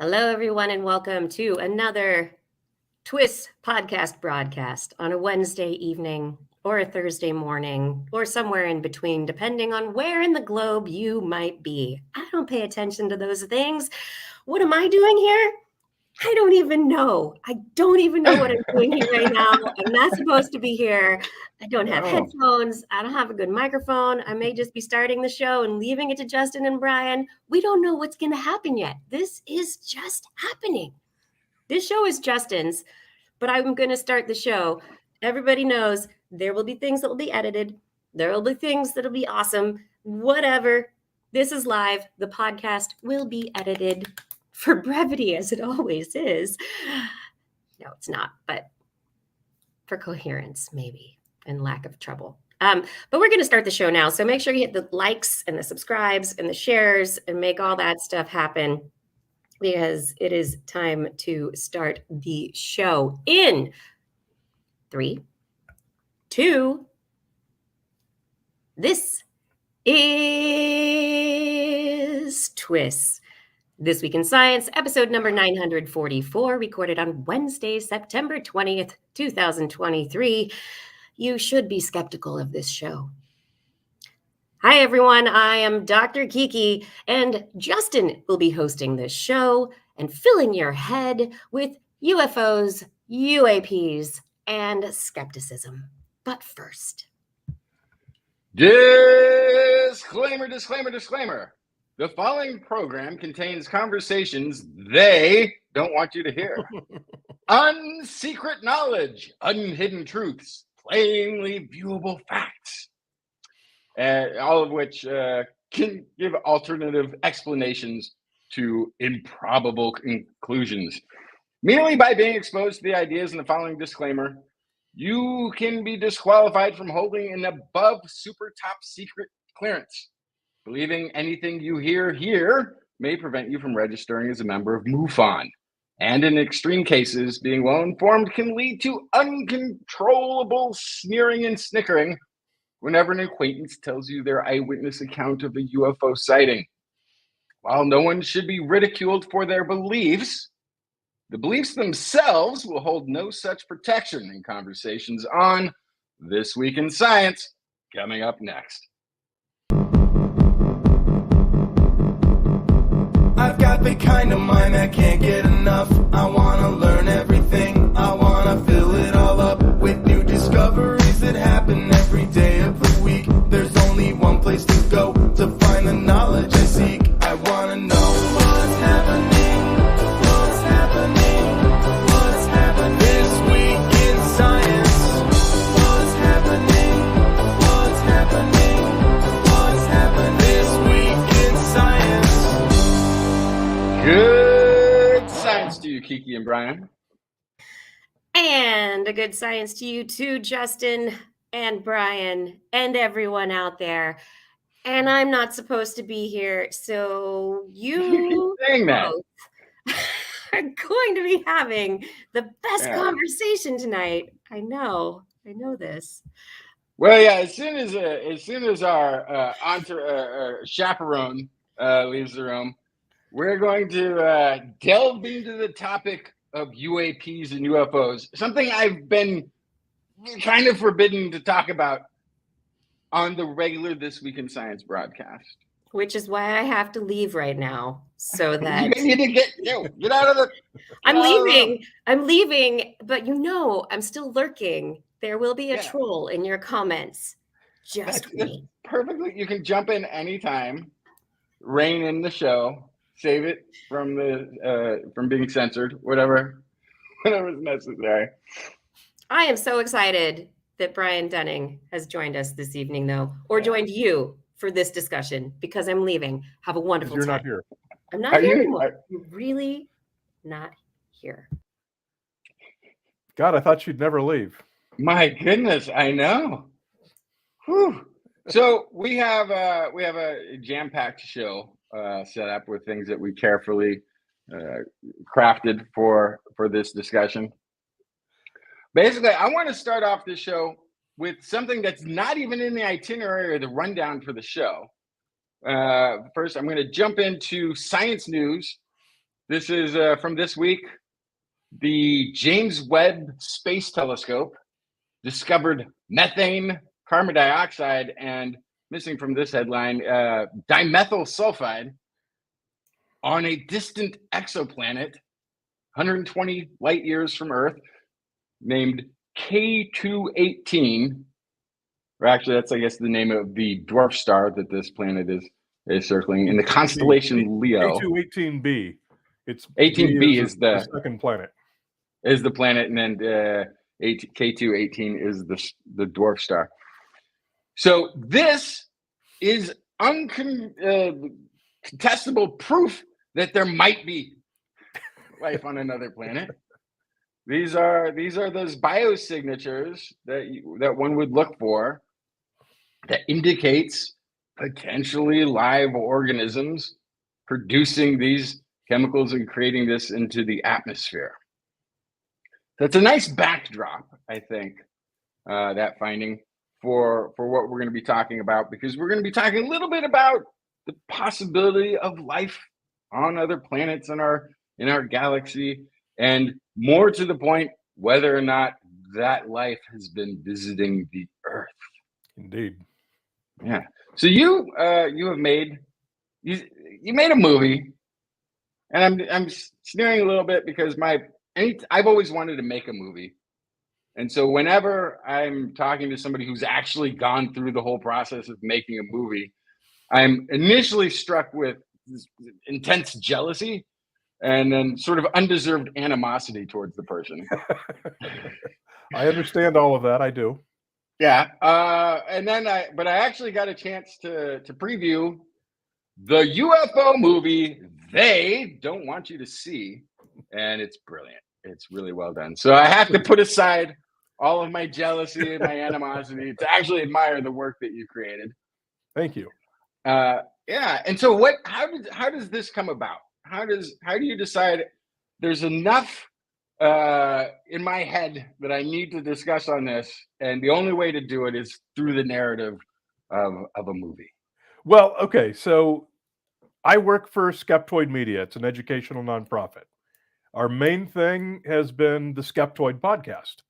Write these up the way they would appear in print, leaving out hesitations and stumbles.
Hello, everyone, and welcome to another TWIS podcast broadcast on a Wednesday evening or a Thursday morning or somewhere in between, depending on where in the globe you might be. I don't pay attention to those things. What am I doing here? I don't even know. I don't even know what I'm doing here right now. I'm not supposed to be here. I don't have headphones. I don't have a good microphone. I may just be starting the show and leaving it to Justin and Brian. We don't know what's going to happen yet. This is just happening. This show is Justin's, but I'm going to start the show. Everybody knows there will be things that will be edited. There will be things that will be awesome. Whatever. This is live. The podcast will be edited. For brevity, as it always is. No, it's not, but for coherence, maybe, and lack of trouble. But we're going to start the show now. So make sure you hit the likes and the subscribes and the shares and make all that stuff happen, because it is time to start the show in 3, 2. This is TWIS. This Week in Science, episode number 944, recorded on Wednesday, September 20th, 2023. You should be skeptical of this show. Hi, everyone. I am Dr. Kiki, and Justin will be hosting this show and filling your head with UFOs, UAPs, and skepticism. But first... Disclaimer. The following program contains conversations they don't want you to hear. Unsecret knowledge, unhidden truths, plainly viewable facts. All of which can give alternative explanations to improbable conclusions. Merely by being exposed to the ideas in the following disclaimer, you can be disqualified from holding an above super top secret clearance. Believing anything you hear here may prevent you from registering as a member of MUFON. And in extreme cases, being well informed can lead to uncontrollable sneering and snickering whenever an acquaintance tells you their eyewitness account of a UFO sighting. While no one should be ridiculed for their beliefs, the beliefs themselves will hold no such protection in conversations on This Week in Science, coming up next. I've got the kind of mind that can't get enough. I want to learn everything. I want to fill it all up with new discoveries that happen every day of the week. There's only one place to go to find the knowledge I seek. I want to know what's happening. What's happening? What's happening this week in science? What's happening? What's happening? What's happening this week in science? Good science to you, Kiki and Brian. And a good science to you too, Justin and Brian and everyone out there. And I'm not supposed to be here, so you saying that both are going to be having the best conversation tonight. I know this. Well, yeah. As soon as our chaperone leaves the room, we're going to delve into the topic of UAPs and UFOs, something I've been kind of forbidden to talk about on the regular This Week in Science broadcast. Which is why I have to leave right now, so that... You need to get out of the... I'm leaving, but I'm still lurking. There will be a troll in your comments. Just wait. Perfectly. You can jump in anytime, rein in the show, save it from being censored, whatever is necessary. I am so excited that Brian Dunning has joined us this evening, though, or joined you for this discussion, because I'm leaving. Have a wonderful time. You're not here. I'm not here anymore. I'm really not here. God, I thought you'd never leave. My goodness, I know. Whew. So we have a jam-packed show set up with things that we carefully crafted for this discussion. Basically, I want to start off this show with something that's not even in the itinerary or the rundown for the show. First, I'm going to jump into science news This is from this week. The James Webb Space Telescope discovered methane, carbon dioxide, and missing from this headline, dimethyl sulfide on a distant exoplanet 120 light years from Earth named K2-18. Or actually, that's, I guess, the name of the dwarf star that this planet is circling in the constellation Leo. K2-18b. It's 18b is the second planet. Is the planet, and then K2-18 is the dwarf star. So this is uncontestable proof that there might be life on another planet. These are those biosignatures that one would look for that indicates potentially live organisms producing these chemicals and creating this into the atmosphere. So it's a nice backdrop, I think, that finding for what we're going to be talking about, because we're going to be talking a little bit about the possibility of life on other planets in our galaxy, and more to the point, whether or not that life has been visiting the Earth. Indeed. Yeah. So you made a movie, and I'm sneering a little bit because I've always wanted to make a movie. And so whenever I'm talking to somebody who's actually gone through the whole process of making a movie, I'm initially struck with this intense jealousy and then sort of undeserved animosity towards the person. I understand all of that. I do. Yeah. And then I actually got a chance to preview the UFO movie They Don't Want You to See. And it's brilliant. It's really well done. So I have to put aside all of my jealousy and my animosity to actually admire the work that you created. Thank you. Yeah. And so how does this come about? How do you decide there's enough in my head that I need to discuss on this, and the only way to do it is through the narrative of a movie? Well, okay. So I work for Skeptoid Media. It's an educational nonprofit. Our main thing has been the Skeptoid Podcast,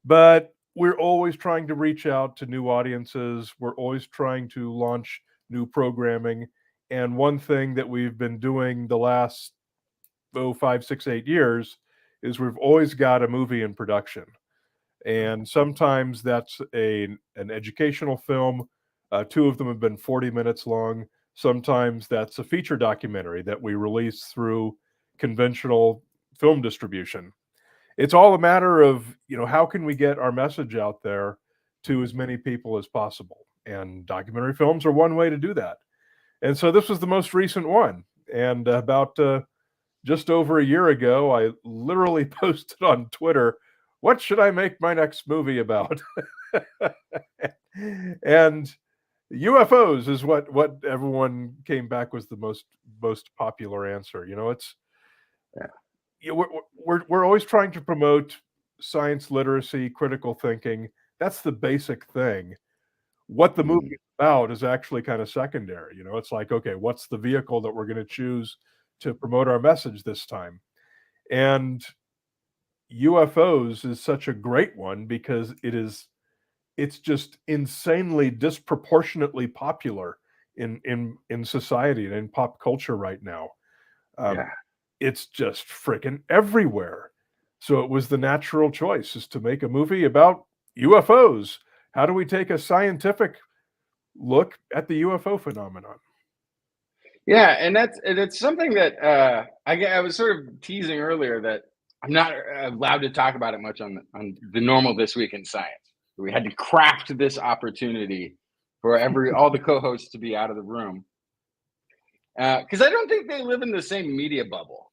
but we're always trying to reach out to new audiences. We're always trying to launch new programming. And one thing that we've been doing the last 5, 6, 8 years is we've always got a movie in production. And sometimes that's an educational film. 2 of them have been 40 minutes long. Sometimes that's a feature documentary that we release through conventional film distribution. It's all a matter of, how can we get our message out there to as many people as possible? And documentary films are one way to do that. And so this was the most recent one. And about just over a year ago, I literally posted on Twitter, what should I make my next movie about? And UFOs is what everyone came back was the most popular answer. We're always trying to promote science literacy, critical thinking. That's the basic thing. What the movie is about is actually kind of secondary. It's like, okay, what's the vehicle that we're going to choose to promote our message this time? And UFOs is such a great one because it's just insanely disproportionately popular in society and in pop culture right now. It's just freaking everywhere. So it was the natural choice is to make a movie about UFOs. How do we take a scientific look at the UFO phenomenon? Yeah, and it's something that I was sort of teasing earlier that I'm not allowed to talk about it much on the normal This Week in Science. We had to craft this opportunity for all the co-hosts to be out of the room because I don't think they live in the same media bubble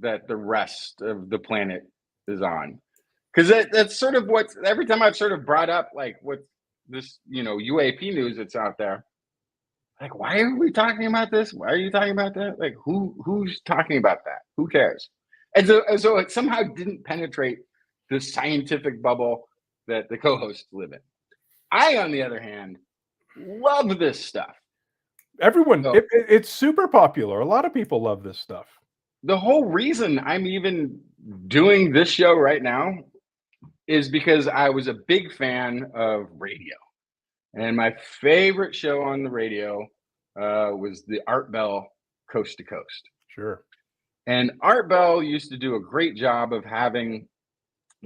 that the rest of the planet is on. Because that's sort of every time I've sort of brought up like what this UAP news that's out there, like, why are we talking about this? Why are you talking about that? Like, who's talking about that? Who cares? And so it somehow didn't penetrate the scientific bubble that the co-hosts live in. I, on the other hand, love this stuff. Everyone, it's super popular. A lot of people love this stuff. the whole reason I'm even doing this show right now is because I was a big fan of radio. And my favorite show on the radio was the Art Bell Coast to Coast. Sure. And Art Bell used to do a great job of having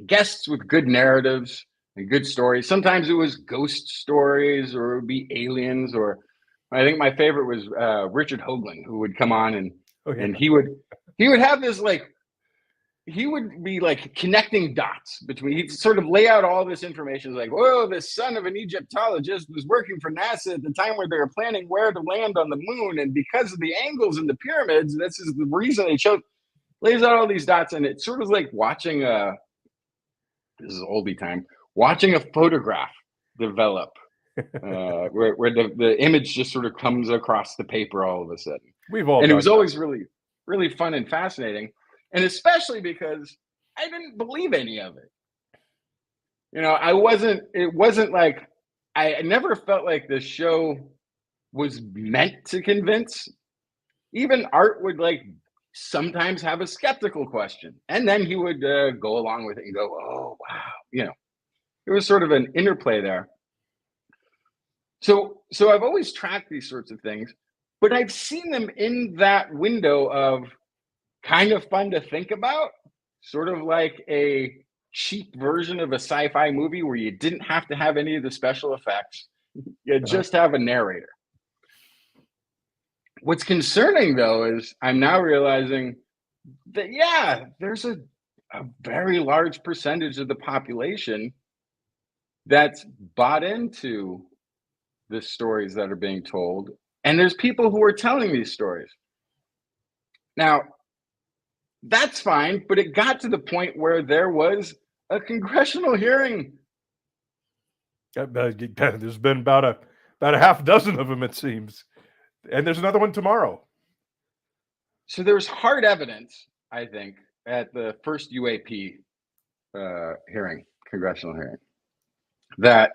guests with good narratives and good stories. Sometimes it was ghost stories, or it would be aliens, or I think my favorite was Richard Hoagland, who would come on and he would have this like, he would be like connecting dots between, he'd sort of lay out all this information like, whoa, the son of an Egyptologist was working for NASA at the time where they were planning where to land on the moon. And because of the angles in the pyramids, this is the reason they chose, lays out all these dots. And it's sort of like watching this is oldie time, watching a photograph develop where the image just sort of comes across the paper all of a sudden. We've all, and done it was that. always really, really fun and fascinating. And especially because I didn't believe any of it. You know, it wasn't like, I never felt like the show was meant to convince. Even Art would like sometimes have a skeptical question. And then he would go along with it and go, oh, wow. You know, it was sort of an interplay there. So I've always tracked these sorts of things, but I've seen them in that window of kind of fun to think about, sort of like a cheap version of a sci-fi movie where you didn't have to have any of the special effects. You just have a narrator. What's concerning, though, is I'm now realizing that, yeah, there's a very large percentage of the population that's bought into the stories that are being told. And there's people who are telling these stories. Now, that's fine, but it got to the point where there was a congressional hearing. There's been about a half dozen of them, it seems. And there's another one tomorrow. So there's hard evidence, I think, at the first UAP hearing, congressional hearing, that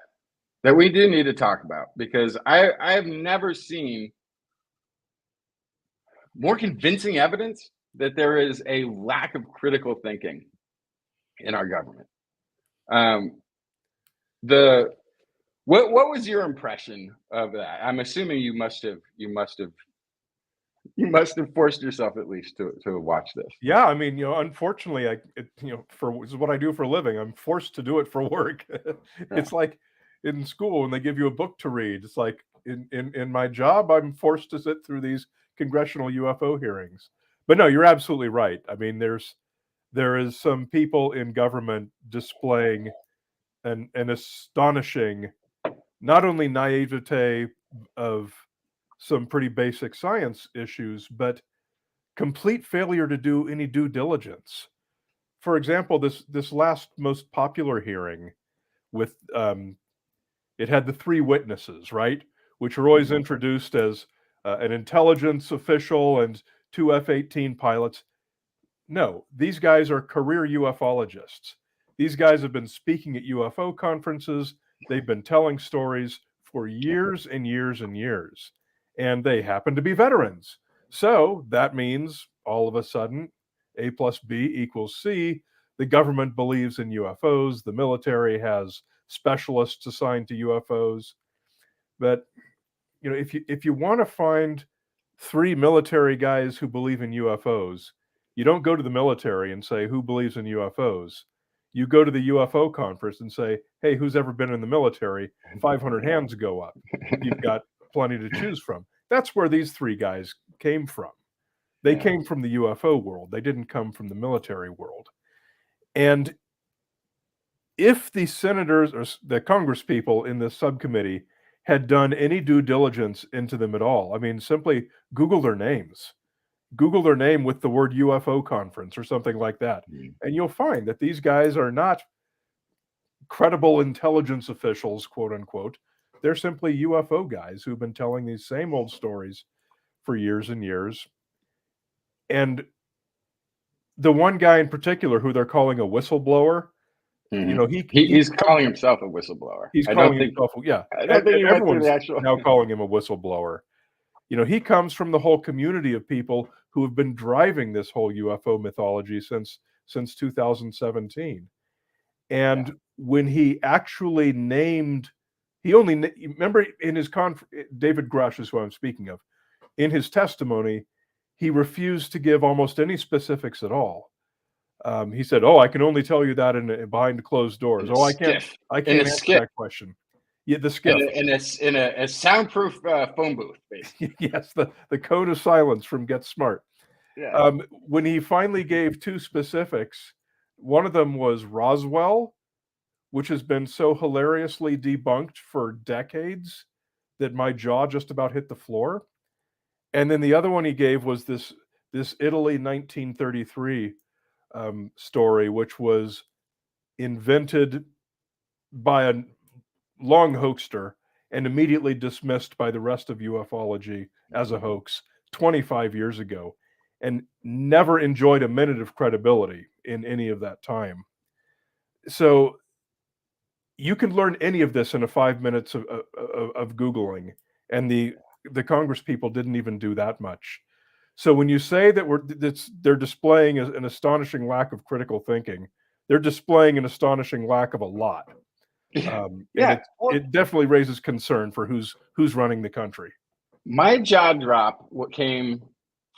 we do need to talk about, because I have never seen more convincing evidence that there is a lack of critical thinking in our government. What was your impression of that? I'm assuming you must have forced yourself at least to watch this. Yeah, I mean, unfortunately, for this is what I do for a living. I'm forced to do it for work. It's like in school when they give you a book to read. It's like in my job, I'm forced to sit through these congressional UFO hearings. But no, you're absolutely right. I mean, there is some people in government displaying an astonishing, not only naivete of some pretty basic science issues, but complete failure to do any due diligence. For example, this last most popular hearing with it had the three witnesses, right, which are always introduced as an intelligence official and two F-18 pilots. No, these guys are career ufologists. These guys have been speaking at UFO conferences. They've been telling stories for years and years and years, and they happen to be veterans. So that means all of a sudden, A plus B equals C. The government believes in UFOs. The military has specialists assigned to UFOs. But if you want to find three military guys who believe in UFOs, you don't go to the military and say, who believes in UFOs? You go to the UFO conference and say, hey, who's ever been in the military? 500 hands go up. You've got plenty to choose from. That's where these three guys came from. They came from the UFO world. They didn't come from the military world. And if the senators or the Congress people in this subcommittee had done any due diligence into them at all, I mean, simply Google their names. Google their name with the word UFO conference or something like that. And you'll find that these guys are not credible intelligence officials, quote unquote. They're simply UFO guys who've been telling these same old stories for years and years. And the one guy in particular who they're calling a whistleblower, he's calling himself a whistleblower. He's calling himself, yeah. I don't think everyone's now calling him a whistleblower. He comes from the whole community of people who have been driving this whole UFO mythology since 2017. And when he actually named, remember in his David Grush is who I'm speaking of. In his testimony, he refused to give almost any specifics at all. He said, "Oh, I can only tell you that behind closed doors. Oh, I can't answer that question." Yeah, the skiff in a soundproof phone booth, basically. Yes, the code of silence from Get Smart. Yeah. When he finally gave two specifics, one of them was Roswell, which has been so hilariously debunked for decades that my jaw just about hit the floor. And then the other one he gave was this Italy 1933 story, which was invented by a long hoaxer and immediately dismissed by the rest of ufology as a hoax 25 years ago, and never enjoyed a minute of credibility in any of that time. So you can learn any of this in a 5 minutes of Googling, and the Congress people didn't even do that much. So when you say that they're displaying an astonishing lack of critical thinking, they're displaying an astonishing lack of a lot. It definitely raises concern for who's running the country. My jaw drop what came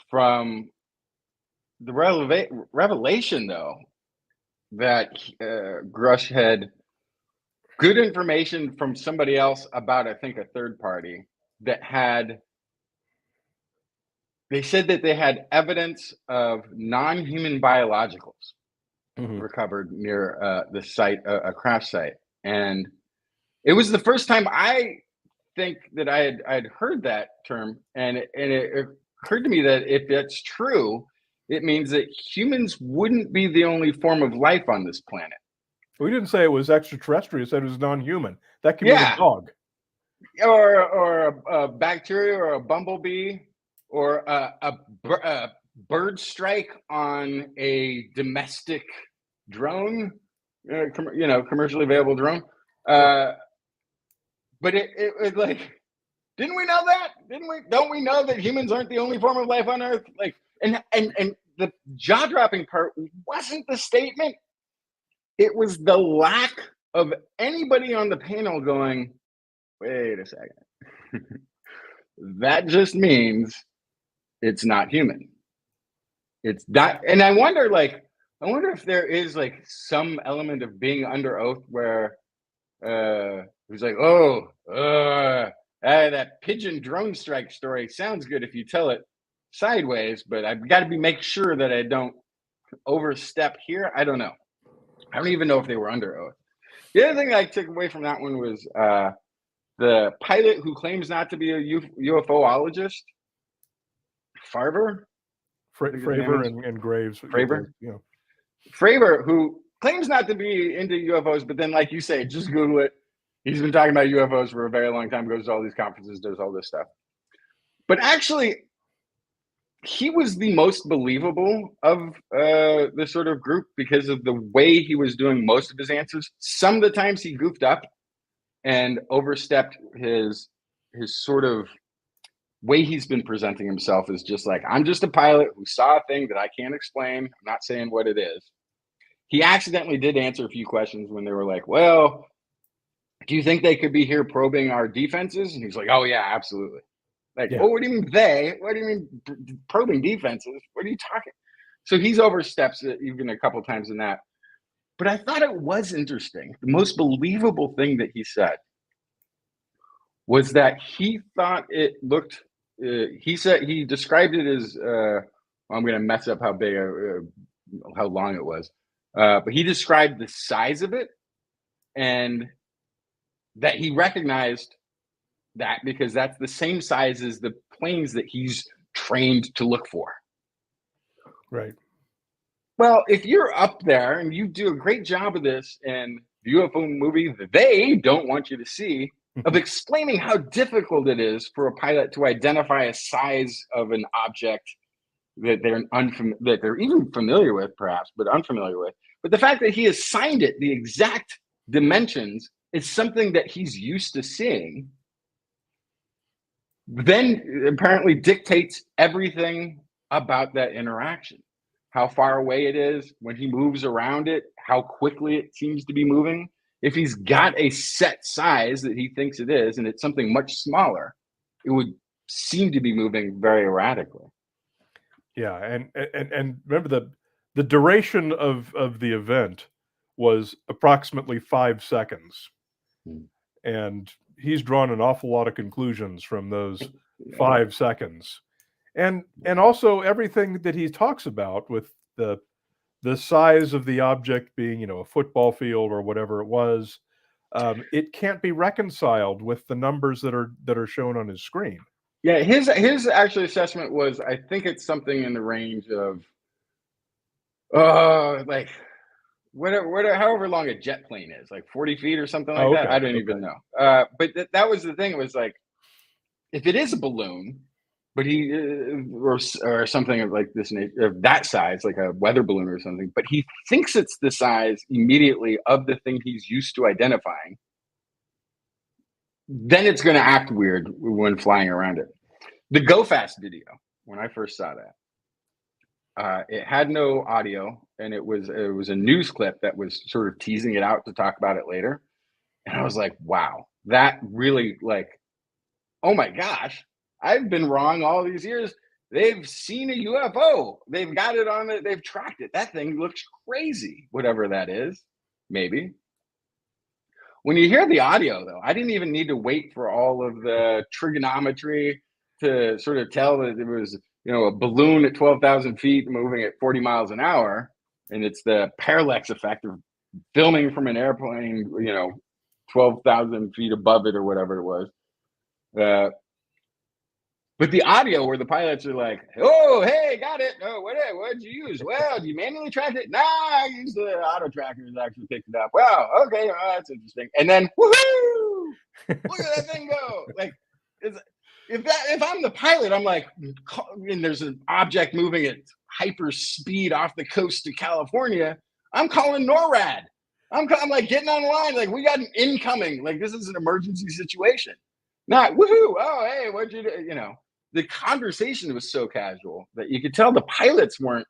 from the revelation, though, that Grush had good information from somebody else about, I think, a third party that they said that they had evidence of non-human biologicals recovered near the site, a crash site. And it was the first time I think that I'd heard that term. And it occurred to me that if that's true, it means that humans wouldn't be the only form of life on this planet. We didn't say it was extraterrestrial. We said it was non-human. That could be a dog. Or a bacteria or a bumblebee or a bird strike on a domestic drone, commercially available drone. But it like, didn't we know that? Don't we know that humans aren't the only form of life on Earth? Like, and the jaw-dropping part wasn't the statement. It was the lack of anybody on the panel going, wait a second. That just means it's not human. It's not. And I wonder if there is like some element of being under oath where who's like, that pigeon drone strike story sounds good if you tell it sideways, but I've got to make sure that I don't overstep here. I don't know. I don't even know if they were under oath. The other thing I took away from that one was the pilot who claims not to be a UFOologist, Fravor and Graves. Fravor? Yeah. Fravor, who claims not to be into UFOs, but then, like you say, just Google it. He's been talking about UFOs for a very long time, goes to all these conferences, does all this stuff. But actually, he was the most believable of the sort of group because of the way he was doing most of his answers. Some of the times he goofed up and overstepped his sort of way he's been presenting himself is just like, I'm just a pilot who saw a thing that I can't explain. I'm not saying what it is. He accidentally did answer a few questions when they were like, well, do you think they could be here probing our defenses? And he's like, oh yeah, absolutely. Like, yeah. Oh, what do you mean they? What do you mean probing defenses? What are you talking? So he's oversteps it even a couple times in that. But I thought it was interesting. The most believable thing that he said was that he thought it looked, he said, he described it as, I'm going to mess up how big, how long it was. But he described the size of it and that he recognized that because that's the same size as the planes that he's trained to look for. Right. Well, if you're up there and you do a great job of this in the UFO movie, they don't want you to see, of explaining how difficult it is for a pilot to identify a size of an object that they're even familiar with, perhaps, but unfamiliar with. But the fact that he assigned it the exact dimensions is something that he's used to seeing. then apparently dictates everything about that interaction. How far away it is, when he moves around it, how quickly it seems to be moving. If he's got a set size that he thinks it is, and it's something much smaller, it would seem to be moving very erratically. Yeah, and remember the duration of the event was approximately 5 seconds. And he's drawn an awful lot of conclusions from those 5 seconds. And also everything that he talks about with the size of the object being, a football field or whatever it was, it can't be reconciled with the numbers that are shown on his screen. Yeah, his actual assessment was, I think it's something in the range of, like whatever, however long a jet plane is, like 40 feet or something like that. I don't even know. But that was the thing. It was like, if it is a balloon, but he or something of like this nature, of that size, like a weather balloon or something, but he thinks it's the size immediately of the thing he's used to identifying, then it's going to act weird when flying around it. The Go Fast video, when I first saw that, it had no audio, and it was a news clip that was sort of teasing it out to talk about it later. And I was like, wow, that really, like, oh my gosh, I've been wrong all these years. They've seen a UFO. They've got it on it. They've tracked it. That thing looks crazy, whatever that is, maybe. When you hear the audio, though, I didn't even need to wait for all of the trigonometry to sort of tell that it was, a balloon at 12,000 feet moving at 40 miles an hour. And it's the parallax effect of filming from an airplane, 12,000 feet above it or whatever it was. But the audio where the pilots are like, oh, hey, got it. Oh, what'd you use? Well, did you manually track it? Nah, I used the auto trackers that actually picked it up. Wow, okay, that's interesting. And then, woohoo! Look at that thing go. Like, if I'm the pilot, I'm like, and there's an object moving at hyper speed off the coast of California, I'm calling NORAD. I'm like getting on the line, like, we got an incoming. Like, this is an emergency situation. Not, woohoo, oh, hey, what'd you do? The conversation was so casual that you could tell the pilots weren't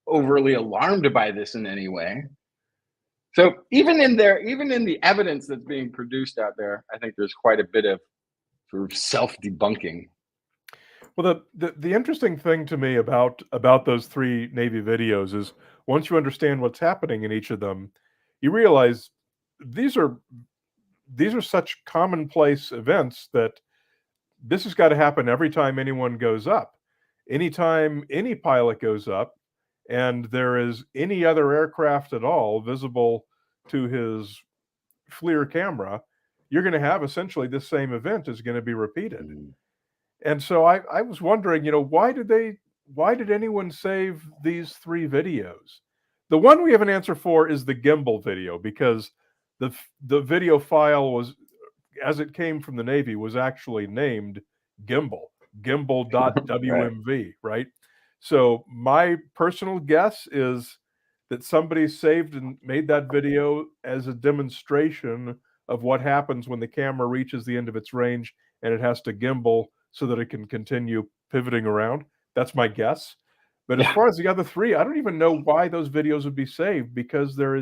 overly alarmed by this in any way. So even in the evidence that's being produced out there, I think there's quite a bit of sort of self-debunking. Well, the interesting thing to me about those 3 Navy videos is, once you understand what's happening in each of them, you realize these are such commonplace events that this has got to happen every time anyone goes up. Anytime any pilot goes up and there is any other aircraft at all visible to his FLIR camera, you're going to have essentially this same event is going to be repeated. And so I was wondering, why did anyone save these 3 videos? The one we have an answer for is the gimbal video, because the video file was, as it came from the Navy, was actually named gimbal.wmv, right? So my personal guess is that somebody saved and made that video as a demonstration of what happens when the camera reaches the end of its range and it has to gimbal so that it can continue pivoting around. That's my guess. But as far as the other 3, I don't even know why those videos would be saved, because they're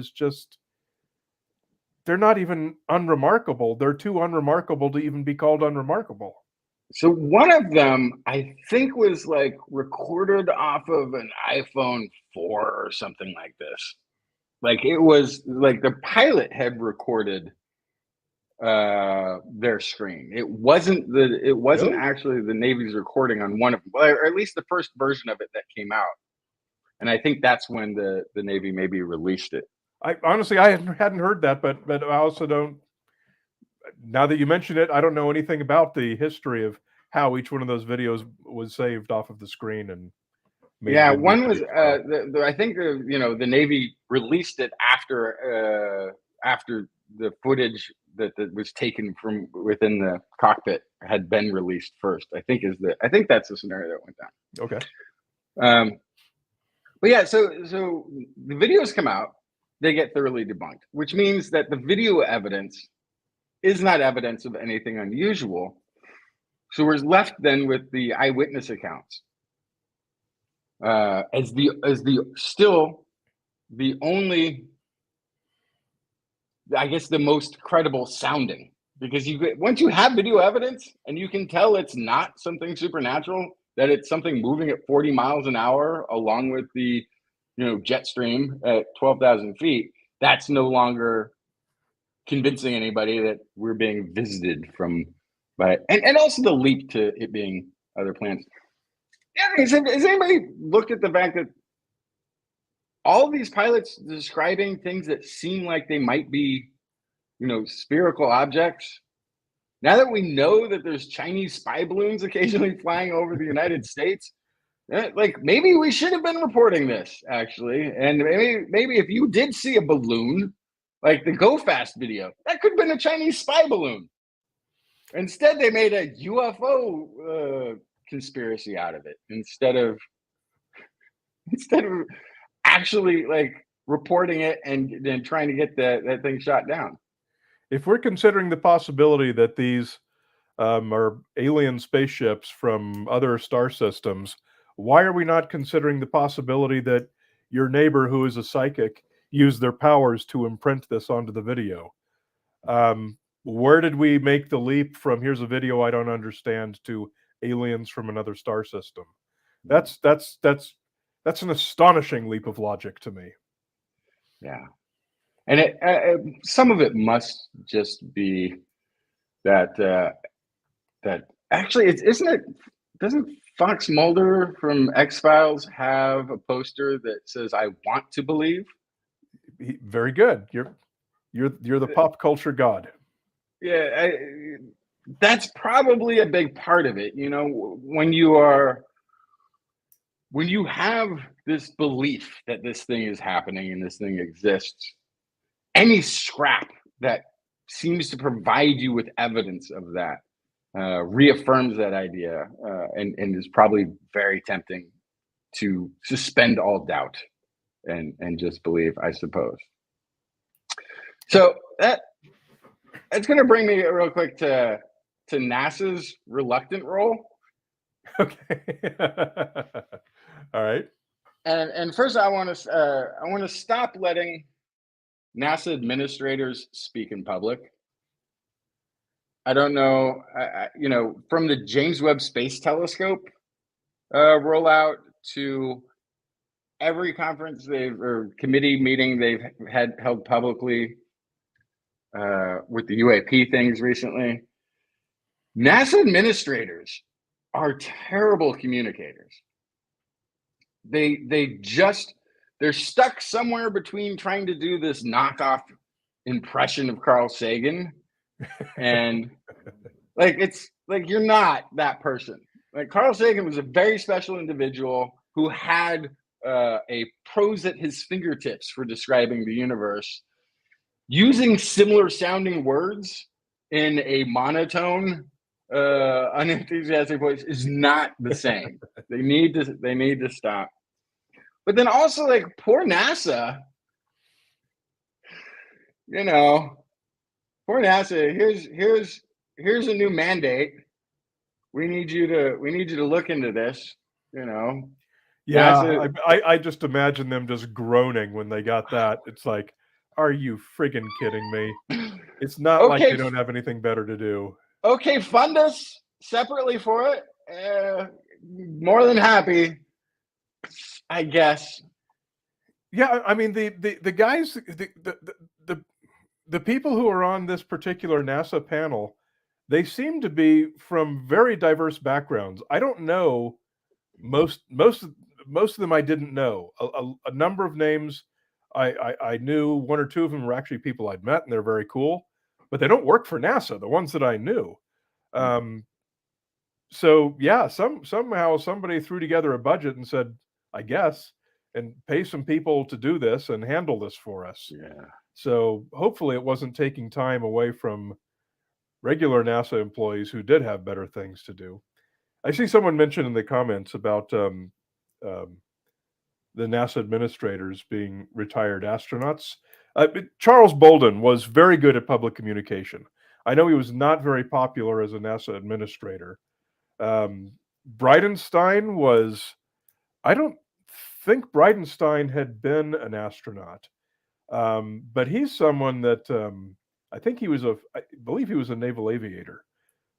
not even unremarkable. They're too unremarkable to even be called unremarkable. So one of them, I think, was like recorded off of an iPhone 4 or something like this. Like, it was like the pilot had recorded their screen. It wasn't really? Actually the Navy's recording on one of them, or at least the first version of it that came out. And I think that's when the Navy maybe released it. I hadn't heard that, but I also don't. Now that you mention it, I don't know anything about the history of how each one of those videos was saved off of the screen. And one was I think the Navy released it after the footage that was taken from within the cockpit had been released first. I think that's the scenario that went down. Okay. But yeah, so the videos come out, they get thoroughly debunked, which means that the video evidence is not evidence of anything unusual. So we're left then with the eyewitness accounts as the still the only, I guess, the most credible sounding, because once you have video evidence and you can tell it's not something supernatural, that it's something moving at 40 miles an hour along with the jet stream at 12,000 feet, that's no longer convincing anybody that we're being visited from by, and also the leap to it being other planets. Yeah, has anybody looked at the fact that all these pilots describing things that seem like they might be, spherical objects? Now that we know that there's Chinese spy balloons occasionally flying over the United States, like maybe we should have been reporting this actually. And maybe if you did see a balloon, like the Go Fast video, that could have been a Chinese spy balloon. Instead, they made a UFO conspiracy out of it instead of actually like reporting it and then trying to get that thing shot down. If we're considering the possibility that these are alien spaceships from other star systems, why are we not considering the possibility that your neighbor who is a psychic used their powers to imprint this onto the video? Where did we make the leap from here's a video I don't understand to aliens from another star system? That's an astonishing leap of logic to me. Yeah. And some of it must just be that actually doesn't Fox Mulder from X-Files have a poster that says "I want to believe"? Very good. You're the pop culture god. Yeah, that's probably a big part of it. When you have this belief that this thing is happening and this thing exists, any scrap that seems to provide you with evidence of that reaffirms that idea, and is probably very tempting to suspend all doubt and just believe, I suppose. So that's going to bring me real quick to NASA's reluctant role. Okay. All right. And first, I want to stop letting NASA administrators speak in public. I don't know, from the James Webb Space Telescope rollout to every conference or committee meeting they've held publicly with the UAP things recently. NASA administrators are terrible communicators. They're stuck somewhere between trying to do this knockoff impression of Carl Sagan and it's like you're not that person. Like Carl Sagan was a very special individual who had a prose at his fingertips for describing the universe. Using similar sounding words in a monotone, unenthusiastic voice is not the same. They need to stop. But then also, like, poor NASA, poor NASA. Here's a new mandate. We need you to look into this. Yeah, NASA, I just imagine them just groaning when they got that. It's like, are you friggin' kidding me? It's not like they don't have anything better to do. Okay, fund us separately for it. More than happy, I guess. Yeah, I mean the guys, the people who are on this particular NASA panel, they seem to be from very diverse backgrounds. I don't know most of them. I didn't know a number of names. I knew one or two of them were actually people I'd met, and they're very cool, but they don't work for NASA. The ones that I knew. So yeah, somehow somebody threw together a budget and said, I guess, and pay some people to do this and handle this for us. Yeah. So hopefully it wasn't taking time away from regular NASA employees who did have better things to do. I see someone mentioned in the comments about the NASA administrators being retired astronauts. Charles Bolden was very good at public communication. I know he was not very popular as a NASA administrator, Bridenstine was, I don't think Bridenstine had been an astronaut, but he's someone that I believe he was a naval aviator.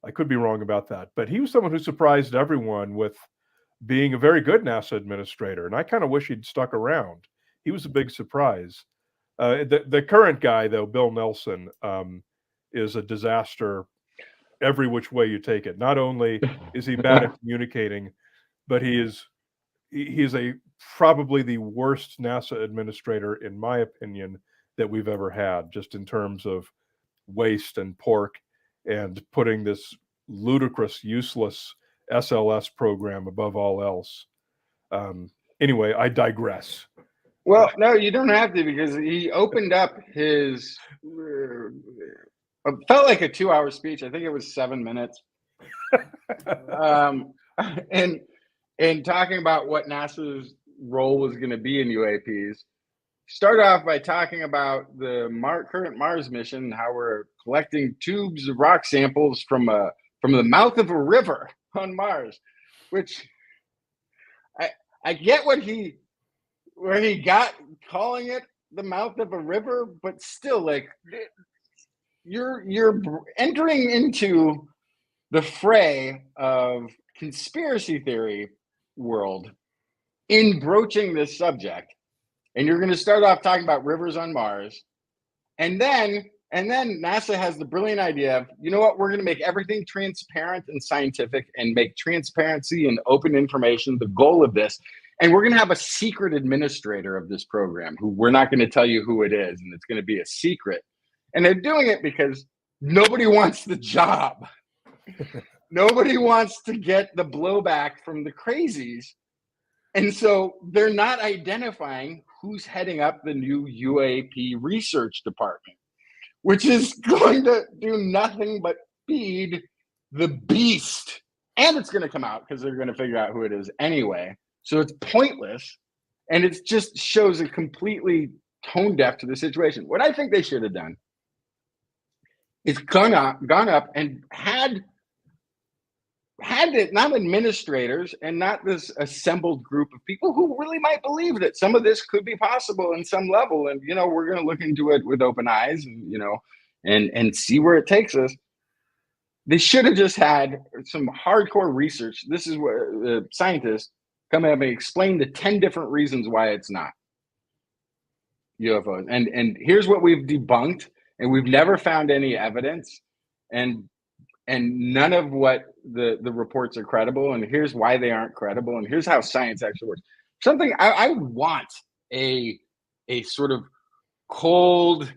I could be wrong about that, but he was someone who surprised everyone with being a very good NASA administrator, and I kind of wish he'd stuck around. He was a big surprise. The current guy, though, Bill Nelson, is a disaster every which way you take it. Not only is he bad at communicating, but he is probably the worst NASA administrator, in my opinion, that we've ever had, just in terms of waste and pork and putting this ludicrous, useless SLS program above all else. Anyway, I digress. Well, no, you don't have to, because he opened up his felt like a 2-hour speech. I think it was 7 minutes. And talking about what NASA's role was going to be in UAPs. Start off by talking about the current Mars mission, and how we're collecting tubes of rock samples from the mouth of a river on Mars, which I get where he got calling it the mouth of a river, but still, like, you're entering into the fray of conspiracy theory world in broaching this subject. And you're going to start off talking about rivers on Mars. And then NASA has the brilliant idea of, you know what, we're going to make everything transparent and scientific, and make transparency and open information the goal of this. And we're going to have a secret administrator of this program, who we're not going to tell you who it is, and it's going to be a secret. And they're doing it because nobody wants the job. Nobody wants to get the blowback from the crazies. And so they're not identifying who's heading up the new UAP research department, which is going to do nothing but feed the beast. And it's going to come out because they're going to figure out who it is anyway. So it's pointless. And it just shows a completely tone deaf to the situation. What I think they should have done is gone up and had it, not administrators and not this assembled group of people who really might believe that some of this could be possible in some level. And, you know, we're going to look into it with open eyes, and, you know, and see where it takes us. They should have just had some hardcore research. This is where the scientists come at me, explain the 10 different reasons why it's not UFOs. And here's what we've debunked, and we've never found any evidence. And none of what the reports are credible, and here's why they aren't credible, and here's how science actually works. Something I want a sort of cold,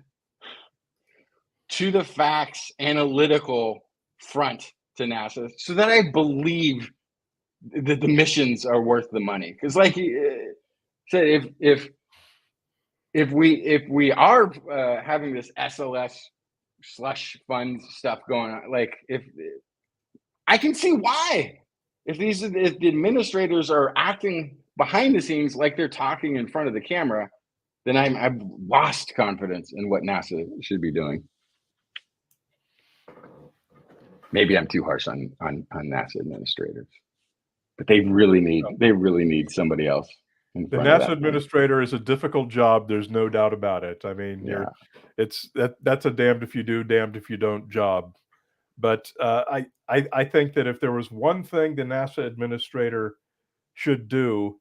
to the facts, analytical front to NASA, so that I believe that the missions are worth the money. Because, like he said, if we are having this SLS slush fund stuff going on, like, if I can see why, if the administrators are acting behind the scenes like they're talking in front of the camera, then I've lost confidence in what NASA should be doing. Maybe I'm too harsh on NASA administrators, but they really need somebody else. The NASA administrator is a difficult job. There's no doubt about it. I mean, that's a damned if you do, damned if you don't job. But I think that if there was one thing the NASA administrator should do,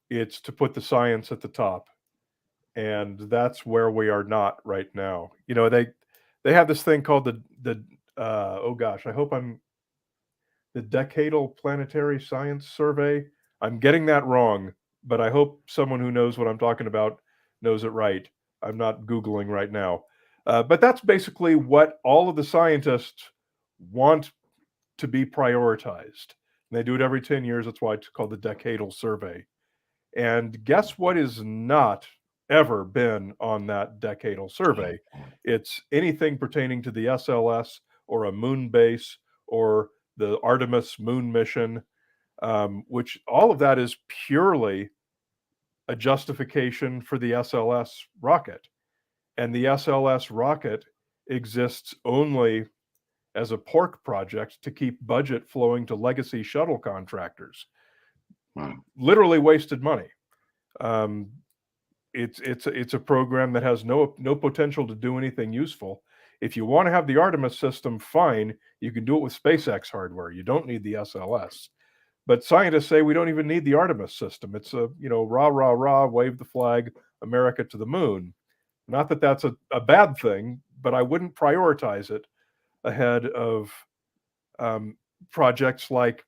it's to put the science at the top. And that's where we are not right now. You know, they have this thing called the Decadal Planetary Science Survey. I'm getting that wrong, but I hope someone who knows what I'm talking about knows it right. I'm not Googling right now. But that's basically what all of the scientists want to be prioritized. And they do it every 10 years. That's why it's called the Decadal Survey. And guess what is not ever been on that Decadal Survey? It's anything pertaining to the SLS or a moon base or the Artemis moon mission, which all of that is purely a justification for the SLS rocket. And the SLS rocket exists only as a pork project to keep budget flowing to legacy shuttle contractors. Wow. Literally wasted money. It's a program that has no potential to do anything useful. If you want to have the Artemis system, fine, you can do it with SpaceX hardware. You don't need the SLS. But scientists say we don't even need the Artemis system. It's a, rah, rah, rah, wave the flag, America to the moon. Not that that's a bad thing, but I wouldn't prioritize it ahead of projects like,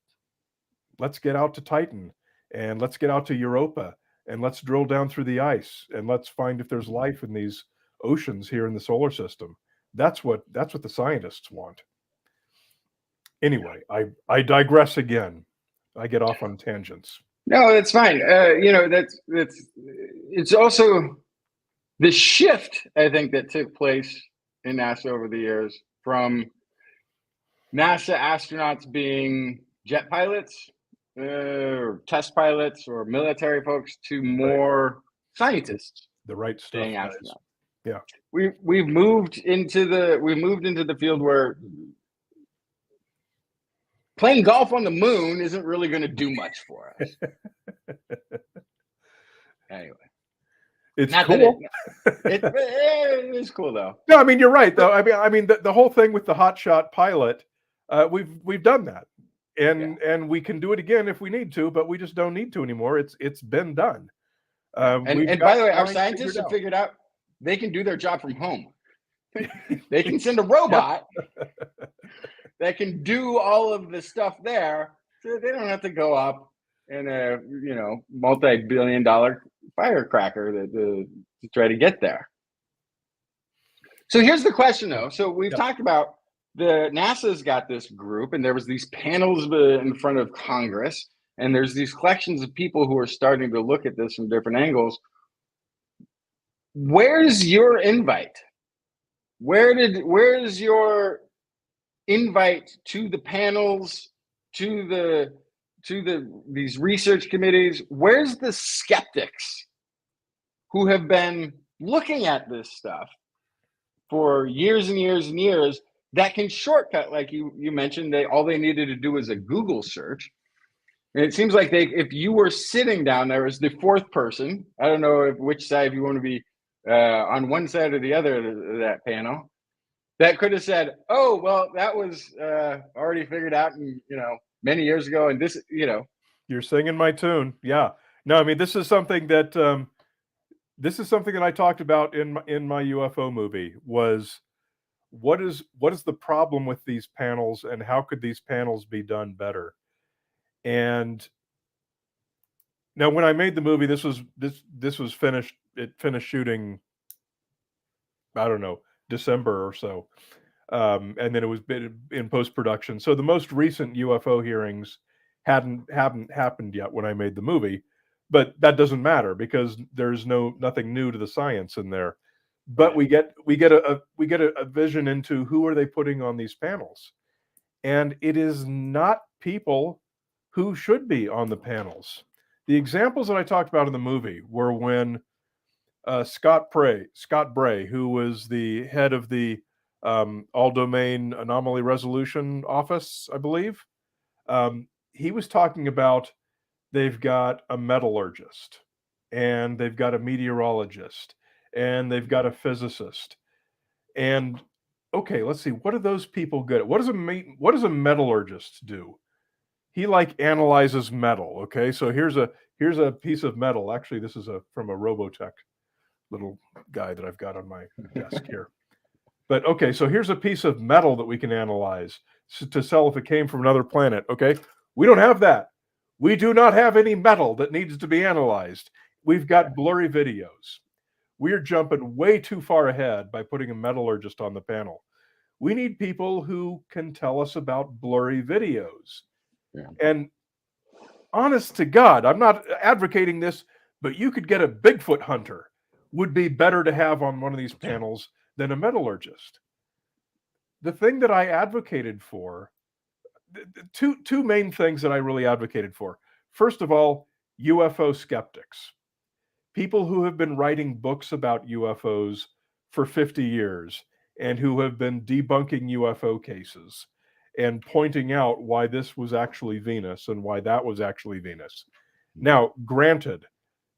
let's get out to Titan, and let's get out to Europa, and let's drill down through the ice, and let's find if there's life in these oceans here in the solar system. That's what the scientists want. Anyway, I digress again. I get off on tangents. No, that's fine. It's also the shift, I think, that took place in NASA over the years from NASA astronauts being jet pilots or test pilots or military folks to more scientists. The right stuff. Being astronauts. Yeah. We've moved into the field where playing golf on the moon isn't really going to do much for us. Anyway, it's cool. It is cool though. No, I mean, you're right though. I mean, the whole thing with the hotshot pilot, we've done that, and we can do it again if we need to, but we just don't need to anymore. It's been done. And by the way, our scientists have figured out they can do their job from home. They can send a robot that can do all of the stuff there, so they don't have to go up in a multi-billion-dollar firecracker to try to get there. So here's the question, though. So we've talked about NASA's got this group, and there was these panels in front of Congress, and there's these collections of people who are starting to look at this from different angles. Where's your invite? Where's your invite to the panels, to these research committees? Where's the skeptics who have been looking at this stuff for years and years and years that can shortcut, like you mentioned, all they needed to do was a Google search. And it seems like if you were sitting down there as the fourth person, I don't know which side you want to be, on one side or the other of that panel, that could have said, "Oh, well, that was already figured out, and many years ago." And this, you're singing my tune. Yeah. No, I mean, this is something that I talked about in my UFO movie. Was what is the problem with these panels, and how could these panels be done better? And now, when I made the movie, this was finished. It finished shooting, I don't know, December or so, and then it was in post-production. So the most recent UFO hearings haven't happened yet when I made the movie, but that doesn't matter because there's nothing new to the science in there. But we get a vision into who are they putting on these panels, and it is not people who should be on the panels. The examples that I talked about in the movie were when Scott Bray, who was the head of the All Domain Anomaly Resolution Office, I believe, he was talking about they've got a metallurgist, and they've got a meteorologist, and they've got a physicist. And okay, let's see, what are those people good at? What does a metallurgist do? He analyzes metal. Okay, so here's a piece of metal. Actually, this is from a Robotech little guy that I've got on my desk here. But okay, so here's a piece of metal that we can analyze to tell if it came from another planet. Okay, we don't have that. We do not have any metal that needs to be analyzed. We've got blurry videos. We're jumping way too far ahead by putting a metallurgist on the panel. We need people who can tell us about blurry videos. Yeah. And honest to God, I'm not advocating this, but you could get a Bigfoot hunter would be better to have on one of these panels than a metallurgist. The thing that I advocated for, two main things that I really advocated for. First of all, UFO skeptics. People who have been writing books about UFOs for 50 years and who have been debunking UFO cases and pointing out why this was actually Venus and why that was actually Venus. Now, granted,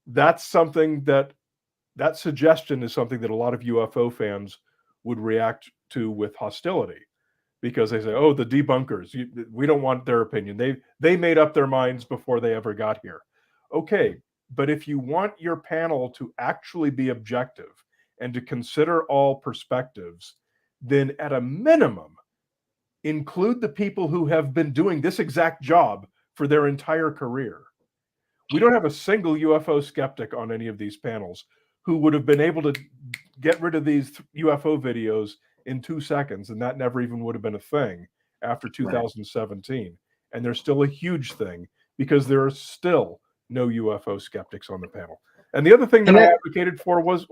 that's something that suggestion is something that a lot of UFO fans would react to with hostility, because they say, oh, the debunkers, we don't want their opinion. They made up their minds before they ever got here. Okay, but if you want your panel to actually be objective and to consider all perspectives, then at a minimum, include the people who have been doing this exact job for their entire career. We don't have a single UFO skeptic on any of these panels who would have been able to get rid of these UFO videos in 2 seconds, and that never even would have been a thing after 2017. Right. And there's still a huge thing because there are still no UFO skeptics on the panel. And the other thing that I advocated for was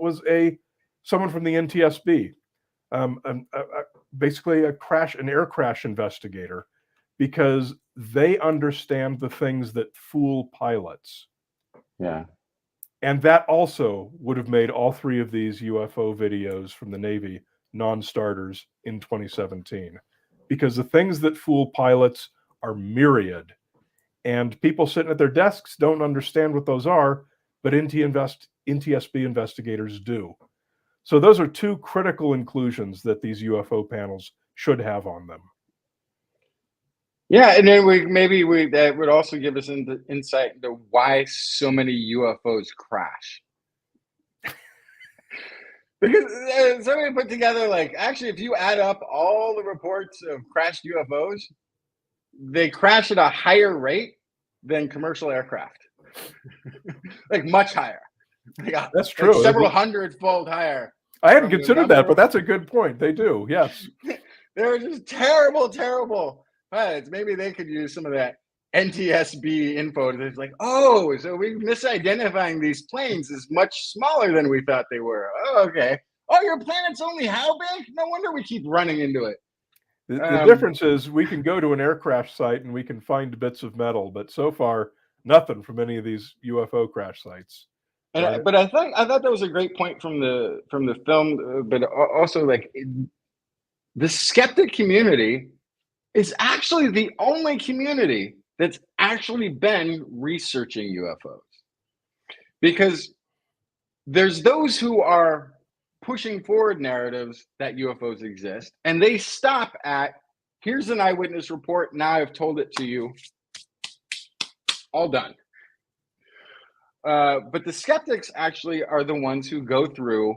someone from the NTSB, basically an air crash investigator, because they understand the things that fool pilots. Yeah. And that also would have made all 3 of these UFO videos from the Navy non-starters in 2017, because the things that fool pilots are myriad, and people sitting at their desks don't understand what those are, but NTSB investigators do. So those are 2 critical inclusions that these UFO panels should have on them. Yeah, and then that would also give us insight into why so many UFOs crash. Because somebody put together, like, actually, if you add up all the reports of crashed UFOs, they crash at a higher rate than commercial aircraft. Like, much higher. That's true. Like several hundred-fold higher. I hadn't considered that, but that's a good point. They do, yes. They're just terrible, terrible pilots. Maybe they could use some of that NTSB info. It's like, oh, so we're misidentifying these planes as much smaller than we thought they were. Oh, okay. Oh, your planet's only how big? No wonder we keep running into it. The difference is we can go to an aircraft site and we can find bits of metal, but so far, nothing from any of these UFO crash sites. And, but I thought that was a great point from the film, but also, like, the skeptic community is actually the only community that's actually been researching UFOs, because there's those who are pushing forward narratives that UFOs exist, and they stop at, here's an eyewitness report, now I've told it to you, all done. But the skeptics actually are the ones who go through,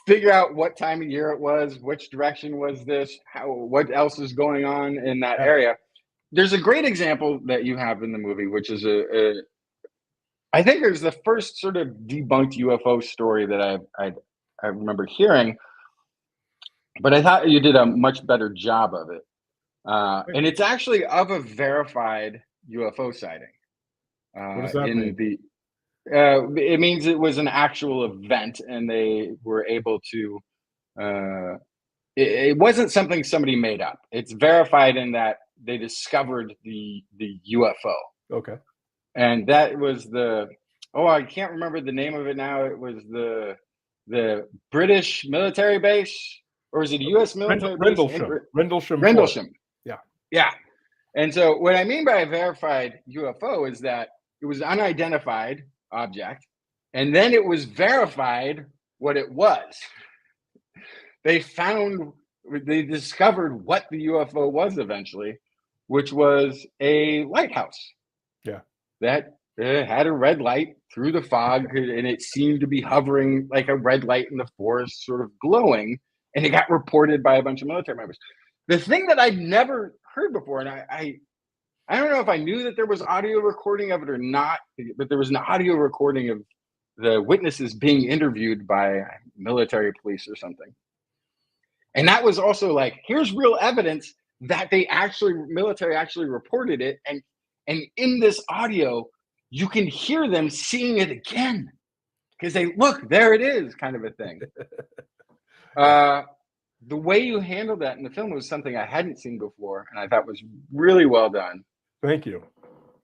figure out what time of year it was, which direction was this, what else is going on in that area. There's a great example that you have in the movie, which is I think it was the first sort of debunked UFO story that I remember hearing, but I thought you did a much better job of it. And it's actually of a verified UFO sighting. What does that mean? It means it was an actual event, and they were able to. It wasn't something somebody made up. It's verified in that they discovered the UFO. Okay. And that was I can't remember the name of it now. It was the British military base, or is it a U.S. military base? Rendlesham. Yeah. And so what I mean by a verified UFO is that it was unidentified object, and then it was verified what it was. They discovered what the UFO was eventually, which was a lighthouse. Yeah. That had a red light through the fog, and it seemed to be hovering like a red light in the forest, sort of glowing, and it got reported by a bunch of military members. The thing that I'd never heard before, and I don't know if I knew that there was audio recording of it or not, but there was an audio recording of the witnesses being interviewed by military police or something. And that was also like, here's real evidence that military actually reported it. And in this audio, you can hear them seeing it again, because look, there it is, kind of a thing. The way you handled that in the film was something I hadn't seen before, and I thought was really well done. Thank you.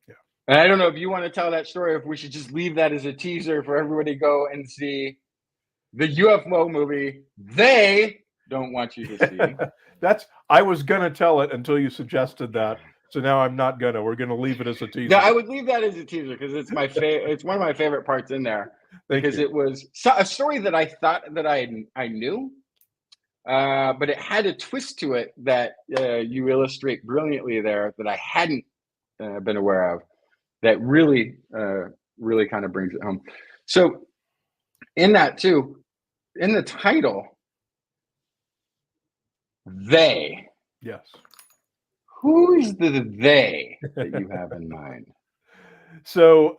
Yeah. And I don't know if you want to tell that story, or if we should just leave that as a teaser for everybody to go and see the UFO movie. They don't want you to see. I was gonna tell it until you suggested that. So now I'm not gonna. We're gonna leave it as a teaser. No, I would leave that as a teaser because it's my favorite. It's one of my favorite parts in there because it was a story that I thought that I knew, but it had a twist to it that you illustrate brilliantly there that I hadn't been aware of. That really kind of brings it home. So in that too, in the title, they. Yes. Who's the they that you have in mind? So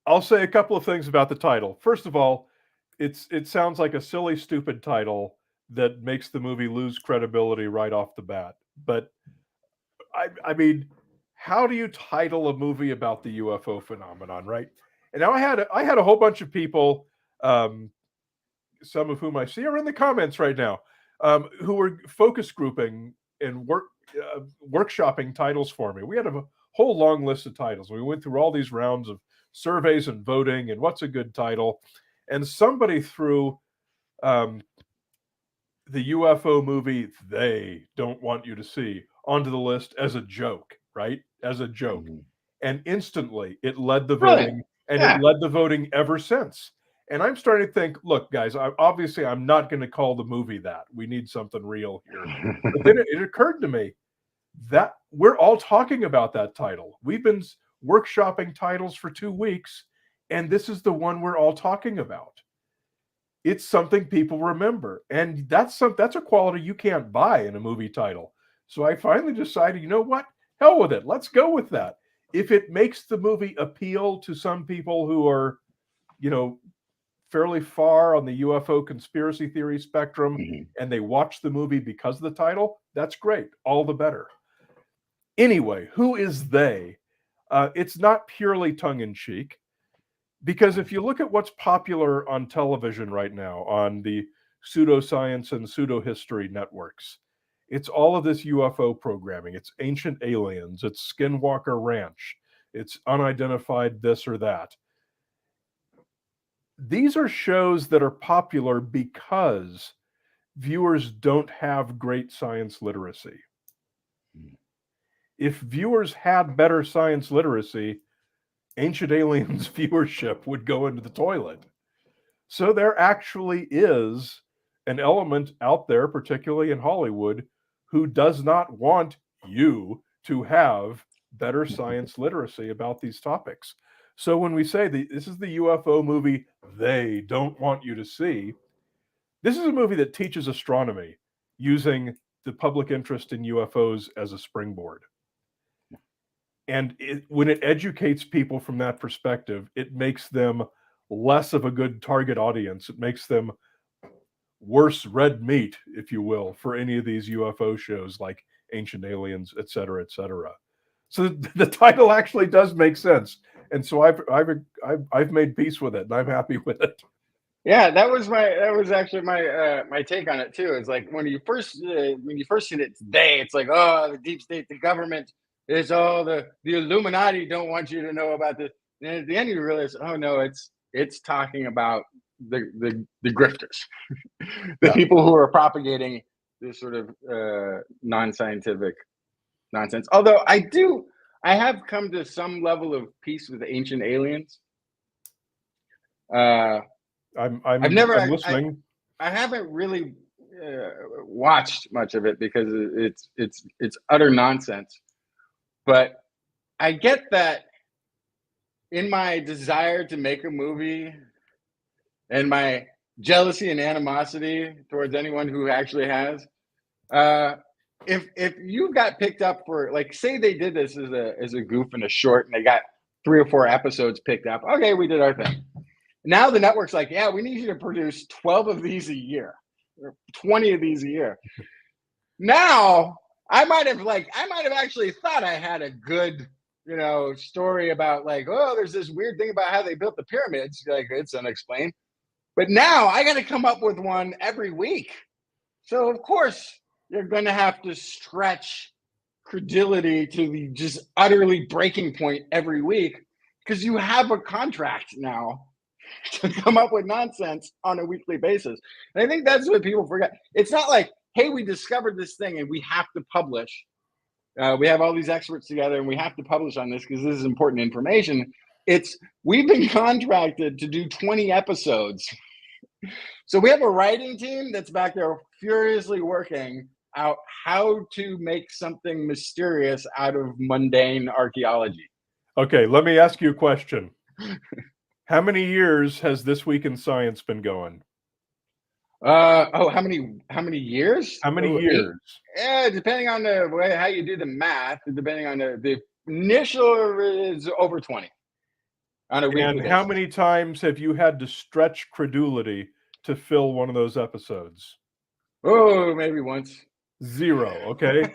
I'll say a couple of things about the title. First of all, it sounds like a silly, stupid title that makes the movie lose credibility right off the bat. But I mean, how do you title a movie about the UFO phenomenon, right? And now I had a whole bunch of people, some of whom I see are in the comments right now, who were focus grouping and workshopping titles for me. We had a whole long list of titles. We went through all these rounds of surveys and voting and what's a good title. And somebody threw the UFO movie They Don't Want You to See onto the list as a joke, right? As a joke. Mm-hmm. And instantly it led the voting, and it led the voting ever since. And I'm starting to think, look, guys, I'm not going to call the movie that. We need something real here. But then it occurred to me that we're all talking about that title. We've been workshopping titles for 2 weeks, and this is the one we're all talking about. It's something people remember, and that's a quality you can't buy in a movie title. So I finally decided, you know what? Hell with it. Let's go with that. If it makes the movie appeal to some people who are, fairly far on the UFO conspiracy theory spectrum, and they watch the movie because of the title, that's great. All the better. Anyway, who is they? It's not purely tongue-in-cheek, because if you look at what's popular on television right now, on the pseudoscience and pseudo-history networks, it's all of this UFO programming. It's Ancient Aliens. It's Skinwalker Ranch. It's unidentified this or that. These are shows that are popular because viewers don't have great science literacy. If viewers had better science literacy, Ancient Aliens viewership would go into the toilet. So there actually is an element out there, particularly in Hollywood, who does not want you to have better science literacy about these topics. So when we say this is the UFO movie They Don't Want You to See, this is a movie that teaches astronomy using the public interest in UFOs as a springboard. And when it educates people from that perspective, it makes them less of a good target audience. It makes them worse red meat, if you will, for any of these UFO shows like Ancient Aliens, et cetera, et cetera. So the title actually does make sense. And so I've made peace with it, and I'm happy with it. Yeah, that was actually my take on it too. It's like when you first see it today, it's like, oh, the deep state, the government, it's all the Illuminati don't want you to know about this. And at the end you realize, oh no, it's talking about the grifters, the people who are propagating this sort of non-scientific nonsense. Although I have come to some level of peace with Ancient Aliens. I'm listening. I haven't really watched much of it because it's utter nonsense. But I get that in my desire to make a movie and my jealousy and animosity towards anyone who actually has, if you got picked up for, like, say they did this as a goof and a short and they got 3 or 4 episodes picked up, okay, we did our thing. Now the network's like, yeah, we need you to produce 12 of these a year, or 20 of these a year. Now I might have actually thought I had a good, story about, like, oh, there's this weird thing about how they built the pyramids. Like, it's unexplained. But now I got to come up with one every week. So of course you're going to have to stretch credulity to the just utterly breaking point every week because you have a contract now to come up with nonsense on a weekly basis. And I think that's what people forget. It's not like, hey, we discovered this thing and we have to publish. We have all these experts together and we have to publish on this because this is important information. It's we've been contracted to do 20 episodes. So we have a writing team that's back there furiously working out how to make something mysterious out of mundane archaeology. Okay, let me ask you a question. How many years has This Week in Science been going? How many years? How many years? Yeah, depending on the way how you do the math, depending on the initial is over 20 on a weekly And basis. how many times have you had to stretch credulity to fill one of those episodes? Oh, maybe once. 0. Okay.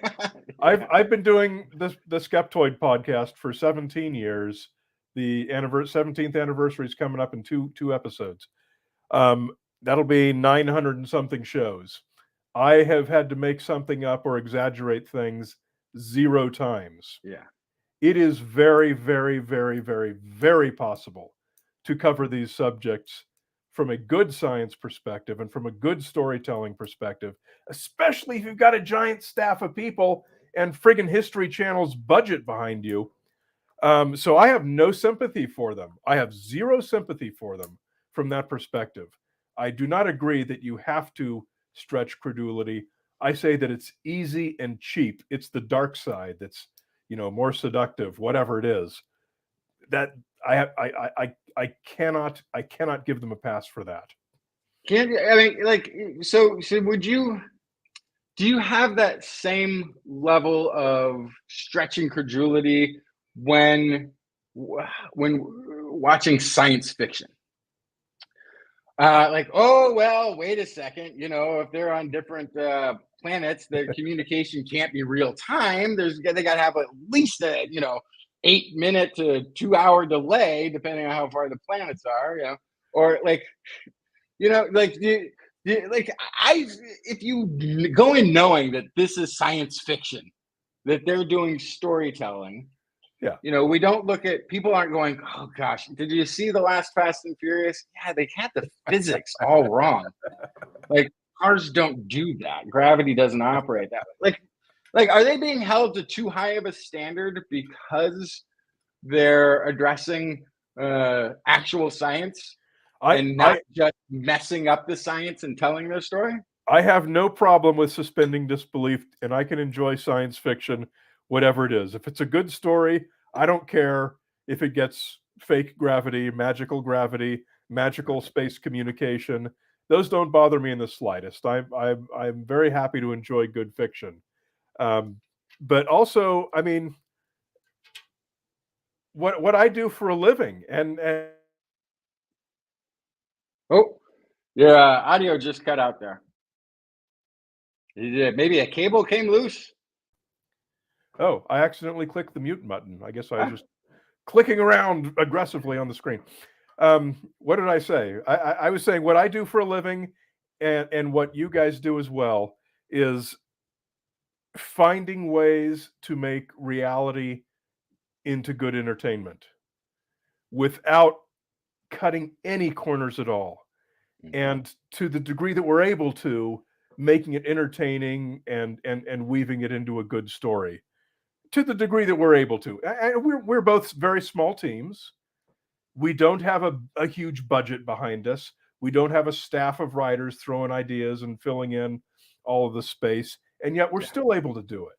I've been doing the Skeptoid podcast for 17 years. The 17th anniversary is coming up in two episodes. That'll be 900 and something shows. I have had to make something up or exaggerate things 0 times. Yeah. It is very, very, very, very, very possible to cover these subjects from a good science perspective and from a good storytelling perspective, especially if you've got a giant staff of people and friggin' History Channel's budget behind you. So I have no sympathy for them. I have 0 sympathy for them from that perspective. I do not agree that you have to stretch credulity. I say that it's easy and cheap. It's the dark side that's, more seductive, whatever it is. That I cannot give them a pass for that. So do you have that same level of stretching credulity when watching science fiction? Oh, well, wait a second. If they're on different planets, their communication can't be real time. They got to have at least a 8-minute to 2-hour delay, depending on how far the planets are. Or if you go in knowing that this is science fiction, that they're doing storytelling. Yeah. We don't look at, people aren't going, oh gosh, did you see the last Fast and Furious? Yeah, they had the physics all wrong. Cars don't do that. Gravity doesn't operate that way. Are they being held to too high of a standard because they're addressing actual science and not just messing up the science and telling their story? I have no problem with suspending disbelief, and I can enjoy science fiction, whatever it is. If it's a good story, I don't care if it gets fake gravity, magical space communication. Those don't bother me in the slightest. I'm very happy to enjoy good fiction. But also, I mean, what I do for a living, and oh, your audio just cut out there. Maybe a cable came loose. Oh, I accidentally clicked the mute button. I guess I was just clicking around aggressively on the screen. What did I say? I was saying what I do for a living and what you guys do as well is finding ways to make reality into good entertainment without cutting any corners at all. And to the degree that we're able to, making it entertaining and weaving it into a good story. To the degree that we're able to. And we're both very small teams. We don't have a huge budget behind us. We don't have a staff of writers throwing ideas and filling in all of the space. And yet we're still able to do it.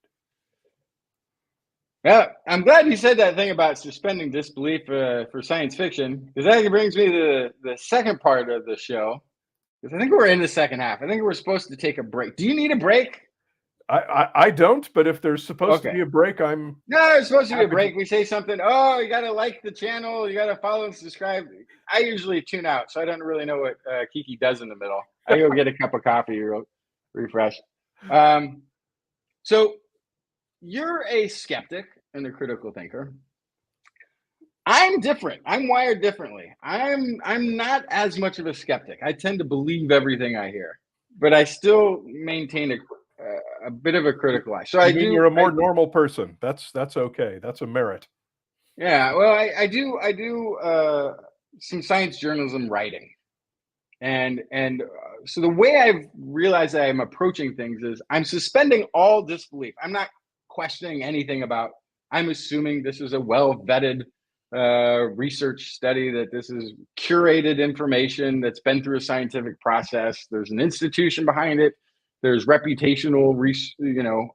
Yeah, I'm glad you said that thing about suspending disbelief for science fiction, because that brings me to the second part of the show. Because I think we're in the second half. I think we're supposed to take a break. Do you need a break? I don't, but if there's supposed to be a break, No, there's supposed to be a break. We say something, oh, you got to like the channel, you got to follow and subscribe. I usually tune out, so I don't really know what Kiki does in the middle. I go get a cup of coffee, refresh. So you're a skeptic and a critical thinker. I'm different. I'm wired differently. I'm not as much of a skeptic. I tend to believe everything I hear, but I still maintain a bit of a critical eye. So you're a more normal person. That's okay. That's a merit. Yeah. Well, I do some science journalism writing. And so the way I've realized that I'm approaching things is I'm suspending all disbelief. I'm not questioning anything about, I'm assuming this is a well-vetted research study, that this is curated information that's been through a scientific process. There's an institution behind it. There's reputational,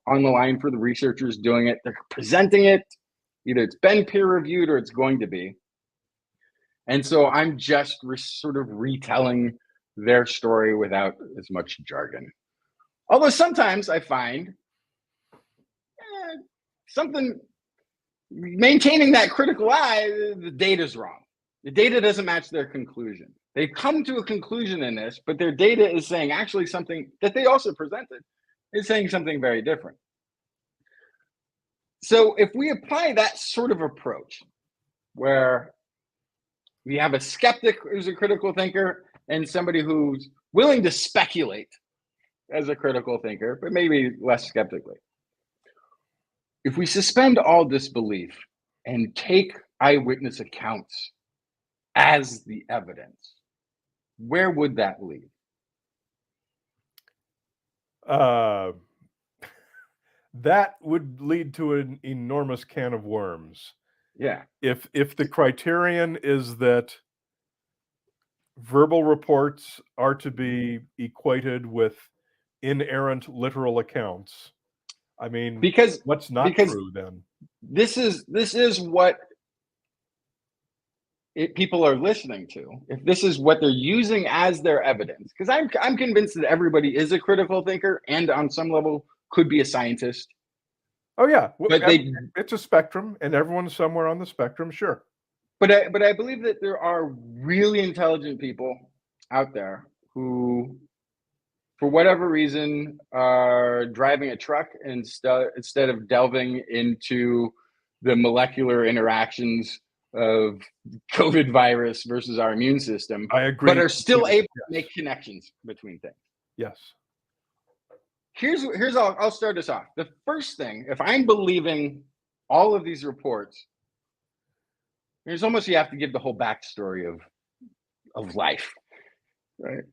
on the line for the researchers doing it. They're presenting it. Either it's been peer reviewed or it's going to be. And so I'm just sort of retelling their story without as much jargon. Although sometimes I find something, maintaining that critical eye, the data's wrong. The data doesn't match their conclusion. They've come to a conclusion in this, but their data is saying actually something that they also presented is saying something very different. So if we apply that sort of approach, where we have a skeptic who's a critical thinker and somebody who's willing to speculate as a critical thinker, but maybe less skeptically. If we suspend all disbelief and take eyewitness accounts as the evidence, where would that lead? That would lead to an enormous can of worms. Yeah. If the criterion is that verbal reports are to be equated with inerrant literal accounts, I mean, what's not true then? This is what people are listening to. If this is what they're using as their evidence, because I'm convinced that everybody is a critical thinker and on some level could be a scientist. Oh yeah, but it's a spectrum, and everyone's somewhere on the spectrum, sure. But I believe that there are really intelligent people out there who, for whatever reason, are driving a truck instead of delving into the molecular interactions of COVID virus versus our immune system. I agree. But are still able to make connections between things. Yes. I'll start us off. The first thing, if I'm believing all of these reports, there's almost, you have to give the whole backstory of life, right?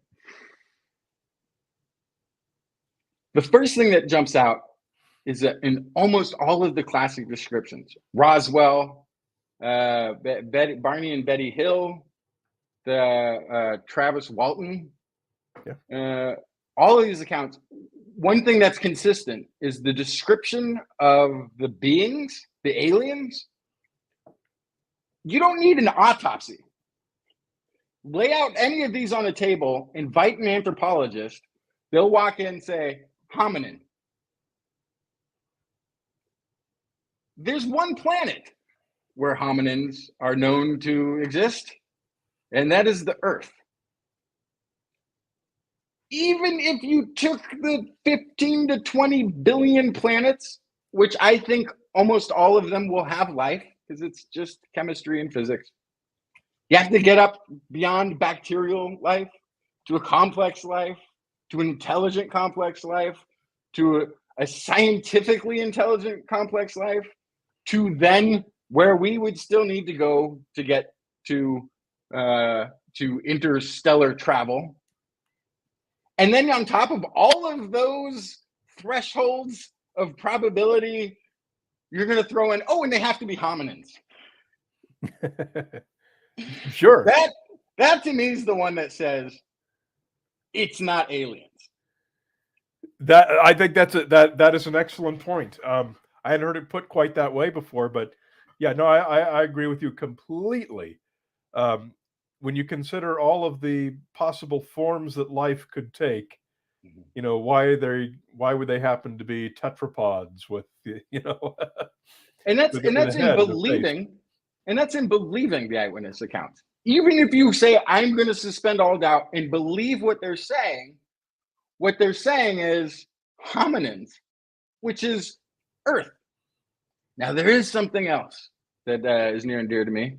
The first thing that jumps out is that in almost all of the classic descriptions, Roswell, Barney and Betty Hill, the Travis Walton, all of these accounts, one thing that's consistent is the description of the beings, the aliens. You don't need an autopsy. Lay out any of these on a table, invite an anthropologist, they'll walk in and say, hominin. There's one planet where hominins are known to exist, and that is the Earth. Even if you took the 15 to 20 billion planets, which I think almost all of them will have life, because it's just chemistry and physics. You have to get up beyond bacterial life to a complex life, to an intelligent complex life, to a scientifically intelligent complex life, to then where we would still need to go to get to interstellar travel. And then on top of all of those thresholds of probability, you're going to throw in, and they have to be hominins. Sure. That to me is the one that says it's not aliens. I think that is an excellent point. I hadn't heard it put quite that way before, but yeah, no, I agree with you completely. When you consider all of the possible forms that life could take, why would they happen to be tetrapods with, and that's in believing the eyewitness accounts. Even if you say, I'm going to suspend all doubt and believe what they're saying is hominins, which is Earth. Now, there is something else that is near and dear to me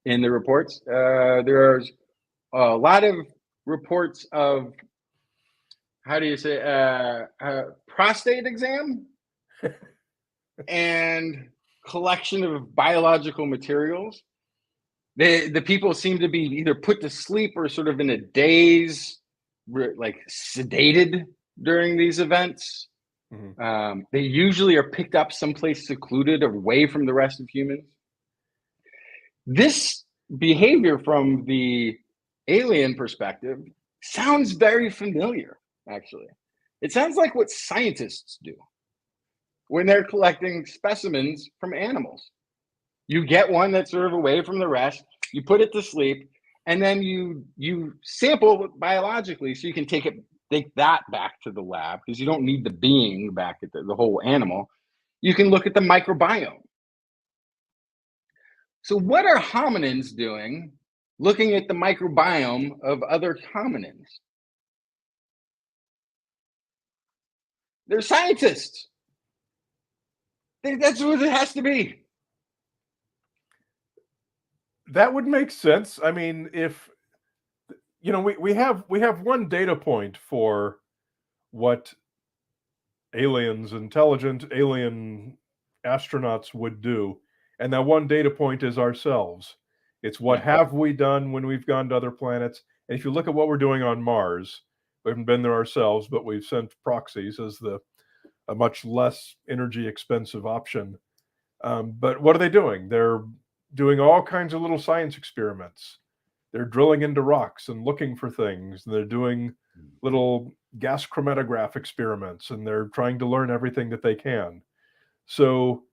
in the reports. There's a lot of reports of, prostate exam and collection of biological materials The people seem to be either put to sleep or sort of in a daze, like sedated during these events. They usually are picked up someplace secluded, away from the rest of humans. This behavior from the alien perspective sounds very familiar, actually. It sounds like what scientists do when they're collecting specimens from animals. You get one that's sort of away from the rest, you put it to sleep, and then you sample biologically so you can take that back to the lab, because you don't need the being back at the whole animal. You can look at the microbiome. So what are hominins doing looking at the microbiome of other hominins? They're scientists. That's what it has to be. That would make sense. I mean, if we have one data point for what intelligent alien astronauts would do, and that one data point is ourselves. It's what have we done when we've gone to other planets. And if you look at what we're doing on Mars, we haven't been there ourselves, but we've sent proxies as a much less energy expensive option. But what are they doing? They're doing all kinds of little science experiments. They're drilling into rocks and looking for things. And they're doing little gas chromatograph experiments, and they're trying to learn everything that they can. So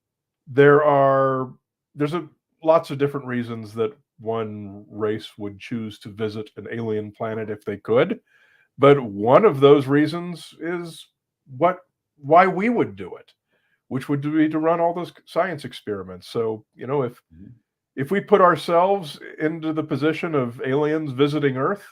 there's lots of different reasons that one race would choose to visit an alien planet if they could. But one of those reasons is why we would do it, which would be to run all those science experiments. So, if we put ourselves into the position of aliens visiting Earth,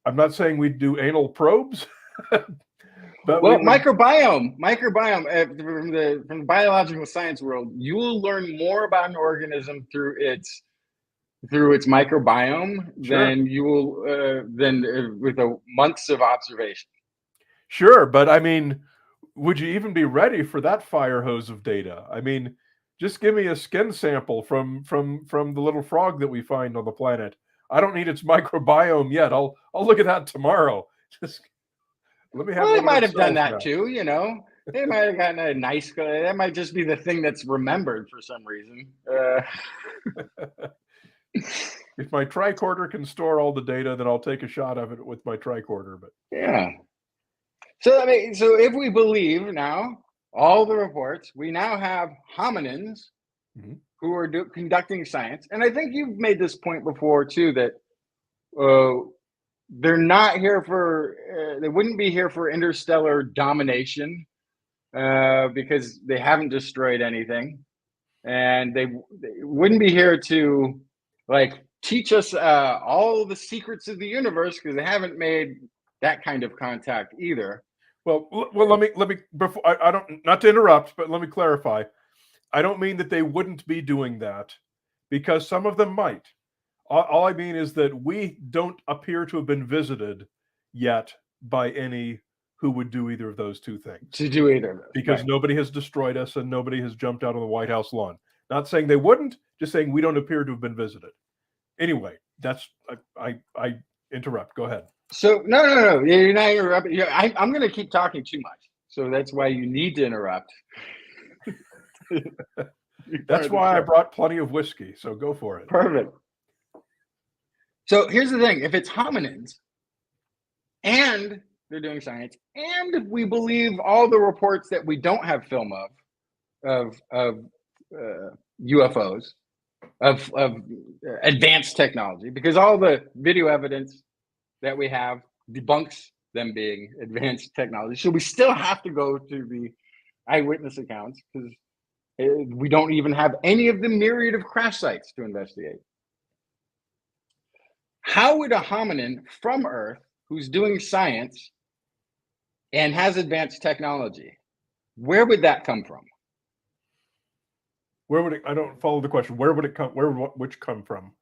I'm not saying we'd do anal probes, but microbiome from the biological science world, you will learn more about an organism through its microbiome than you will with months of observation. Sure, but I mean, would you even be ready for that fire hose of data? I mean, just give me a skin sample from the little frog that we find on the planet. I don't need its microbiome yet. I'll look at that tomorrow. Just let me have. Well, they might have done that too. They might have gotten a nice. That might just be the thing that's remembered for some reason. If my tricorder can store all the data, then I'll take a shot of it with my tricorder. But yeah. So if we believe now all the reports, we now have hominins who are conducting science. And I think you've made this point before too, that they're not here they wouldn't be here for interstellar domination because they haven't destroyed anything. And they wouldn't be here to teach us all the secrets of the universe, because they haven't made that kind of contact either. Well, let me before I don't, not to interrupt, but let me clarify. I don't mean that they wouldn't be doing that, because some of them might. All I mean is that we don't appear to have been visited yet by any who would do either of those two things. To do either of those. Because nobody has destroyed us and nobody has jumped out on the White House lawn. Not saying they wouldn't, just saying we don't appear to have been visited. Anyway, that's I interrupt. Go ahead. So no, you're not interrupting. I'm going to keep talking too much, so that's why you need to interrupt. That's why I brought plenty of whiskey. So go for it. Perfect. So here's the thing: if it's hominins, and they're doing science, and we believe all the reports that we don't have film of UFOs, of advanced technology, because all the video evidence that we have debunks them being advanced technology. So we still have to go to the eyewitness accounts, because we don't even have any of the myriad of crash sites to investigate. How would a hominin from Earth who's doing science and has advanced technology, where would that come from? Where would it? I don't follow the question. Where would it come? Which come from?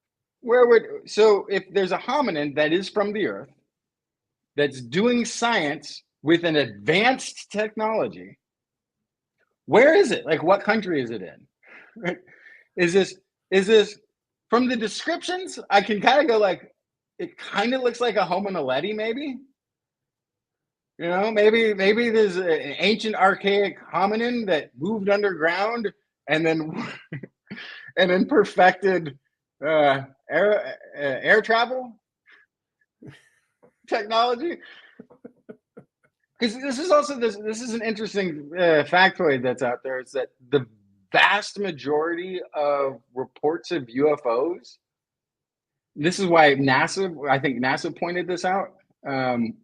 So if there's a hominin that is from the Earth that's doing science with an advanced technology, where is it? What country is it in? Is this from the descriptions, I can kind of go like, it kind of looks like a hominid, maybe. You know, maybe there's an ancient archaic hominin that moved underground and then perfected air travel technology. Because this is also this is an interesting factoid that's out there, is that the vast majority of reports of UFOs, this is why I think NASA pointed this out, and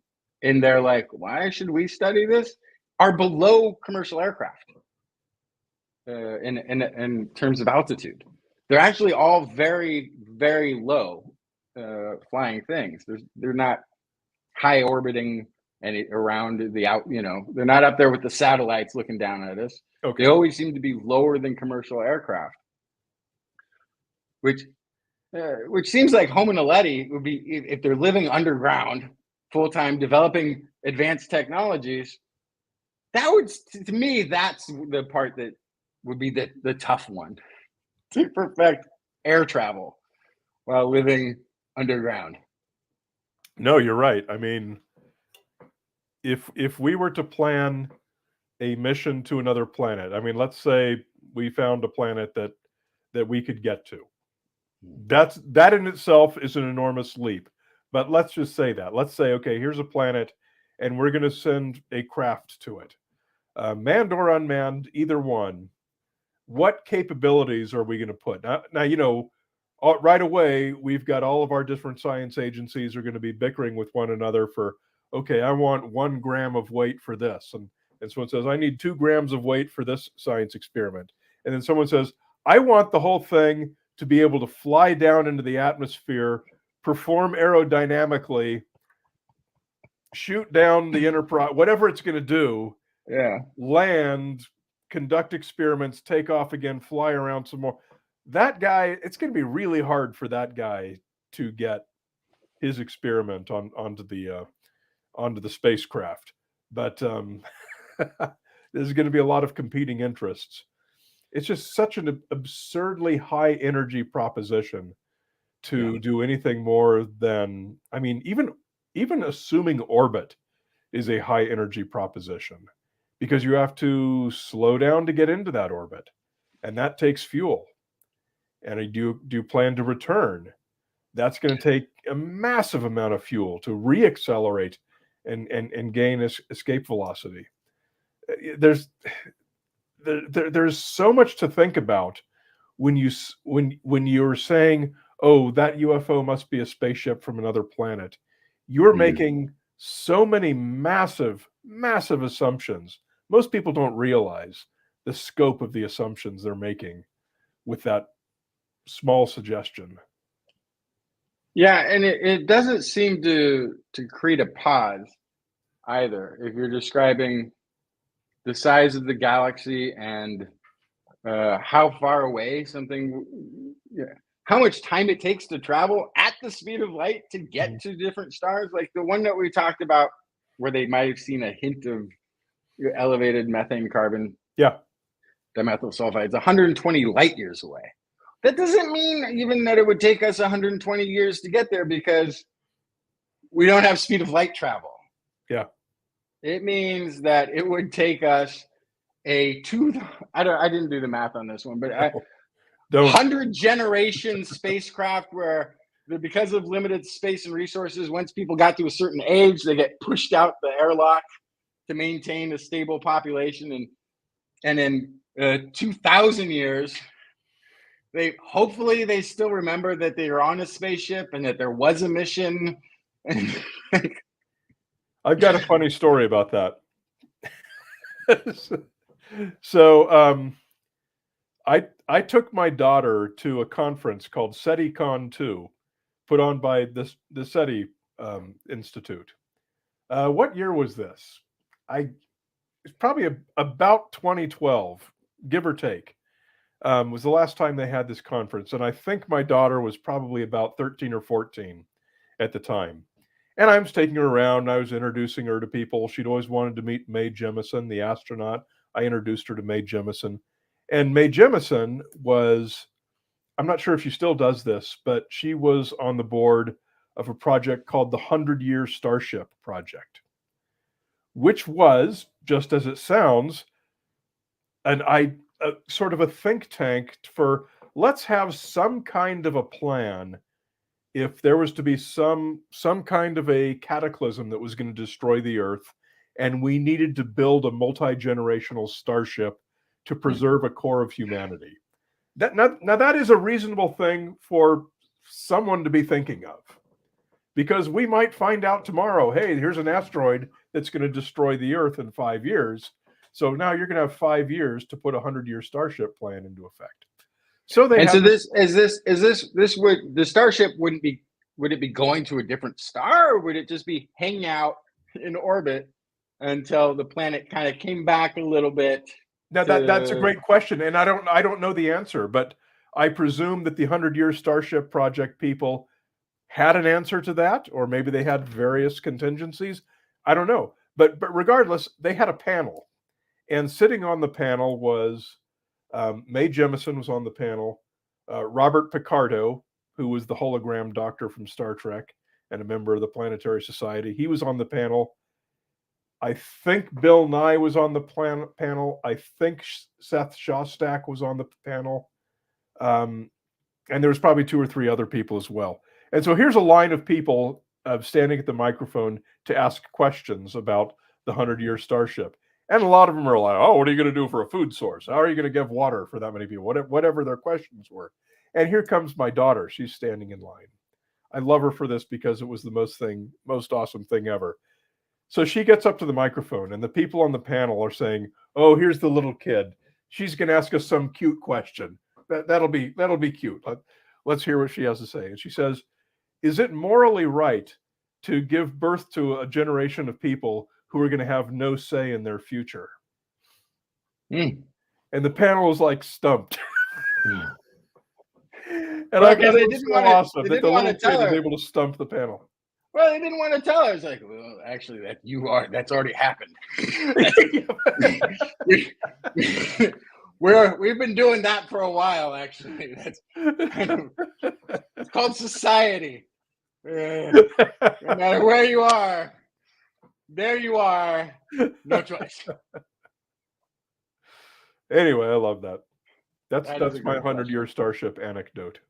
they're like, why should we study this, are below commercial aircraft in terms of altitude. They're actually all very, very low flying things. They're not high orbiting and around they're not up there with the satellites looking down at us. Okay. They always seem to be lower than commercial aircraft, which seems like hominid would be, if they're living underground full-time developing advanced technologies. That would, to me, that's the part that would be the tough one, to perfect air travel while living underground. No, you're right. I mean, if we were to plan a mission to another planet, I mean, let's say we found a planet that we could get to. That in itself is an enormous leap. But let's just say that. Let's say, okay, here's a planet, and we're going to send a craft to it. Manned or unmanned, either one. What capabilities are we going to put? Now, right away, we've got all of our different science agencies are going to be bickering with one another for, okay, I want 1 gram of weight for this. And someone says, I need 2 grams of weight for this science experiment. And then someone says, I want the whole thing to be able to fly down into the atmosphere, perform aerodynamically, shoot down the Enterprise, whatever it's going to do, land, conduct experiments, take off again, fly around some more. That guy, it's going to be really hard for that guy to get his experiment onto the spacecraft. But there's going to be a lot of competing interests. It's just such an absurdly high energy proposition to do anything more than, I mean, even assuming orbit is a high energy proposition, because you have to slow down to get into that orbit, and that takes fuel. And do you plan to return? That's going to take a massive amount of fuel to reaccelerate and gain escape velocity. There's so much to think about when you're saying, oh, that UFO must be a spaceship from another planet. You're making so many massive, massive assumptions. Most people don't realize the scope of the assumptions they're making with that small suggestion. Yeah, and it doesn't seem to create a pause either. If you're describing the size of the galaxy and how far away something, how much time it takes to travel at the speed of light to get to different stars, like the one that we talked about where they might have seen a hint of elevated methane carbon. Yeah. Dimethyl sulfide is 120 light years away. That doesn't mean even that it would take us 120 years to get there, because we don't have speed of light travel. Yeah. It means that it would take us I didn't do the math on this one, but 100 generation spacecraft where, because of limited space and resources, once people got to a certain age, they get pushed out the airlock to maintain a stable population. And in 2,000 years, hopefully they still remember that they were on a spaceship and that there was a mission. I've got a funny story about that. So I took my daughter to a conference called SETICon 2, put on by the SETI Institute. What year was this? It's probably about 2012, give or take. Was the last time they had this conference. And I think my daughter was probably about 13 or 14 at the time. And I was taking her around, and I was introducing her to people. She'd always wanted to meet Mae Jemison, the astronaut. I introduced her to Mae Jemison. And Mae Jemison was, I'm not sure if she still does this, but she was on the board of a project called the 100-Year Starship Project, which was, just as it sounds, sort of a think tank for let's have some kind of a plan if there was to be some kind of a cataclysm that was going to destroy the Earth, and we needed to build a multi-generational starship to preserve a core of humanity. Now that is a reasonable thing for someone to be thinking of, because we might find out tomorrow, hey, here's an asteroid that's going to destroy the Earth in 5 years. So now you're going to have 5 years to put a 100-year starship plan into effect. So they and so this would the starship would it be going to a different star, or would it just be hanging out in orbit until the planet kind of came back a little bit? Now that's a great question, and I don't know the answer, but I presume that the 100-Year Starship Project people had an answer to that, or maybe they had various contingencies. I don't know, but regardless, they had a panel, and sitting on the panel was Mae Jemison was on the panel, Robert Picardo, who was the hologram doctor from Star Trek and a member of the Planetary Society. He was on the panel. I think Bill Nye was on the panel. I think Seth Shostak was on the panel. And there was probably 2 or 3 other people as well. And so here's a line of people standing at the microphone to ask questions about the 100-Year Starship. And a lot of them are like, oh, what are you going to do for a food source? How are you going to give water for that many people? Whatever their questions were. And here comes my daughter. She's standing in line. I love her for this because it was the most awesome thing ever. So she gets up to the microphone, and the people on the panel are saying, oh, here's the little kid. She's going to ask us some cute question. That'll be cute. Let's hear what she has to say. And she says, is it morally right to give birth to a generation of people who are going to have no say in their future? And the panel was like stumped. And I thought it was so awesome that the little kid was able to stump the panel. Well, they didn't want to tell her. It's like, well, actually, that's already happened. We've been doing that for a while, actually. It's called society. No matter where you are, there you are. No choice. Anyway, I love that. That's my 100-Year Starship anecdote.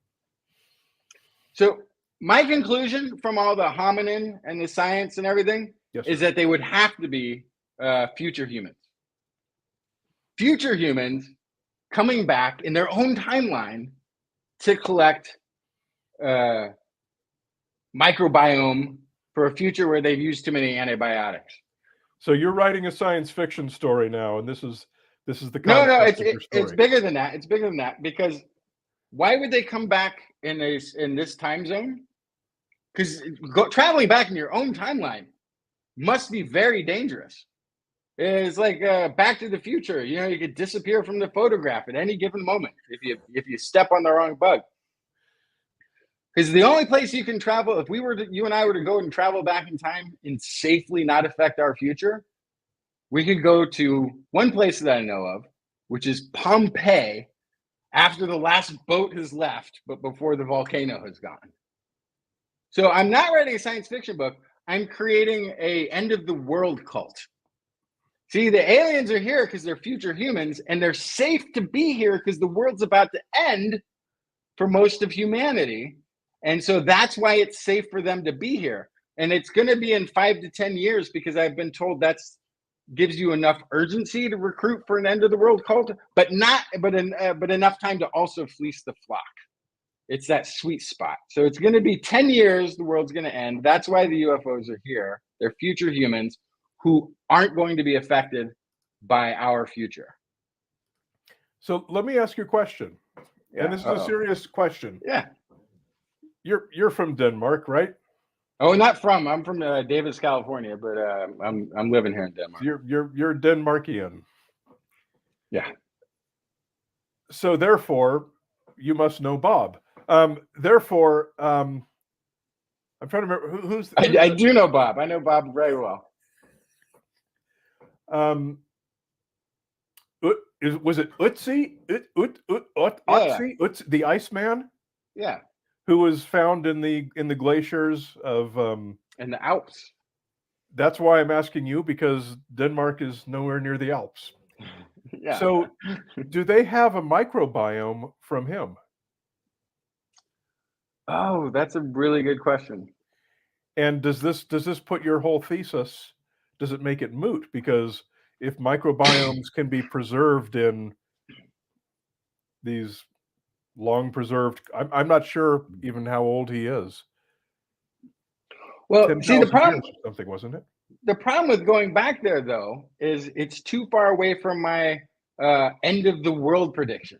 So my conclusion from all the hominin and the science and everything is that they would have to be future humans. Future humans coming back in their own timeline to collect microbiome for a future where they've used too many antibiotics. So you're writing a science fiction story now, and this is the no, it's bigger than that. It's bigger than that, because why would they come back in this time zone? Because traveling back in your own timeline must be very dangerous. It's like Back to the Future. You know, you could disappear from the photograph at any given moment if you step on the wrong bug. Because the only place you can travel, if you and I were to go and travel back in time and safely not affect our future, we could go to one place that I know of, which is Pompeii, after the last boat has left, but before the volcano has gone. So I'm not writing a science fiction book. I'm creating a end of the world cult. See, the aliens are here because they're future humans, and they're safe to be here because the world's about to end for most of humanity. And so that's why it's safe for them to be here. And it's going to be in 5 to 10 years, because I've been told that's gives you enough urgency to recruit for an end of the world cult, but enough time to also fleece the flock. It's that sweet spot. So it's going to be 10 years, the world's going to end. That's why the UFOs are here. They're future humans who aren't going to be affected by our future. So let me ask you a question. Yeah. And this is a serious question. Yeah. You're from Denmark, right? Oh, not from. I'm from Davis, California, but I'm living here in Denmark. You're Denmarkian. Yeah. So therefore, you must know Bob. I'm trying to remember who's. I do know Bob. I know Bob very well. Was it Utsi? Utsi, the Iceman, Yeah, who was found in the glaciers of. and the Alps. That's why I'm asking you, because Denmark is nowhere near the Alps. Yeah. So, do they have a microbiome from him? Oh, that's a really good question. And does this put your whole thesis? Does it make it moot? Because if microbiomes can be preserved in these long preserved, I'm not sure even how old he is. Well, 10,000 see, the problem years or something, wasn't it? the problem with going back there, though, is it's too far away from my end of the world prediction.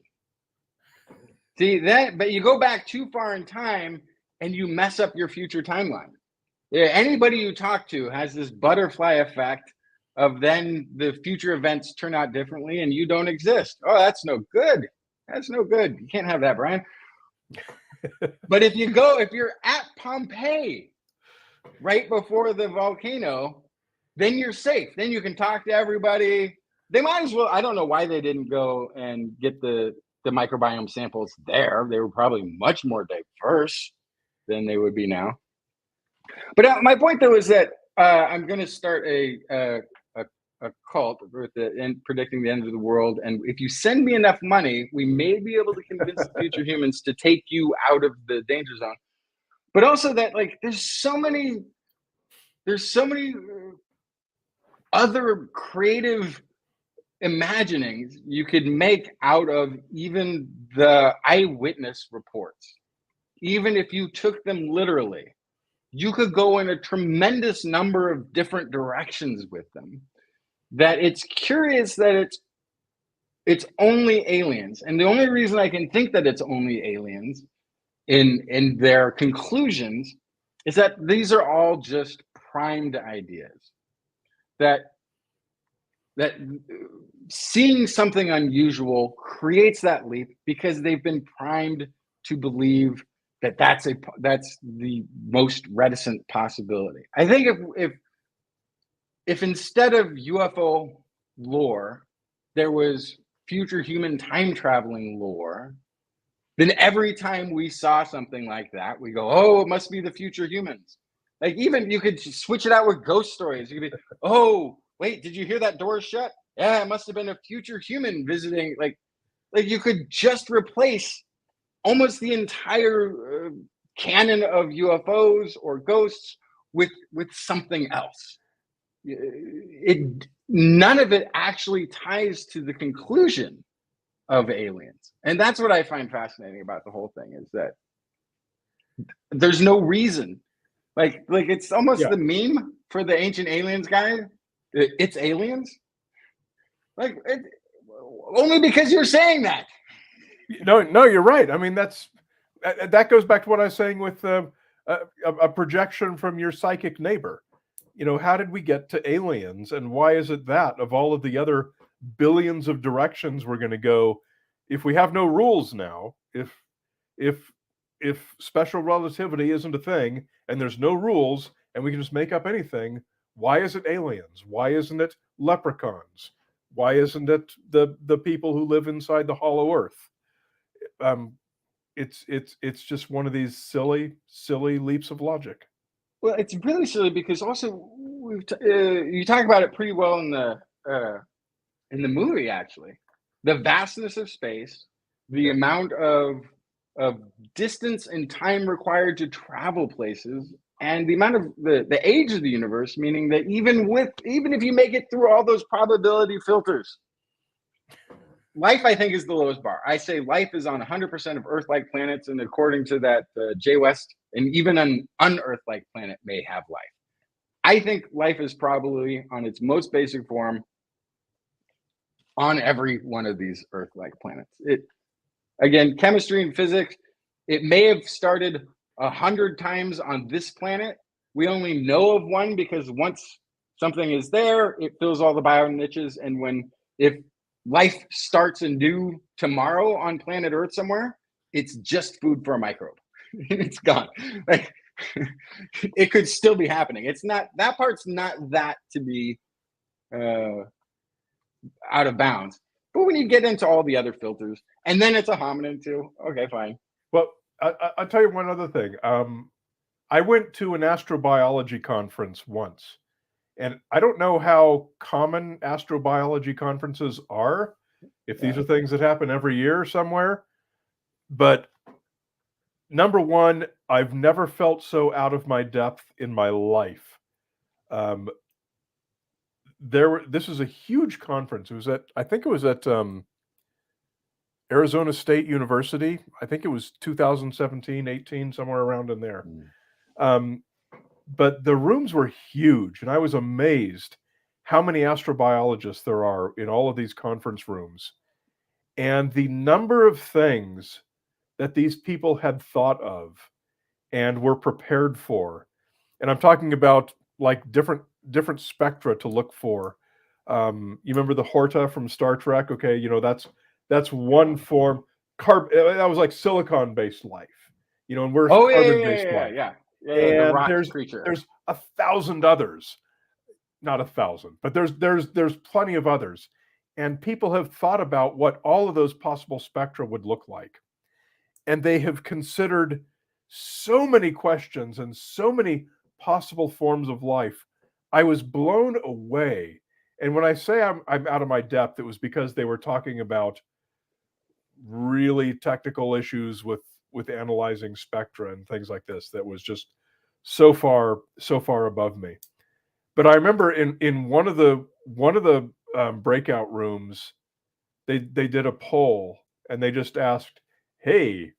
See that, but you go back too far in time and you mess up your future timeline. Yeah, anybody you talk to has this butterfly effect of then the future events turn out differently and you don't exist. Oh, that's no good. That's no good. You can't have that, Brian. But if you're at Pompeii right before the volcano, then you're safe. Then you can talk to everybody. They might as well. I don't know why they didn't go and get the microbiome samples there. They were probably much more diverse than they would be now. But my point, though, is that I'm going to start a cult with predicting the end of the world. And if you send me enough money, we may be able to convince the future humans to take you out of the danger zone. But also that, like, there's so many other creative imaginings you could make out of even the eyewitness reports. Even if you took them literally, you could go in a tremendous number of different directions with them. That it's curious that it's only aliens. And the only reason I can think that it's only aliens in their conclusions is that these are all just primed ideas. That seeing something unusual creates that leap because they've been primed to believe that that's the most reticent possibility. I think if instead of UFO lore, there was future human time traveling lore, then every time we saw something like that, we go, oh, it must be the future humans. Like, even you could switch it out with ghost stories. You could be, oh, wait, did you hear that door shut? Yeah, it must have been a future human visiting. Like you could just replace almost the entire canon of UFOs or ghosts with something else. None of it actually ties to the conclusion of aliens. And that's what I find fascinating about the whole thing, is that there's no reason. Like it's almost the meme for the Ancient Aliens guy. It's aliens. Like, only because you're saying that. No, you're right. I mean, that goes back to what I was saying with a projection from your psychic neighbor. You know, how did we get to aliens, and why is it that of all of the other billions of directions we're going to go, if we have no rules now, if special relativity isn't a thing and there's no rules and we can just make up anything, why is it aliens? Why isn't it leprechauns? Why isn't it the people who live inside the hollow earth? It's just one of these silly leaps of logic. Well, it's really silly because also you talk about it pretty well in the movie. Actually, the vastness of space, the amount of distance and time required to travel places, and the amount of the age of the universe, meaning that even if you make it through all those probability filters, life, I think, is the lowest bar. I say life is on 100% of Earth-like planets, and according to that JWST, and even an un-Earth-like planet may have life. I think life is probably on its most basic form on every one of these Earth-like planets. Again, chemistry and physics, it may have started 100 times on this planet. We only know of one because once something is there, it fills all the bio niches. And if life starts anew tomorrow on planet Earth somewhere, it's just food for a microbe. It's gone. Like, it could still be happening. It's not, that part's not that to be out of bounds. But when you get into all the other filters, and then it's a hominin too, okay, fine. Well, I'll tell you one other thing. I went to an astrobiology conference once, and I don't know how common astrobiology conferences are, if these are things that happen every year somewhere. But number one, I've never felt so out of my depth in my life. This is a huge conference. I think it was at Arizona State University. I think it was 2017, 18, somewhere around in there. But the rooms were huge, and I was amazed how many astrobiologists there are in all of these conference rooms, and the number of things that these people had thought of and were prepared for. And I'm talking about like different spectra to look for. You remember the Horta from Star Trek? Okay, that's one form. That was like silicon-based life, and we're carbon-based life. Yeah. And the rock creature. There's 1,000 others. Not 1,000, but there's plenty of others. And people have thought about what all of those possible spectra would look like. And they have considered so many questions and so many possible forms of life. I was blown away. And when I say I'm out of my depth, it was because they were talking about really technical issues with analyzing spectra and things like this that was just so far above me. But I remember in one of the breakout rooms, they did a poll, and they just asked, hey,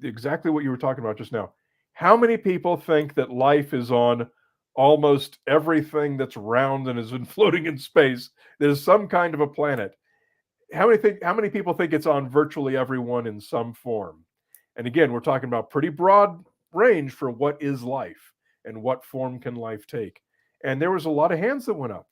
exactly what you were talking about just now. How many people think that life is on almost everything that's round and has been floating in space? There's some kind of a planet. How many people think it's on virtually everyone in some form? And again, we're talking about pretty broad range for what is life and what form can life take. And there was a lot of hands that went up.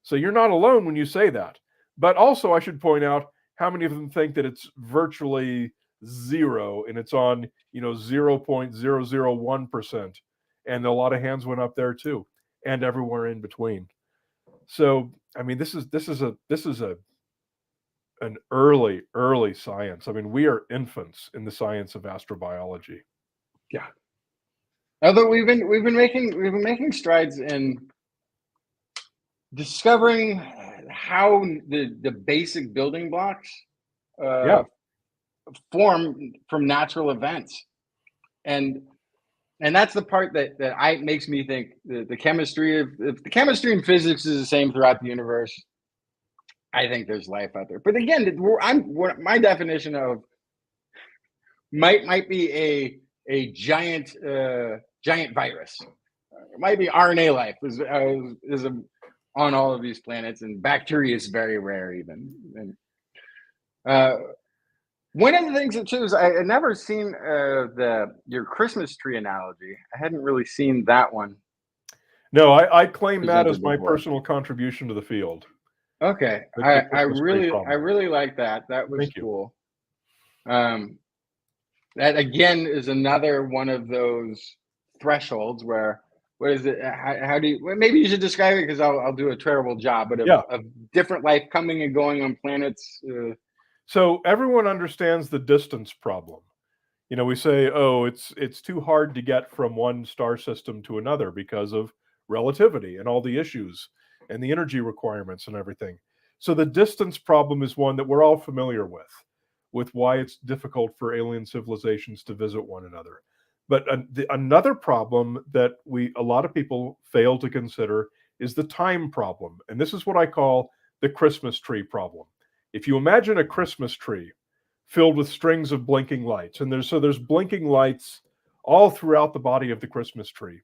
So you're not alone when you say that. But also, I should point out, how many of them think that it's virtually zero and it's on 0.001%? And a lot of hands went up there too, and everywhere in between. So I mean, this is an early science. I mean, we are infants in the science of astrobiology. Yeah. Although we've been making strides in discovering how the basic building blocks form from natural events, and that's the part that makes me think the chemistry if the chemistry and physics is the same throughout the universe, I think there's life out there. But again, my definition of might be a giant virus. It might be RNA life is on all of these planets, and bacteria is very rare even. And one of the things that too is I had never seen your Christmas tree analogy. I hadn't really seen that one. No, I claim that as my personal contribution to the field. Okay, I really like that. That was cool. That again is another one of those thresholds where, what is it? How do you? Well, maybe you should describe it, because I'll do a terrible job. But of different life coming and going on planets. So everyone understands the distance problem. We say, oh, it's too hard to get from one star system to another because of relativity and all the issues and the energy requirements and everything. So the distance problem is one that we're all familiar with why it's difficult for alien civilizations to visit one another. But another problem that a lot of people fail to consider is the time problem. And this is what I call the Christmas tree problem. If you imagine a Christmas tree filled with strings of blinking lights, and there's blinking lights all throughout the body of the Christmas tree.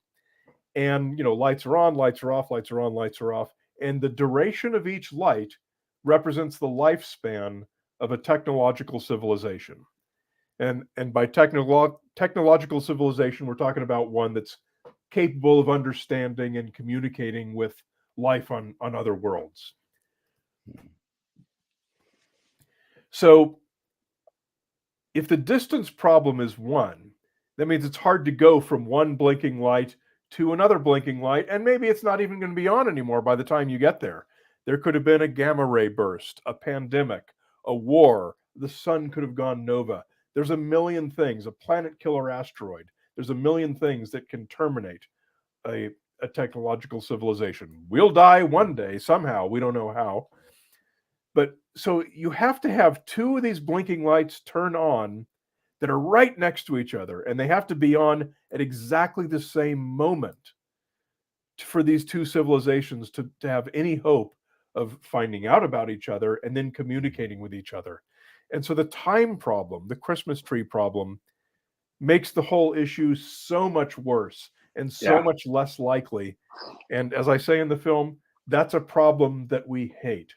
And, lights are on, lights are off, lights are on, lights are off. And the duration of each light represents the lifespan of a technological civilization. And by technological civilization, we're talking about one that's capable of understanding and communicating with life on other worlds. So if the distance problem is one, that means it's hard to go from one blinking light to another blinking light, and maybe it's not even going to be on anymore by the time you get there. There could have been a gamma ray burst, a pandemic, a war. The sun could have gone nova. There's a million things, a planet killer asteroid. There's a million things that can terminate a technological civilization. We'll die one day somehow. We don't know how. But so you have to have two of these blinking lights turn on that are right next to each other, and they have to be on at exactly the same moment for these two civilizations to have any hope of finding out about each other and then communicating with each other. And so the time problem, the Christmas tree problem, makes the whole issue so much worse and so much less likely. And as I say in the film, that's a problem that we hate,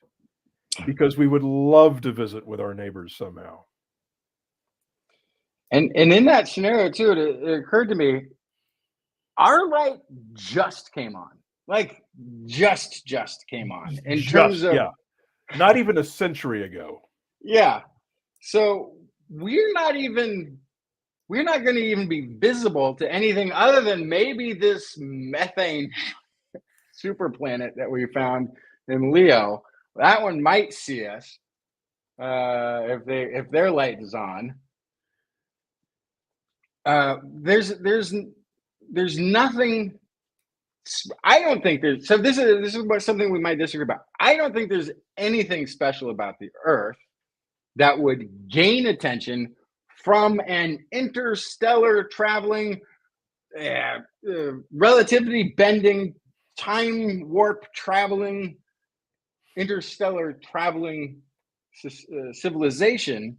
because we would love to visit with our neighbors somehow. And in that scenario too, it occurred to me, our light just came on. Like just came on. In terms of not even a century ago. Yeah. So we're not going to even be visible to anything other than maybe this methane super planet that we found in Leo. That one might see us if their light is on. There's nothing. I don't think there's. So this is something we might disagree about. I don't think there's anything special about the Earth that would gain attention from an interstellar traveling, relativity bending, time warp traveling, interstellar traveling civilization.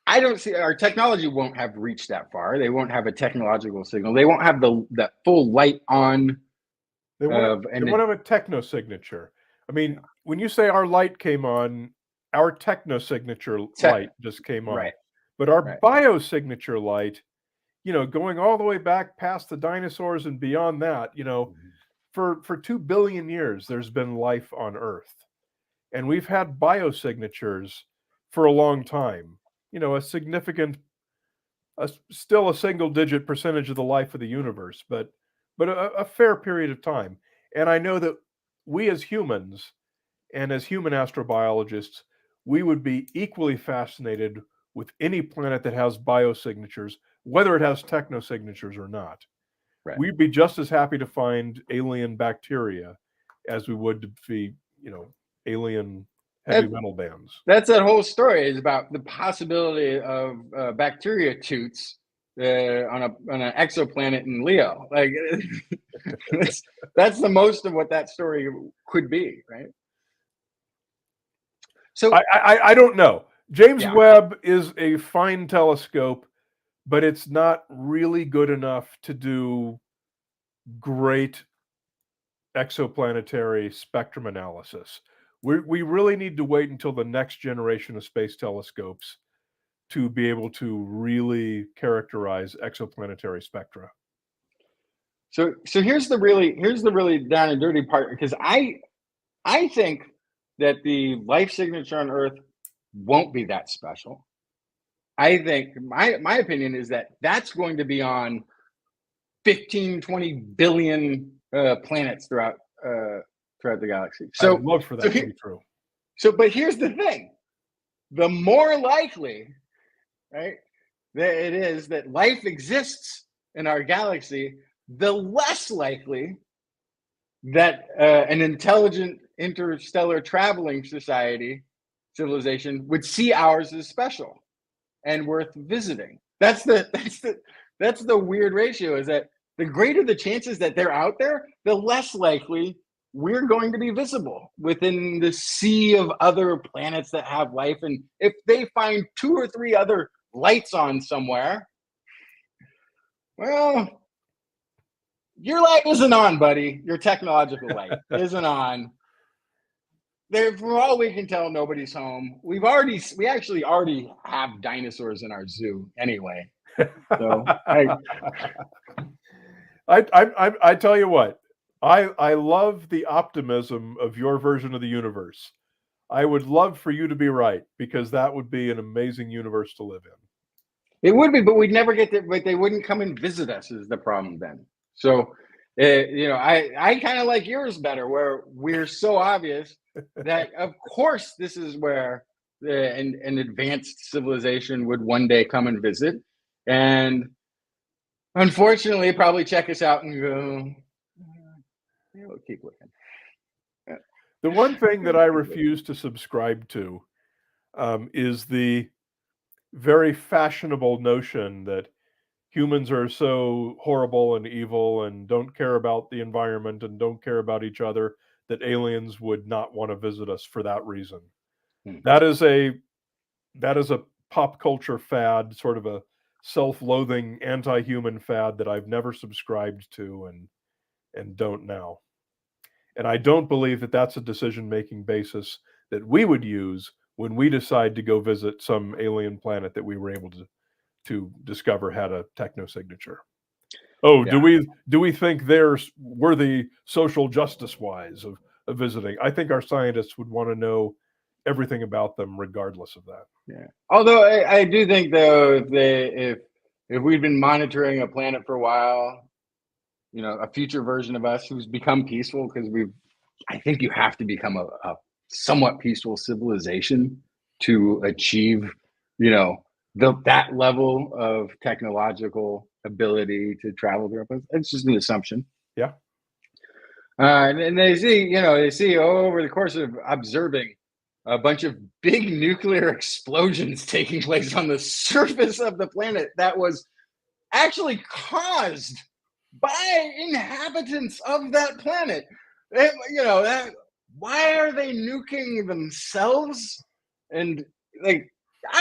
I don't see, our technology won't have reached that far. They won't have a technological signal. They won't have that full light on. They won't have a techno signature. I mean, when you say our light came on, our techno signature light just came on. Right. But our biosignature light, going all the way back past the dinosaurs and beyond that, for 2 billion years, there's been life on Earth. And we've had biosignatures for a long time. A significant, still a single-digit percentage of the life of the universe, but a fair period of time. And I know that we as humans and as human astrobiologists, we would be equally fascinated with any planet that has biosignatures, whether it has technosignatures or not. Right. We'd be just as happy to find alien bacteria as we would to be, alien heavy metal bands. That's that whole story, is about the possibility of bacteria toots on an exoplanet in Leo. Like that's the most of what that story could be, right? So I don't know. James Webb is a fine telescope, but it's not really good enough to do great exoplanetary spectrum analysis. We really need to wait until the next generation of space telescopes to be able to really characterize exoplanetary spectra. So here's the really down and dirty part, because I think that the life signature on Earth won't be that special. I think my opinion is that that's going to be on 15-20 billion planets throughout the galaxy. So I'd love for that to be true. So, but here's the thing: the more likely, right, that it is that life exists in our galaxy, the less likely that an intelligent interstellar traveling civilization would see ours as special and worth visiting. That's the weird ratio, is that the greater the chances that they're out there, the less likely we're going to be visible within the sea of other planets that have life. And if they find 2 or 3 other lights on somewhere, well, your light isn't on, buddy. Your technological light isn't on. There, for all we can tell, nobody's home. We actually already have dinosaurs in our zoo anyway. So I tell you what, I love the optimism of your version of the universe. I would love for you to be right, because that would be an amazing universe to live in. It would be, but we'd never get there. But they wouldn't come and visit us, is the problem then. So I kind of like yours better, where we're so obvious that, of course, this is where an advanced civilization would one day come and visit. And unfortunately, probably check us out and go, we'll keep looking. The one thing that I refuse to subscribe to is the very fashionable notion that humans are so horrible and evil and don't care about the environment and don't care about each other that aliens would not want to visit us for that reason. That is a pop culture fad, sort of a self-loathing anti-human fad that I've never subscribed to and don't now. And I don't believe that that's a decision-making basis that we would use when we decide to go visit some alien planet that we were able to discover had a techno signature. Oh, yeah. Do we think they're worthy social justice wise of visiting? I think our scientists would want to know everything about them regardless of that. Yeah. Although I do think, though, if we've been monitoring a planet for a while, a future version of us who's become peaceful, because I think you have to become a somewhat peaceful civilization to achieve, that level of technological ability to travel through. It's just an assumption. Yeah. And they see over the course of observing a bunch of big nuclear explosions taking place on the surface of the planet that was actually caused by inhabitants of that planet. Why are they nuking themselves? And I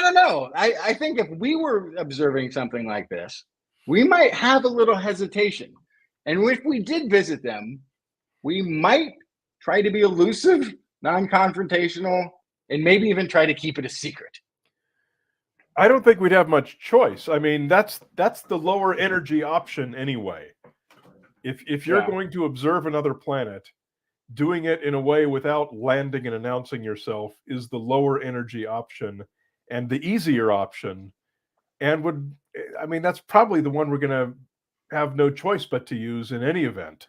don't know. I think if we were observing something like this, we might have a little hesitation. And if we did visit them, we might try to be elusive, non-confrontational, and maybe even try to keep it a secret. I don't think we'd have much choice. I mean, that's the lower energy option anyway. If you're going to observe another planet, doing it in a way without landing and announcing yourself is the lower energy option and the easier option. And that's probably the one we're going to have no choice but to use in any event.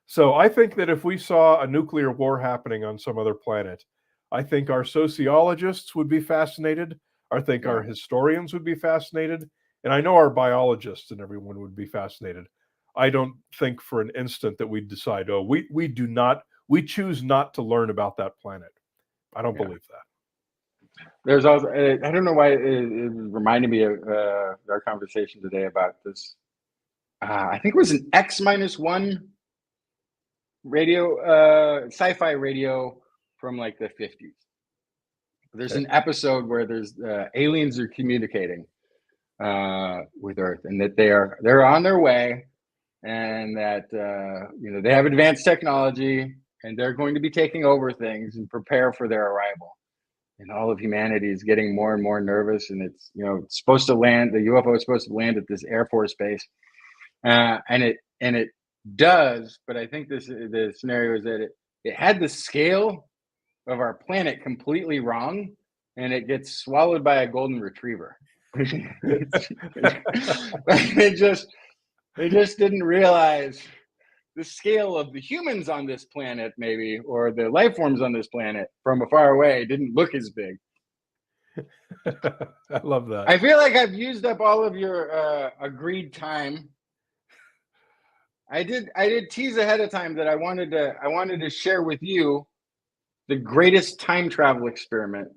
So I think that if we saw a nuclear war happening on some other planet, I think our sociologists would be fascinated. I think our historians would be fascinated. And I know our biologists and everyone would be fascinated. I don't think for an instant that we'd decide, we choose not to learn about that planet. I don't believe that. There's also, I don't know why it reminded me of our conversation today about this. I think it was an X-1 radio, sci-fi radio from like the 50s. There's an episode where there's aliens are communicating with Earth, and that they're on their way, and that they have advanced technology, and they're going to be taking over things and prepare for their arrival. And all of humanity is getting more and more nervous, and it's supposed to land. The UFO is supposed to land at this Air Force base, and it does. But I think the scenario is that it had the scale of our planet completely wrong, and it gets swallowed by a golden retriever. They just didn't realize the scale of the humans on this planet, maybe, or the life forms on this planet from afar away didn't look as big. I love that. I feel like I've used up all of your agreed time. I did tease ahead of time that I wanted to share with you the greatest time travel experiment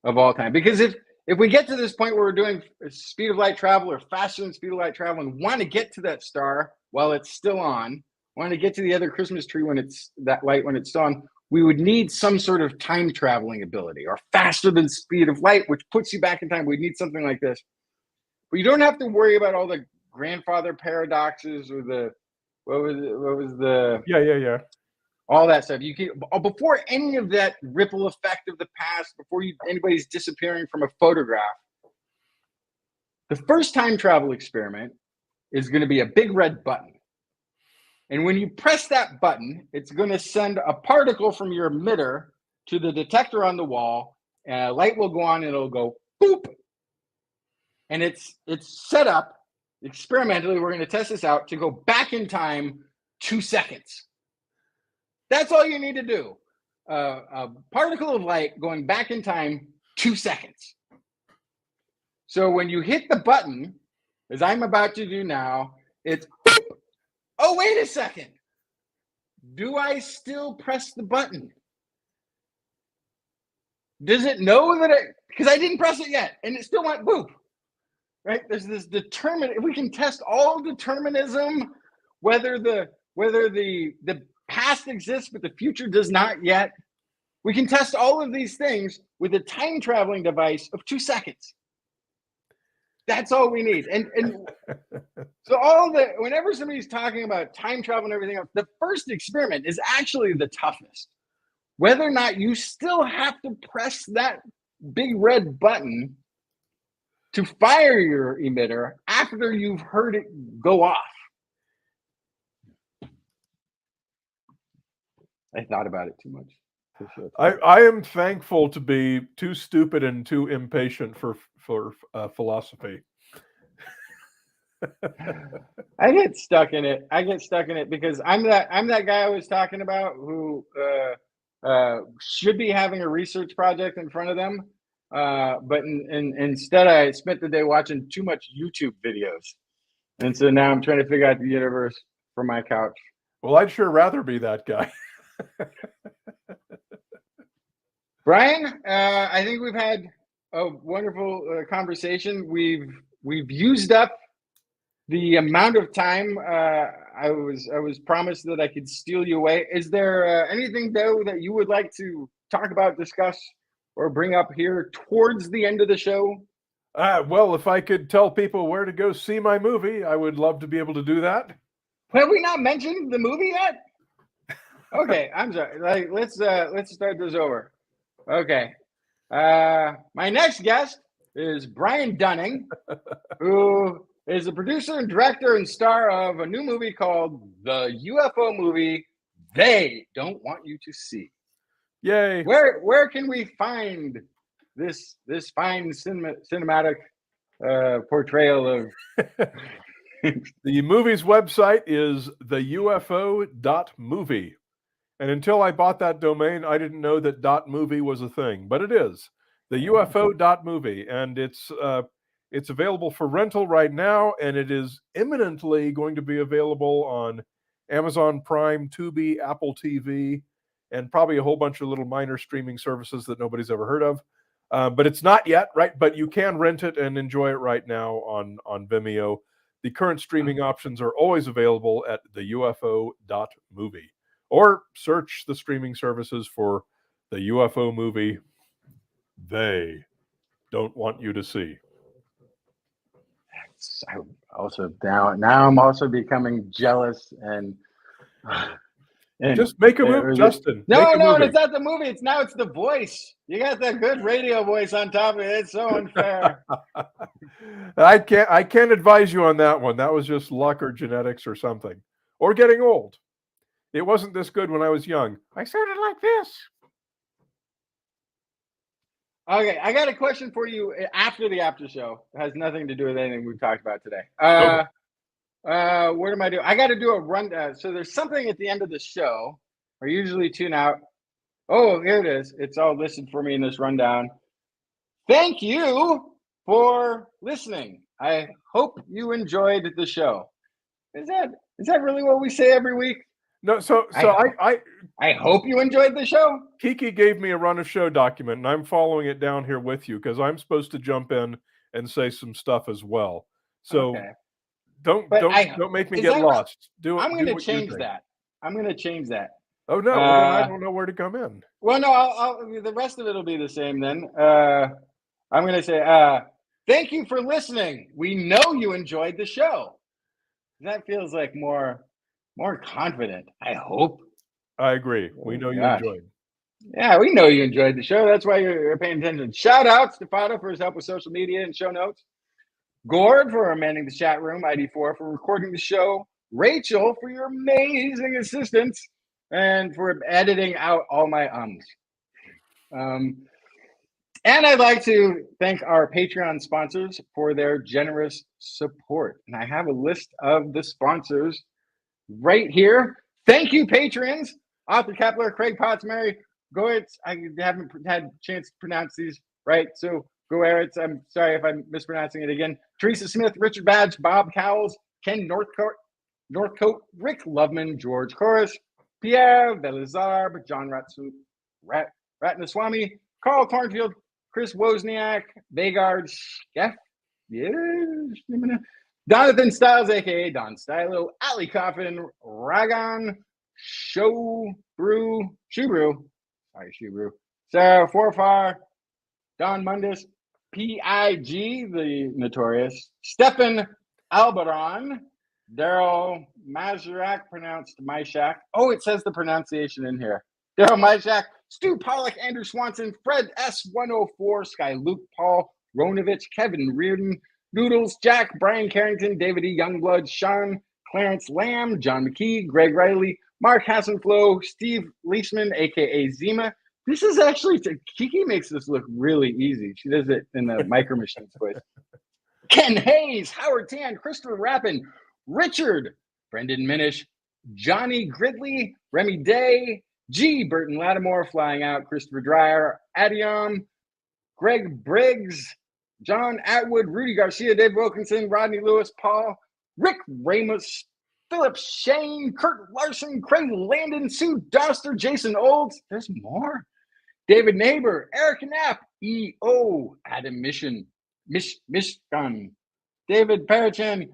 of all time. Because if we get to this point where we're doing speed of light travel or faster than speed of light travel and want to get to that star while it's still on, want to get to the other Christmas tree when it's still on, we would need some sort of time traveling ability, or faster than speed of light, which puts you back in time. We'd need something like this. But you don't have to worry about all the grandfather paradoxes or the all that stuff. You can, before any of that ripple effect of the past, before anybody's disappearing from a photograph, the first time travel experiment is going to be a big red button. And when you press that button, it's going to send a particle from your emitter to the detector on the wall, and a light will go on and it'll go boop. And it's set up experimentally, we're going to test this out to go back in time 2 seconds. That's all you need to do. A particle of light going back in time 2 seconds. So when you hit the button, as I'm about to do now, it's, boop. Oh, wait a second. Do I still press the button? Does it know that because I didn't press it yet, and it still went boop, right? There's this we can test all determinism, whether the past exists, but the future does not yet. We can test all of these things with a time traveling device of 2 seconds. That's all we need. And so whenever somebody's talking about time travel and everything else, the first experiment is actually the toughest. Whether or not you still have to press that big red button to fire your emitter after you've heard it go off. I thought about it too much. I am thankful to be too stupid and too impatient for philosophy. I get stuck in it because I'm that guy I was talking about who should be having a research project in front of them, but instead I spent the day watching too much YouTube videos, and so now I'm trying to figure out the universe from my couch. Well, I'd sure rather be that guy. Brian, I think we've had a wonderful conversation. We've used up the amount of time I was promised that I could steal you away. Is there anything though that you would like to talk about, discuss, or bring up here towards the end of the show? Well, if I could tell people where to go see my movie, I would love to be able to do that. Have we not mentioned the movie yet? Okay, I'm sorry. Let's start this over. Okay. My next guest is Brian Dunning, who is the producer and director and star of a new movie called The UFO Movie, They Don't Want You to See. Yay. Where can we find this fine cinematic portrayal of... The movie's website is theufo.movie. And until I bought that domain, I didn't know that .movie was a thing, but it is. The UFO.movie, and it's available for rental right now, and it is imminently going to be available on Amazon Prime, Tubi, Apple TV, and probably a whole bunch of little minor streaming services that nobody's ever heard of. But it's not yet, right? But you can rent it and enjoy it right now on Vimeo. The current streaming options are always available at theufo.movie. Or search the streaming services for the UFO movie They Don't Want You to See. I'm also now I'm also becoming jealous and just make a movie, Justin. No, it's not the movie. It's the voice. You got that good radio voice on top of it. It's so unfair. I can't advise you on that one. That was just luck or genetics or something. Or getting old. It wasn't this good when I was young. I sounded like this. Okay, I got a question for you after the after show. It has nothing to do with anything we've talked about today. What am I doing? I got to do a rundown. So there's something at the end of the show. I usually tune out. Oh, here it is. It's all listed for me in this rundown. Thank you for listening. I hope you enjoyed the show. Is that really what we say every week? No, so I hope you enjoyed the show. Kiki gave me a run of show document, and I'm following it down here with you because I'm supposed to jump in and say some stuff as well. So okay. don't make me get lost. I'm going to change that. Oh no, I don't know where to come in. Well, no, I'll the rest of it will be the same then. I'm going to say thank you for listening. We know you enjoyed the show. That feels like more confident, I hope. I agree. We know you enjoyed. Yeah, we know you enjoyed the show. That's why you're paying attention. Shout out Stefano for his help with social media and show notes. Gord for manning the chat room. ID4 for recording the show. Rachel for your amazing assistance and for editing out all my ums. And I'd like to thank our Patreon sponsors for their generous support. And I have a list of the sponsors right here. Thank you, patrons. Arthur Kepler, Craig Potts, Mary Goetz. I haven't had a chance to pronounce these right. So Goetz, I'm sorry if I'm mispronouncing it again. Teresa Smith, Richard Badge, Bob Cowles, Ken Northcote, Rick Loveman, George Corus, Pierre Velizarb, John Ratnaswamy, Carl Cornfield, Chris Wozniak, Vagard, Skeff, Jonathan Styles, aka Don Stylo, Ali Coffin, Ragon, Shubrew, Sarah Forfar, Don Mundus, PIG, the notorious, Stefan Albaron, Daryl Mazurak, pronounced Myshak. Oh, it says the pronunciation in here. Daryl Myshak, Stu Pollock, Andrew Swanson, Fred S104, Sky Luke, Paul Ronovich, Kevin Reardon, Noodles, Jack, Brian Carrington, David E. Youngblood, Sean, Clarence Lamb, John McKee, Greg Riley, Mark Hassenflow, Steve Leishman, aka Zima. This is actually, Kiki makes this look really easy. She does it in the Micro Machines voice. Ken Hayes, Howard Tan, Christopher Rappin, Richard, Brendan Minish, Johnny Gridley, Remy Day, G. Burton Lattimore, Flying Out, Christopher Dreyer, Adium, Greg Briggs, John Atwood, Rudy Garcia, Dave Wilkinson, Rodney Lewis, Paul, Rick Ramos, Philip Shane, Kurt Larson, Craig Landon, Sue Doster, Jason Olds. There's more. David Neighbor, Eric Knapp, E.O., Adam Mission, Mishkan, David Parachan,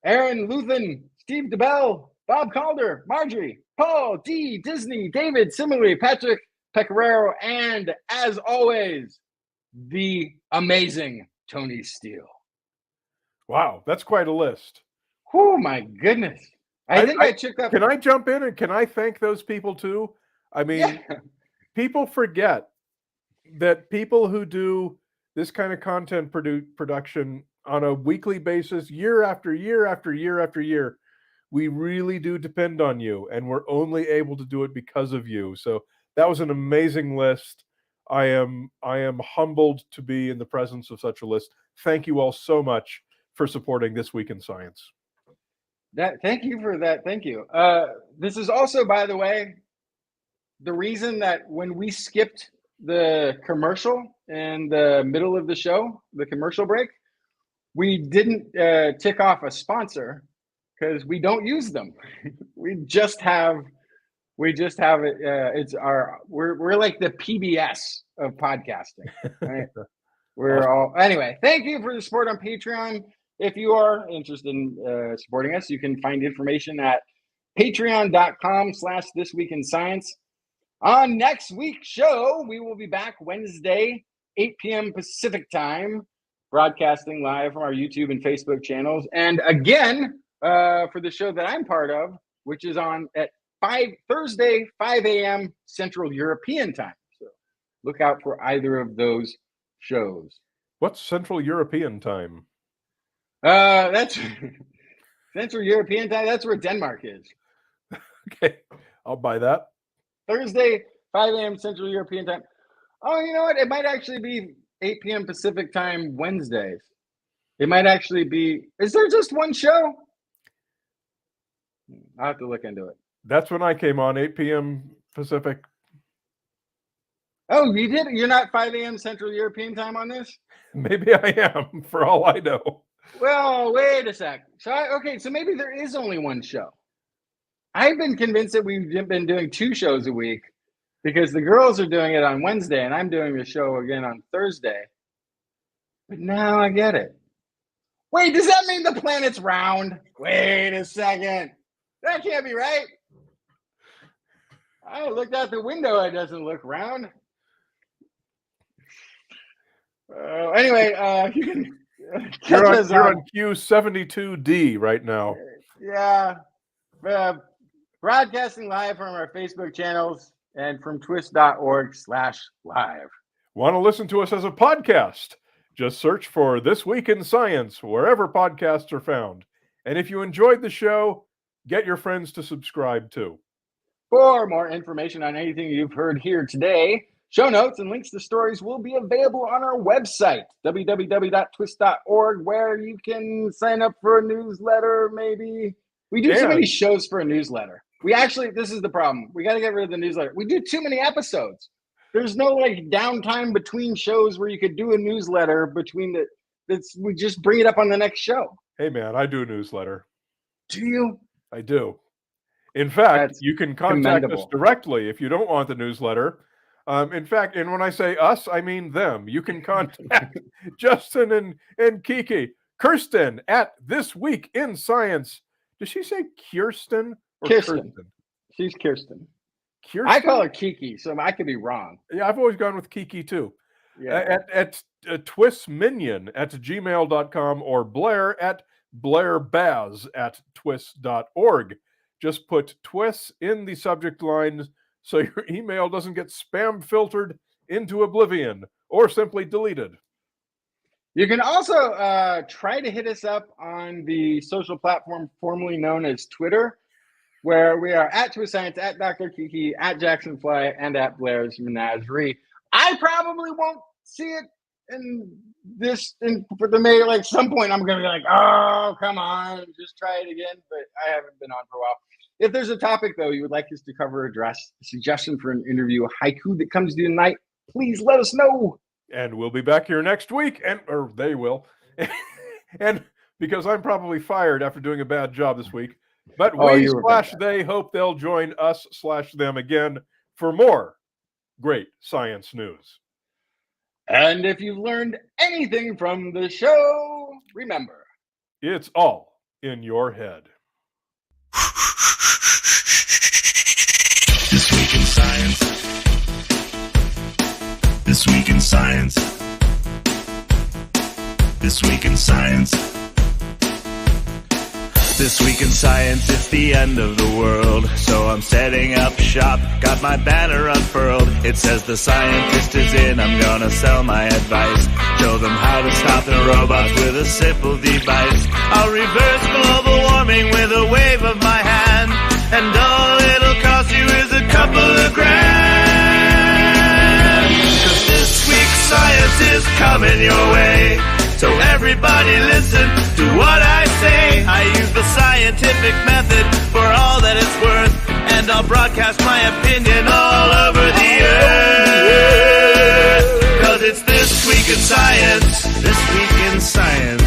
Aaron Luthen, Steve DeBell, Bob Calder, Marjorie, Paul, D, Disney, David, similarly, Patrick Pecoraro, and as always, the amazing Tony Steele. Wow, that's quite a list. Oh my goodness. I think I took up. Can I jump in and can I thank those people too? I mean, people forget that people who do this kind of content production on a weekly basis, year after year after year after year, we really do depend on you, and we're only able to do it because of you. So that was an amazing list. I am humbled to be in the presence of such a list. Thank you all so much for supporting This Week in Science. Thank you for that. Thank you. This is also, by the way, the reason that when we skipped the commercial in the middle of the show, the commercial break, we didn't tick off a sponsor because we don't use them. we just have it. It's we're like the PBS of podcasting. Right? We're all anyway. Thank you for the support on Patreon. If you are interested in supporting us, you can find information at patreon.com/thisweekinscience. On next week's show, we will be back Wednesday, 8 p.m. Pacific time, broadcasting live from our YouTube and Facebook channels. And again, for the show that I'm part of, which is on at Thursday, 5 a.m. Central European time. So look out for either of those shows. What's Central European time? That's Central European time. That's where Denmark is. Okay, I'll buy that. Thursday, 5 a.m. Central European time. Oh, you know what? It might actually be 8 p.m. Pacific time Wednesdays. It might actually be. Is there just one show? I'll have to look into it. That's when I came on, 8 p.m. Pacific. Oh, you did? You're not 5 a.m. Central European time on this? Maybe I am, for all I know. Well, wait a sec. So maybe there is only one show. I've been convinced that we've been doing 2 shows a week because the girls are doing it on Wednesday and I'm doing the show again on Thursday. But now I get it. Wait, does that mean the planet's round? Wait a second. That can't be right. I looked out the window. It doesn't look round. Anyway, you can you're on Q72D right now. Yeah. Broadcasting live from our Facebook channels and from twist.org/live. Want to listen to us as a podcast? Just search for This Week in Science wherever podcasts are found. And if you enjoyed the show, get your friends to subscribe too. For more information on anything you've heard here today, Show notes and links to stories will be available on our website, www.twis.org, where you can sign up for a newsletter, maybe. We do so many shows for a newsletter. This is the problem. We got to get rid of the newsletter. We do too many episodes. There's no downtime between shows where you could do a newsletter between we just bring it up on the next show. Hey, man, I do a newsletter. Do you? I do. In fact, That's you can contact us directly if you don't want the newsletter. In fact, and when I say us, I mean them. You can contact Justin and Kiki. Kirsten at This Week in Science. Does she say Kirsten or Kirsten? She's Kirsten. Kirsten? I call her Kiki, so I could be wrong. Yeah, I've always gone with Kiki too. Yeah. At twisminion@gmail.com or Blair at blairbaz@twis.org. Just put TWIS in the subject line so your email doesn't get spam filtered into oblivion or simply deleted. You can also try to hit us up on the social platform formerly known as Twitter, where we are at TWIS Science, at Dr. Kiki, at Jackson Fly, and at Blair's Menagerie. I probably won't see it some point. I'm gonna be like, oh, come on, just try it again. But I haven't been on for a while. If there's a topic though you would like us to cover or address, a suggestion for an interview, a haiku that comes to you tonight, please let us know. And we'll be back here next week, or they will. And because I'm probably fired after doing a bad job this week, but they hope they'll join us/them again for more great science news. And if you've learned anything from the show, remember, it's all in your head. This Week in Science. This Week in Science. This Week in Science. This Week in Science, it's the end of the world. So I'm setting up shop, got my banner unfurled. It says the scientist is in, I'm gonna sell my advice. Show them how to stop the robots with a simple device. I'll reverse global warming with a wave of my hand. And all it'll cost you is a couple of grand. 'Cause this week's science is coming your way. So everybody listen to what I say. I use the scientific method for all that it's worth. And I'll broadcast my opinion all over the earth. 'Cause it's This Week in Science. This Week in Science.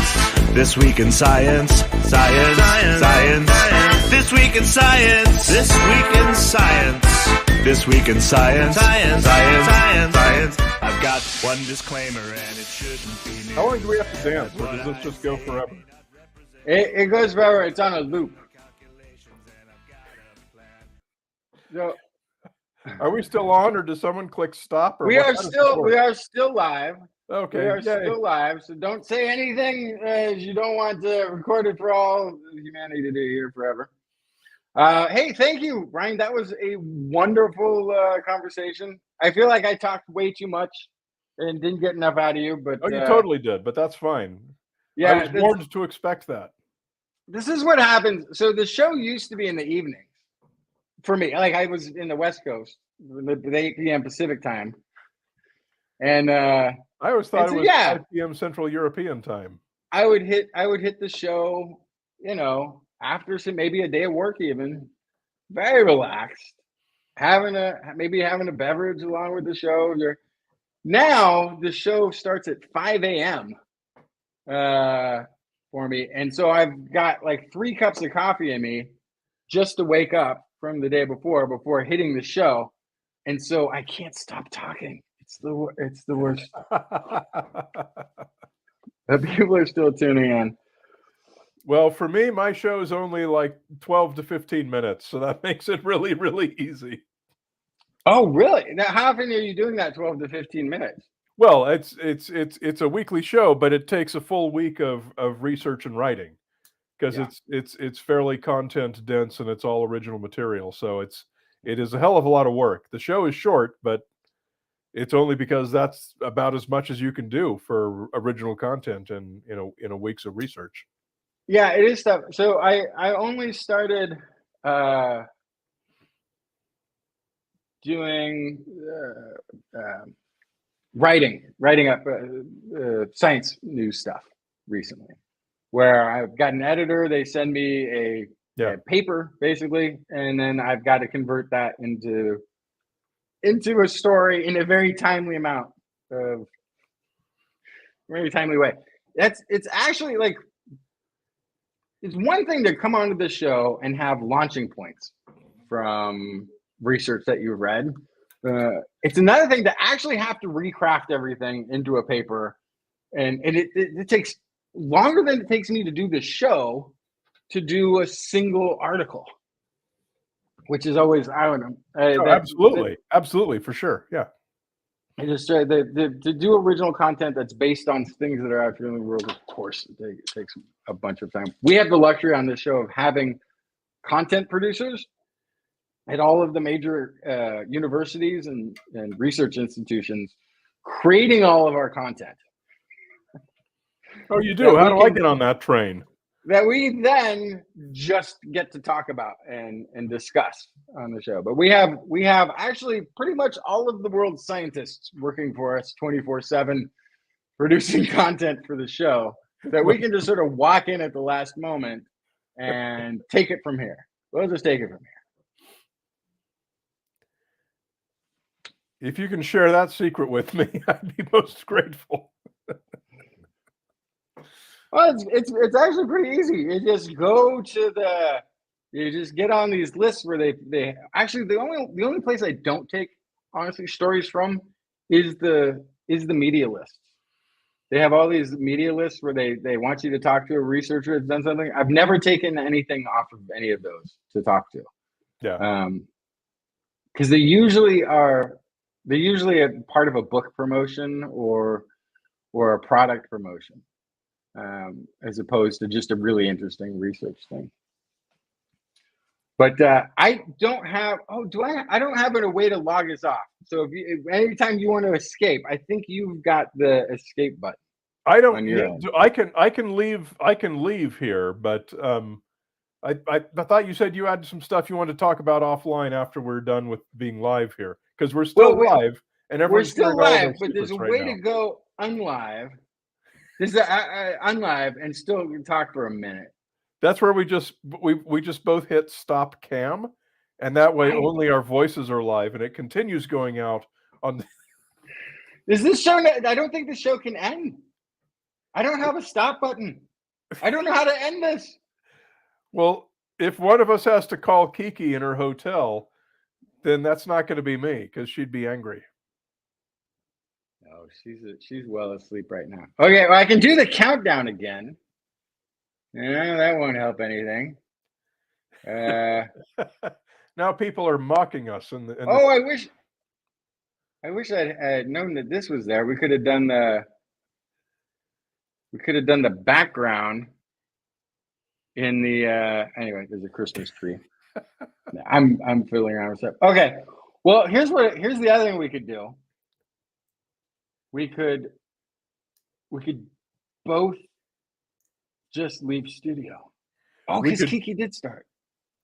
This Week in Science. Science. Science. This Week in Science. This Week in Science. This Week in Science. Science. Science. Science. I've got one disclaimer and it shouldn't be new. How long do we have to dance, or does this just go forever? It goes forever. It's on a loop. So, are we still on, or does someone click stop? Or we are still live. Okay. We are still live. So don't say anything as you don't want to record it for all humanity to do here forever. Hey, thank you, Ryan. That was a wonderful conversation. I feel like I talked way too much and didn't get enough out of you, but you totally did, but that's fine. Yeah, I was warned to expect that. This is what happens. So the show used to be in the evenings for me. Like I was in the West Coast, the 8 p.m. Pacific time, and I always thought it was 5 p.m. Central European time. I would hit the show, after maybe a day of work, even very relaxed, having a beverage along with the show. Now the show starts at 5 a.m. For me, and so I've got like 3 cups of coffee in me just to wake up from the day before hitting the show, and so I can't stop talking. It's the worst. But people are still tuning in. Well, for me, my show is only like 12 to 15 minutes, so that makes it really, really easy. Oh, really? Now, how often are you doing that 12 to 15 minutes? Well, it's a weekly show, but it takes a full week of research and writing because it's fairly content dense and it's all original material. So it is a hell of a lot of work. The show is short, but it's only because that's about as much as you can do for original content in a week's of research. Yeah, it is tough. So I only started doing writing up science news stuff recently, where I've got an editor. They send me a paper basically, and then I've got to convert that into a story in a very timely way. It's actually like, it's one thing to come onto the show and have launching points from research that you've read. It's another thing to actually have to recraft everything into a paper, and it takes longer than it takes me to do the show to do a single article, which is always, I don't know. Absolutely, for sure, yeah. I just to do original content that's based on things that are out there in the world. Of course, it takes a bunch of time. We have the luxury on this show of having content producers at all of the major universities and research institutions creating all of our content. Oh, you do? How do I get on that train? That we then just get to talk about and discuss on the show. But we have actually pretty much all of the world's scientists working for us 24/7, producing content for the show that we can just sort of walk in at the last moment and take it from here. We'll just take it from here. If you can share that secret with me, I'd be most grateful. Well, it's actually pretty easy. You just go to you just get on these lists where they actually, the only place I don't take, honestly, stories from is the media lists. They have all these media lists where they want you to talk to a researcher that's done something. I've never taken anything off of any of those to talk to. Yeah. Because they usually are a part of a book promotion or a product promotion. As opposed to just a really interesting research thing. But I don't have. I don't have a way to log us off. So if anytime you want to escape, I think you've got the escape button. I don't need to. I can leave. I can leave here, but I thought you said you had some stuff you wanted to talk about offline after we're done with being live here, because we're still live and we're still live, but there's a way to go unlive. This is unlive and still talk for a minute. That's where we just both hit stop cam, and that way only our voices are live, and it continues going out on. Is this show? I don't think the show can end. I don't have a stop button. I don't know how to end this. Well, if one of us has to call Kiki in her hotel, then that's not going to be me, because she'd be angry. Oh, she's well asleep right now. Okay, well, I can do the countdown again. Yeah, that won't help anything. Now people are mocking us. I wish I had known that this was there. We could have done the background in the. Anyway, there's a Christmas tree. I'm fiddling around with stuff. Okay, well, here's the other thing we could do. We could both just leave studio. Oh, because Kiki did start.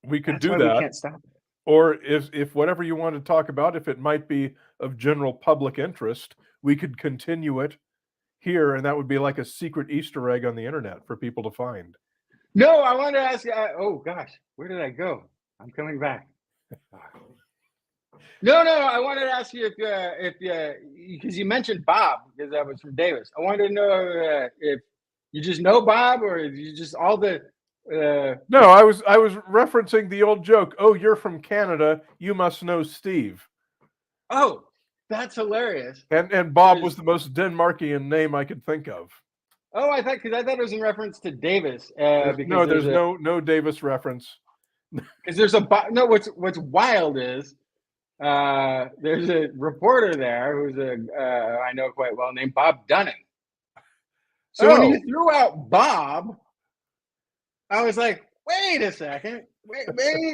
We could do that. We can't stop it. Or if whatever you want to talk about, if it might be of general public interest, we could continue it here, and that would be like a secret Easter egg on the internet for people to find. No, I wanted to ask you. Oh gosh, where did I go? I'm coming back. No, I wanted to ask you if because you mentioned Bob, because that was from Davis. I wanted to know if you just know Bob, or if you just all the. No, I was referencing the old joke. Oh, you're from Canada. You must know Steve. Oh, that's hilarious. And Bob was the most Denmarkian name I could think of. Oh, I thought it was in reference to Davis. No, there's no Davis reference. Because there's what's wild is there's a reporter there who's I know quite well, named Bob Dunning. So when you threw out Bob, I was like, wait a second, wait,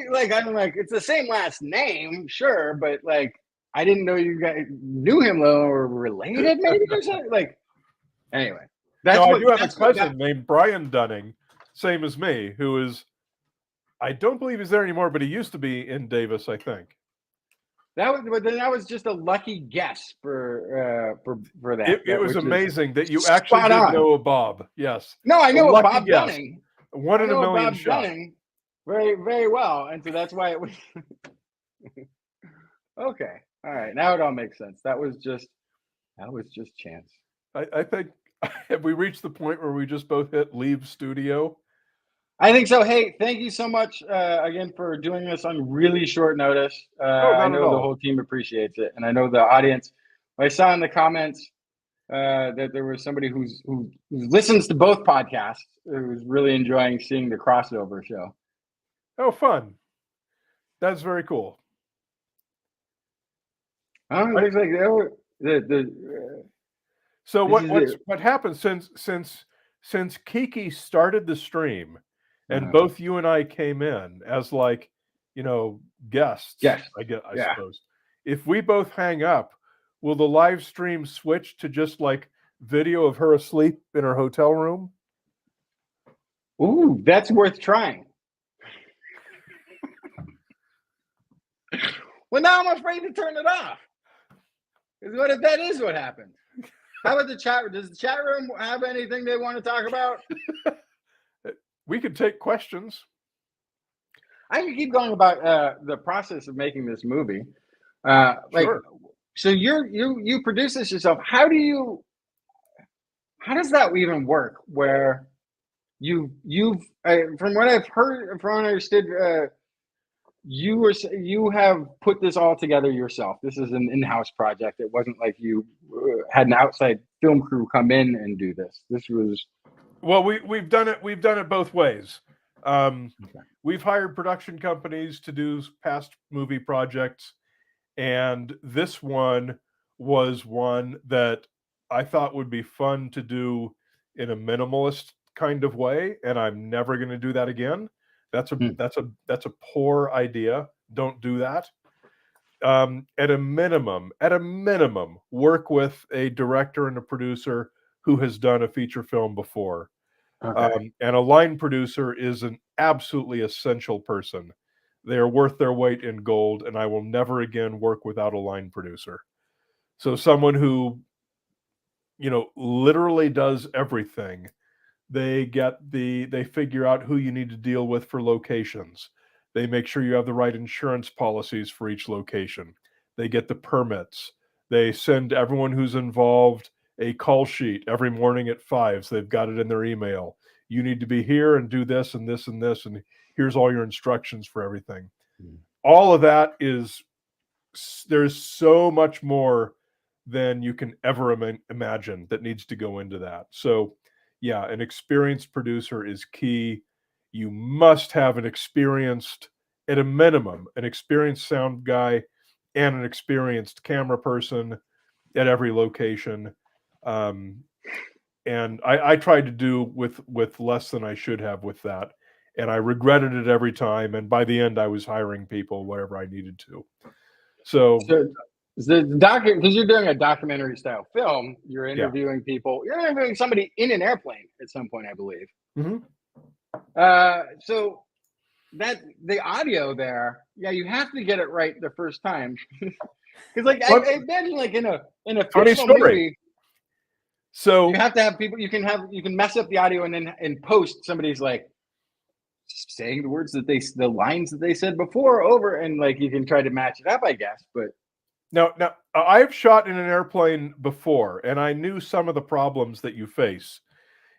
like I'm like, it's the same last name, sure, but like I didn't know you guys knew him or were related, maybe or something. Like, anyway, I do have a cousin named Brian Dunning, same as me, who is, I don't believe he's there anymore, but he used to be in Davis, I think. But then that was just a lucky guess for that. It was which is amazing that you actually spot did on. know a Bob. Yes. No, I know a lucky Bob guess. Dunning. One in a million Bob shot. Dunning very, very well, and so that's why it was. Okay, all right, now it all makes sense. That was just chance. I think have we reached the point where we just both hit leave studio? I think so. Hey, thank you so much again for doing this on really short notice. I know the whole team appreciates it, and I know the audience. I saw in the comments that there was somebody who listens to both podcasts who was really enjoying seeing the crossover show. Oh, fun! That's very cool. Looks like so what happened since Kiki started the stream, and both you and I came in as guests. Yes, I suppose. If we both hang up, will the live stream switch to just like video of her asleep in her hotel room? Ooh, that's worth trying. Well, now I'm afraid to turn it off. Because what if that is what happened? How about the chat room? Does the chat room have anything they want to talk about? We could take questions. I can keep going about the process of making this movie. Sure. So you produce this yourself. How does that even work? Where you've from what I've heard, from what I understood, you have put this all together yourself. This is an in-house project. It wasn't like you had an outside film crew come in and do this. This was we've done it both ways. We've hired production companies to do past movie projects, and this one was one that I thought would be fun to do in a minimalist kind of way, and I'm never going to do that again. That's a poor idea. Don't do that. At a minimum, work with a director and a producer who has done a feature film before. Okay. And a line producer is an absolutely essential person. They are worth their weight in gold, and I will never again work without a line producer. So someone who, literally does everything. They figure out who you need to deal with for locations. They make sure you have the right insurance policies for each location. They get the permits. They send everyone who's involved a call sheet every morning at 5. So they've got it in their email. You need to be here and do this and this and this, and here's all your instructions for everything. All of that there's so much more than you can ever imagine that needs to go into that. So yeah, an experienced producer is key. You must have at a minimum, an experienced sound guy and an experienced camera person at every location. And I tried to do with less than I should have with that. And I regretted it every time. And by the end, I was hiring people wherever I needed to. So because you're doing a documentary style film, you're interviewing people. You're interviewing somebody in an airplane at some point, I believe. Mm-hmm. So that the audio there, you have to get it right the first time. Because I imagine in a funny fictional story. movie, so you have to have people. You can mess up the audio, and then in post somebody's saying the words the lines that they said before over, and you can try to match it up, I guess. But now I've shot in an airplane before, and I knew some of the problems that you face.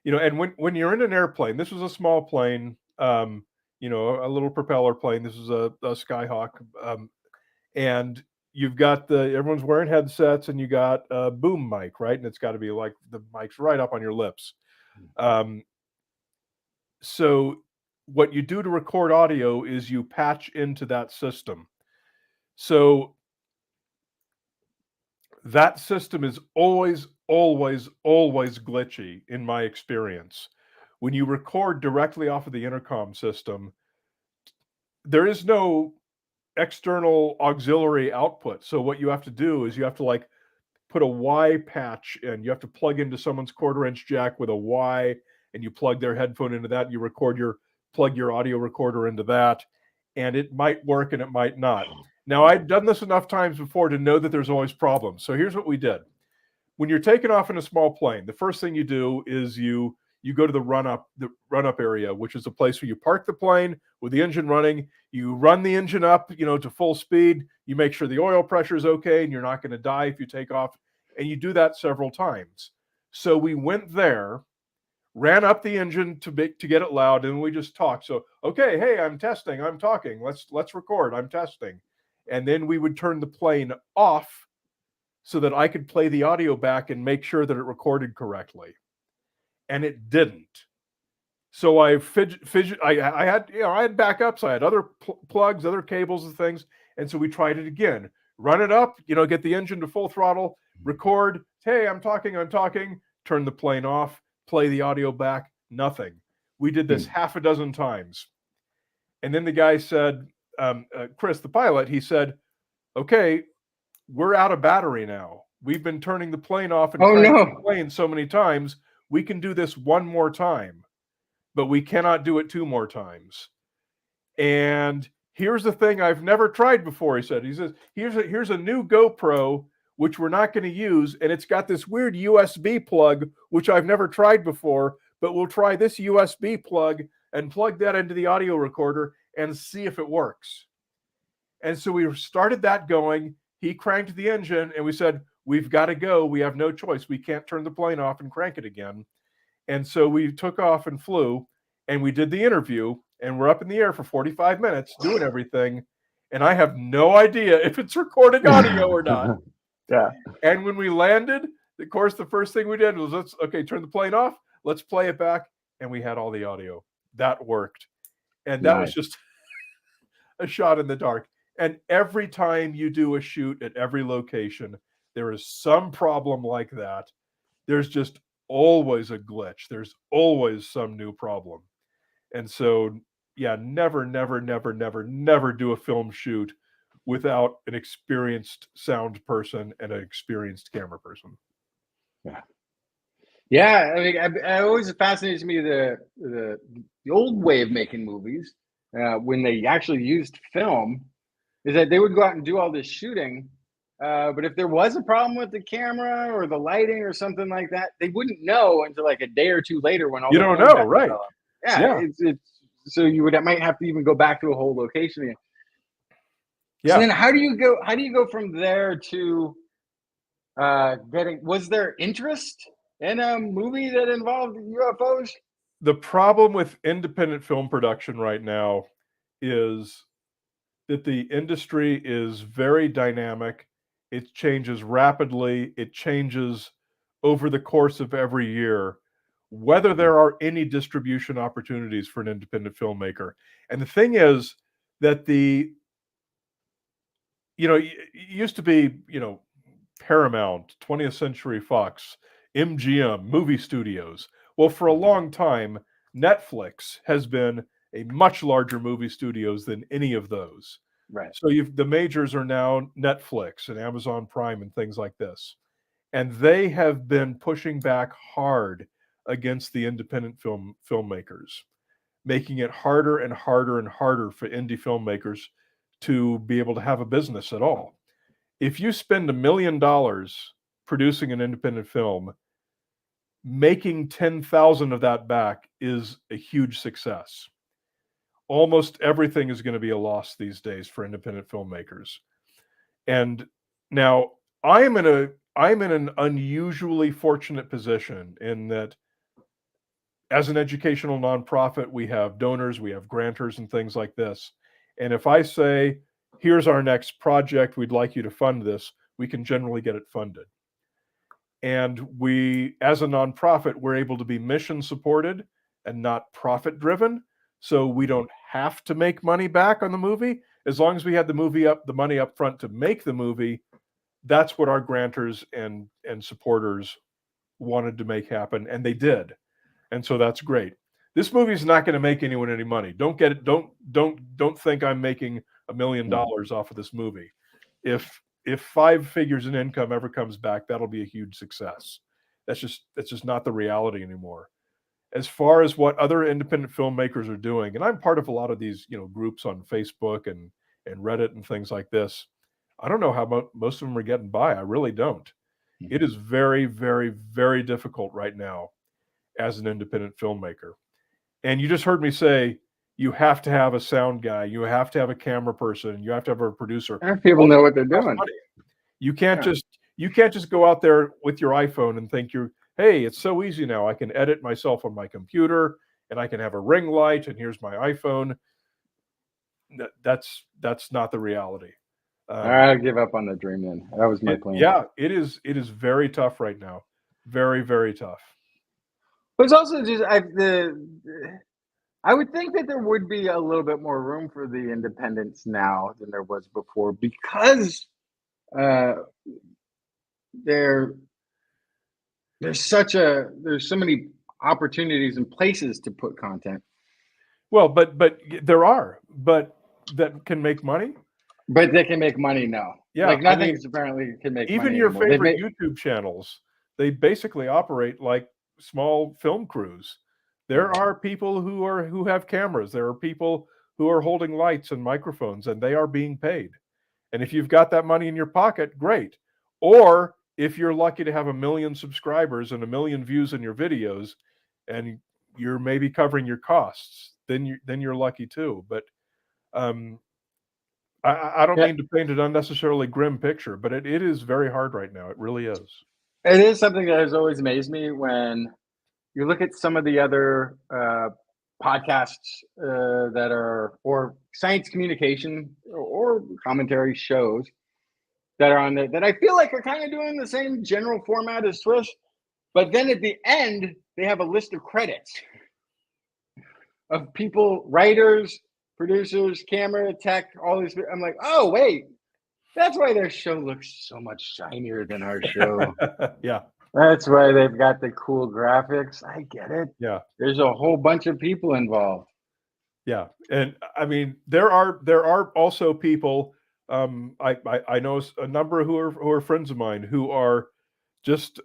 And when you're in an airplane, this was a small plane, a little propeller plane. This was a Skyhawk, and you've got everyone's wearing headsets, and you got a boom mic, right? And it's got to be like the mic's right up on your lips. So what you do to record audio is you patch into that system. So that system is always glitchy in my experience. When you record directly off of the intercom system, there is no external auxiliary output. So what you have to do is you have to put a Y patch in. You have to plug into someone's 1/4-inch jack with a Y, and you plug their headphone into that. You plug your audio recorder into that, and it might work and it might not. Now, I'd done this enough times before to know that there's always problems. So here's what we did. When you're taking off in a small plane, the first thing you do is you go to the run-up area, which is a place where you park the plane with the engine running. You run the engine up, to full speed. You make sure the oil pressure is okay and you're not going to die if you take off. And you do that several times. So we went there, ran up the engine to get it loud, and we just talked. So, okay, hey, I'm testing, I'm talking. Let's record, I'm testing. And then we would turn the plane off so that I could play the audio back and make sure that it recorded correctly. And it didn't. So I had backups, I had other plugs, other cables and things. And so we tried it again. Run it up, get the engine to full throttle, record, hey, I'm talking, turn the plane off, play the audio back, nothing. We did this half a dozen times. And then the guy said, Chris, the pilot, he said, okay, we're out of battery now. We've been turning the plane off and the plane so many times. We can do this one more time, but we cannot do it two more times. And here's the thing I've never tried before, he said. He says, here's a new GoPro, which we're not going to use, and it's got this weird USB plug, which I've never tried before, but we'll try this USB plug and plug that into the audio recorder and see if it works. And so we started that going. He cranked the engine, and we said, we've got to go. We have no choice. We can't turn the plane off and crank it again. And so we took off and flew, and we did the interview, and we're up in the air for 45 minutes doing everything, and I have no idea if it's recording audio or not. Yeah. And when we landed, of course, the first thing we did was, turn the plane off. Let's play it back. And we had all the audio. That worked. And that was just a shot in the dark. And every time you do a shoot at every location, there is some problem like that. There's just always a glitch. There's always some new problem. And so, never do a film shoot without an experienced sound person and an experienced camera person. Yeah. I mean, it always fascinates me the old way of making movies when they actually used film, is that they would go out and do all this shooting. But if there was a problem with the camera or the lighting or something like that, they wouldn't know until like a day or two later when all you don't know, right? Yeah. It's so might have to even go back to a whole location again. Yeah. So then how do you go from there to was there interest in a movie that involved UFOs? The problem with independent film production right now is that the industry is very dynamic. It changes rapidly. It changes over the course of every year, whether there are any distribution opportunities for an independent filmmaker. And the thing is that it used to be, Paramount, 20th Century Fox, MGM, movie studios. Well, for a long time, Netflix has been a much larger movie studios than any of those. Right. So the majors are now Netflix and Amazon Prime and things like this. And they have been pushing back hard against the independent filmmakers, making it harder and harder and harder for indie filmmakers to be able to have a business at all. If you spend $1 million producing an independent film, making 10,000 of that back is a huge success. Almost everything is going to be a loss these days for independent filmmakers. And now I'm in an unusually fortunate position in that as an educational nonprofit, we have donors, we have grantors and things like this. And if I say, here's our next project, we'd like you to fund this, we can generally get it funded. And we, as a nonprofit, we're able to be mission supported and not profit driven. So we don't have to make money back on the movie. As long as we had the money up front to make the movie, that's what our grantors and supporters wanted to make happen, and they did. And so that's great. This movie is not going to make anyone any money. Don't get it. Don't think I'm making $1 million off of this movie. If 5 figures in income ever comes back, that'll be a huge success. That's just not the reality anymore. As far as what other independent filmmakers are doing, and I'm part of a lot of these, groups on Facebook and and Reddit and things like this, I don't know how most of them are getting by. I really don't. It is very, very, very difficult right now as an independent filmmaker. And you just heard me say, you have to have a sound guy, you have to have a camera person, you have to have a producer. And people know what they're doing. You can't just go out there with your iPhone and think hey, it's so easy now. I can edit myself on my computer and I can have a ring light and here's my iPhone. That's not the reality. I give up on the dream then. That was my plan. Yeah, it is very tough right now. Very, very tough. But it's also just I would think that there would be a little bit more room for the independents now than there was before, because there's so many opportunities and places to put content. Well, but there are, but that can make money. But they can make money now. Yeah, like nothing's apparently can make money. Even your anymore. favorite YouTube channels, they basically operate like small film crews. There are people who have cameras. There are people who are holding lights and microphones, and they are being paid. And if you've got that money in your pocket, great. Or if you're lucky to have 1 million subscribers and 1 million views in your videos, and you're maybe covering your costs, then you're lucky too. But I don't mean to paint an unnecessarily grim picture, but it is very hard right now. It really is. It is something that has always amazed me when you look at some of the other podcasts that are, or science communication or commentary shows that are on there that I feel like are kind of doing the same general format as TWIS, but then at the end they have a list of credits of people, writers, producers, camera, tech, all these. I'm like, oh wait, that's why their show looks so much shinier than our show. Yeah. That's why they've got the cool graphics. I get it. Yeah. There's a whole bunch of people involved. Yeah. And I mean, there are also people, I know a number who are friends of mine who are just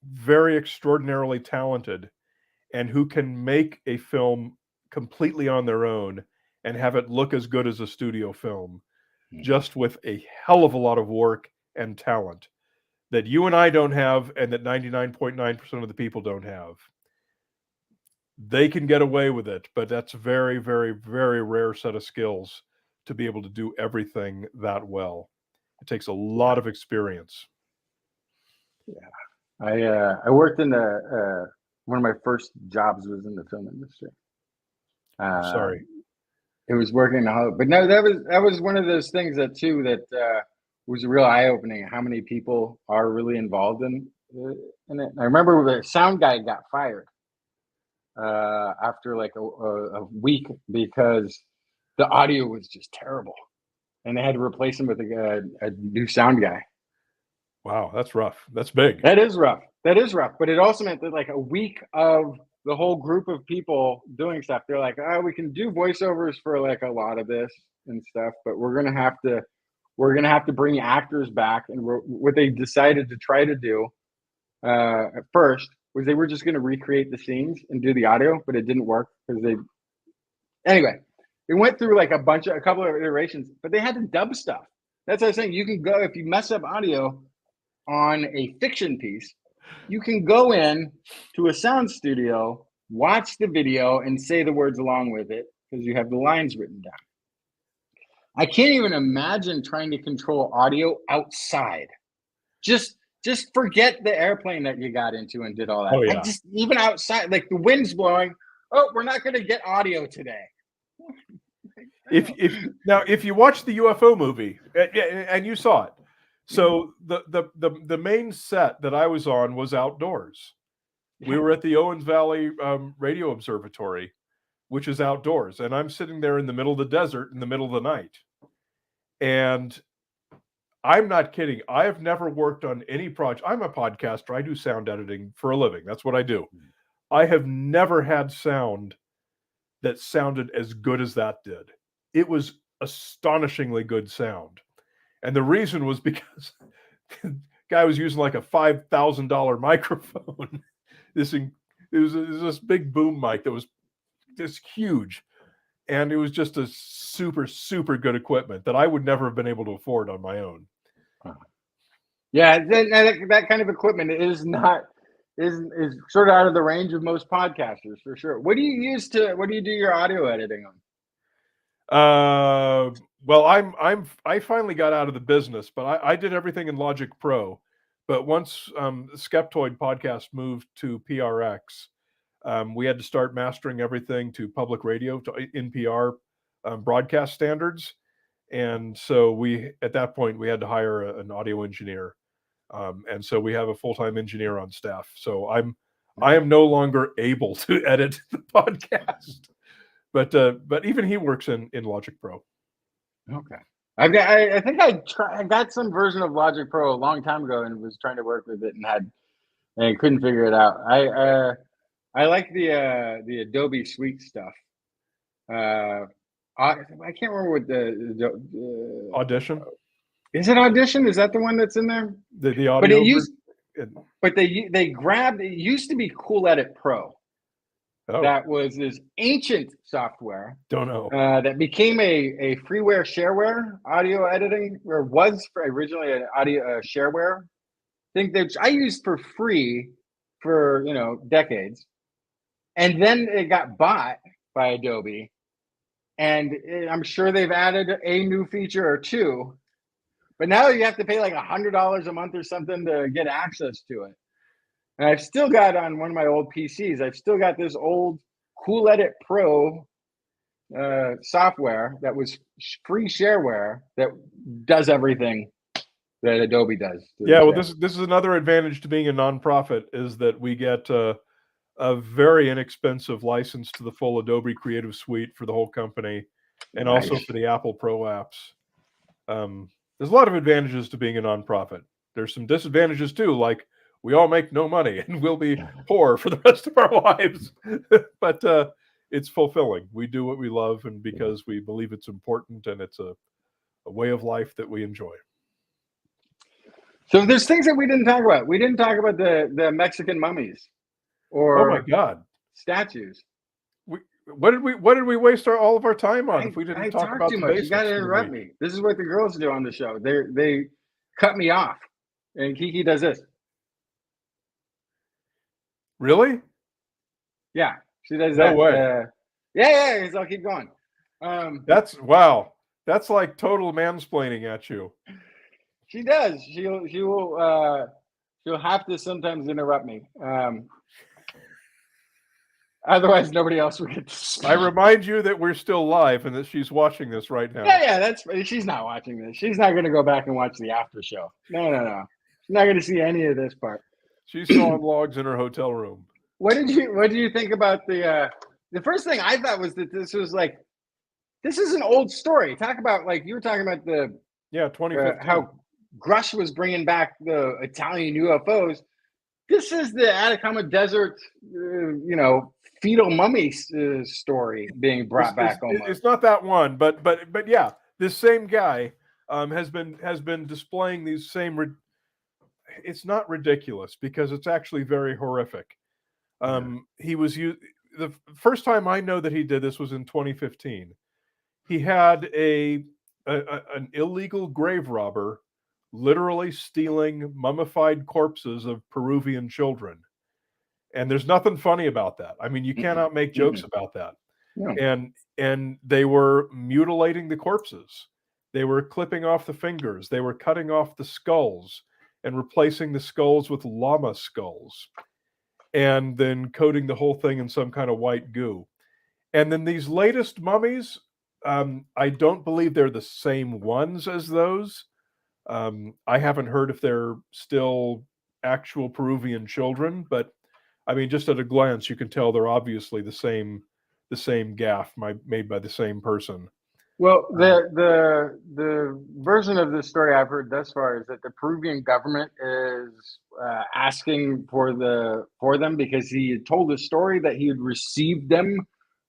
very extraordinarily talented and who can make a film completely on their own and have it look as good as a studio film, just with a hell of a lot of work and talent that you and I don't have, and that 99.9% of the people don't have. They can get away with it, but that's a very, very, very rare set of skills to be able to do everything that well. It takes a lot of experience. Yeah. I worked in one of my first jobs was in the film industry. Sorry. It was working in Hollywood, but no, that was one of those things that was real eye-opening. How many people are really involved in it? I remember the sound guy got fired after like a week because the audio was just terrible, and they had to replace him with a new sound guy. Wow, that's rough. That's big. That is rough. But it also meant that like a week of the whole group of people doing stuff, they're like, oh, we can do voiceovers for like a lot of this and stuff, but we're gonna have to bring actors back. And what they decided to try to do at first was they were just going to recreate the scenes and do the audio, but it didn't work because it went through like a couple of iterations, but they had to dub stuff. That's what I was saying. You can go, if you mess up audio on a fiction piece, you can go in to a sound studio, watch the video, and say the words along with it because you have the lines written down. I can't even imagine trying to control audio outside. Just forget the airplane that you got into and did all that. Oh, yeah. Even outside, like the wind's blowing. Oh, we're not going to get audio today. If you watch the UFO movie and you saw it, so the main set that I was on was outdoors. We were at the Owens Valley Radio Observatory, which is outdoors, and I'm sitting there in the middle of the desert in the middle of the night. And I'm not kidding. I have never worked on any project. I'm a podcaster. I do sound editing for a living. That's what I do. I have never had sound that sounded as good as that did. It was astonishingly good sound. And the reason was because the guy was using like a $5,000 microphone. It was this big boom mic that was this huge. and it was just a super, super good equipment that I would never have been able to afford on my own. Yeah, that kind of equipment is sort of out of the range of most podcasters for sure. What do you do your audio editing on? Well, I finally got out of the business, but I did everything in Logic Pro. But once the Skeptoid podcast moved to PRX, we had to start mastering everything to public radio, to NPR broadcast standards. And so at that point, we had to hire an audio engineer. And so we have a full-time engineer on staff. So I am no longer able to edit the podcast, but even he works in Logic Pro. Okay. I think I got some version of Logic Pro a long time ago and was trying to work with it and couldn't figure it out. I like the Adobe Suite stuff. I can't remember what the Audition. Is it Audition? Is that the one that's in there? The audio. But it used, but they grabbed. It used to be Cool Edit Pro. Oh. That was this ancient software. Don't know. That became a freeware shareware audio editing, or was originally an audio shareware thing that I used for free for decades, and then it got bought by Adobe, and I'm sure they've added a new feature or two, but now you have to pay like $100 a month or something to get access to it. And I've still got on one of my old PCs, I've still got this old Cool Edit Pro software that was free shareware that does everything that Adobe does. Yeah, well, this is another advantage to being a nonprofit, is that we get a very inexpensive license to the full Adobe Creative Suite for the whole company, and Nice. also for the Apple Pro apps. There's a lot of advantages to being a nonprofit. There's some disadvantages too, like we all make no money and we'll be poor for the rest of our lives. But it's fulfilling. We do what we love, and because we believe it's important, and it's a way of life that we enjoy. So there's things that we didn't talk about. We didn't talk about the Mexican mummies or Oh my God, statues. what did we waste all of our time on if we didn't talk about too the much. basics? You got to interrupt me. This is what the girls do on the show. They cut me off, and Kiki does this. Really? Yeah, she does No that. way. Yeah. So I'll keep going. Wow. That's like total mansplaining at you. She does. She'll have to sometimes interrupt me. Otherwise, nobody else will get to speak. I remind you that we're still live and that she's watching this right now. Yeah. She's not watching this. She's not going to go back and watch the after show. No. She's not going to see any of this part. She's sawing logs in her hotel room. What did you think about the first thing I thought was that this is an old story. Talk about, like, you were talking about 2015. how Grush was bringing back the Italian UFOs. This is the Atacama Desert, fetal mummy story being brought back. It's not that one, but yeah, this same guy has been displaying these same. It's not ridiculous because it's actually very horrific. He was the first time I know that he did this was in 2015. He had an illegal grave robber literally stealing mummified corpses of Peruvian children. And there's nothing funny about that. I mean, you cannot make jokes about that. Yeah. And they were mutilating the corpses. They were clipping off the fingers. They were cutting off the skulls and replacing the skulls with llama skulls, and then coating the whole thing in some kind of white goo. And then these latest mummies, I don't believe they're the same ones as those. I haven't heard if they're still actual Peruvian children, but I mean, just at a glance, you can tell they're obviously the same gaff made by the same person. Well, the version of this story I've heard thus far is that the Peruvian government is asking for them because he had told a story that he had received them,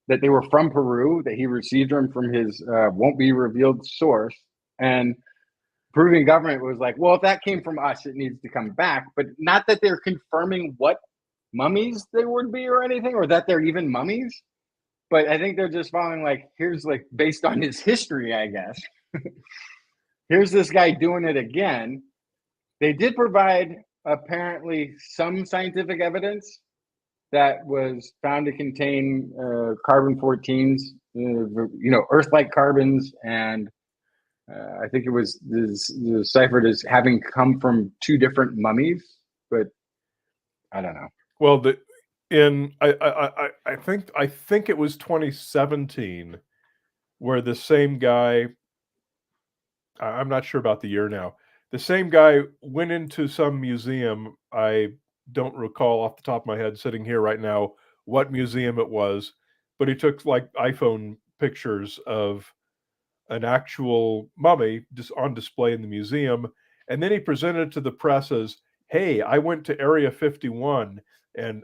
that they were from Peru, that he received them from his won't be revealed source, and Peruvian government was like, well, if that came from us, it needs to come back, but not that they're confirming what mummies they would be or anything, or that they're even mummies. but I think they're just following like, here's like based on his history, I guess. Here's this guy doing it again. They did provide apparently some scientific evidence that was found to contain carbon-14s, Earth-like carbons, and I think it was deciphered as having come from two different mummies, but I don't know. Well, I think it was 2017 where the same guy, I'm not sure about the year now, the same guy went into some museum. I don't recall off the top of my head sitting here right now what museum it was, but he took like iPhone pictures of an actual mummy just on display in the museum, and then he presented it to the press as, hey, I went to Area 51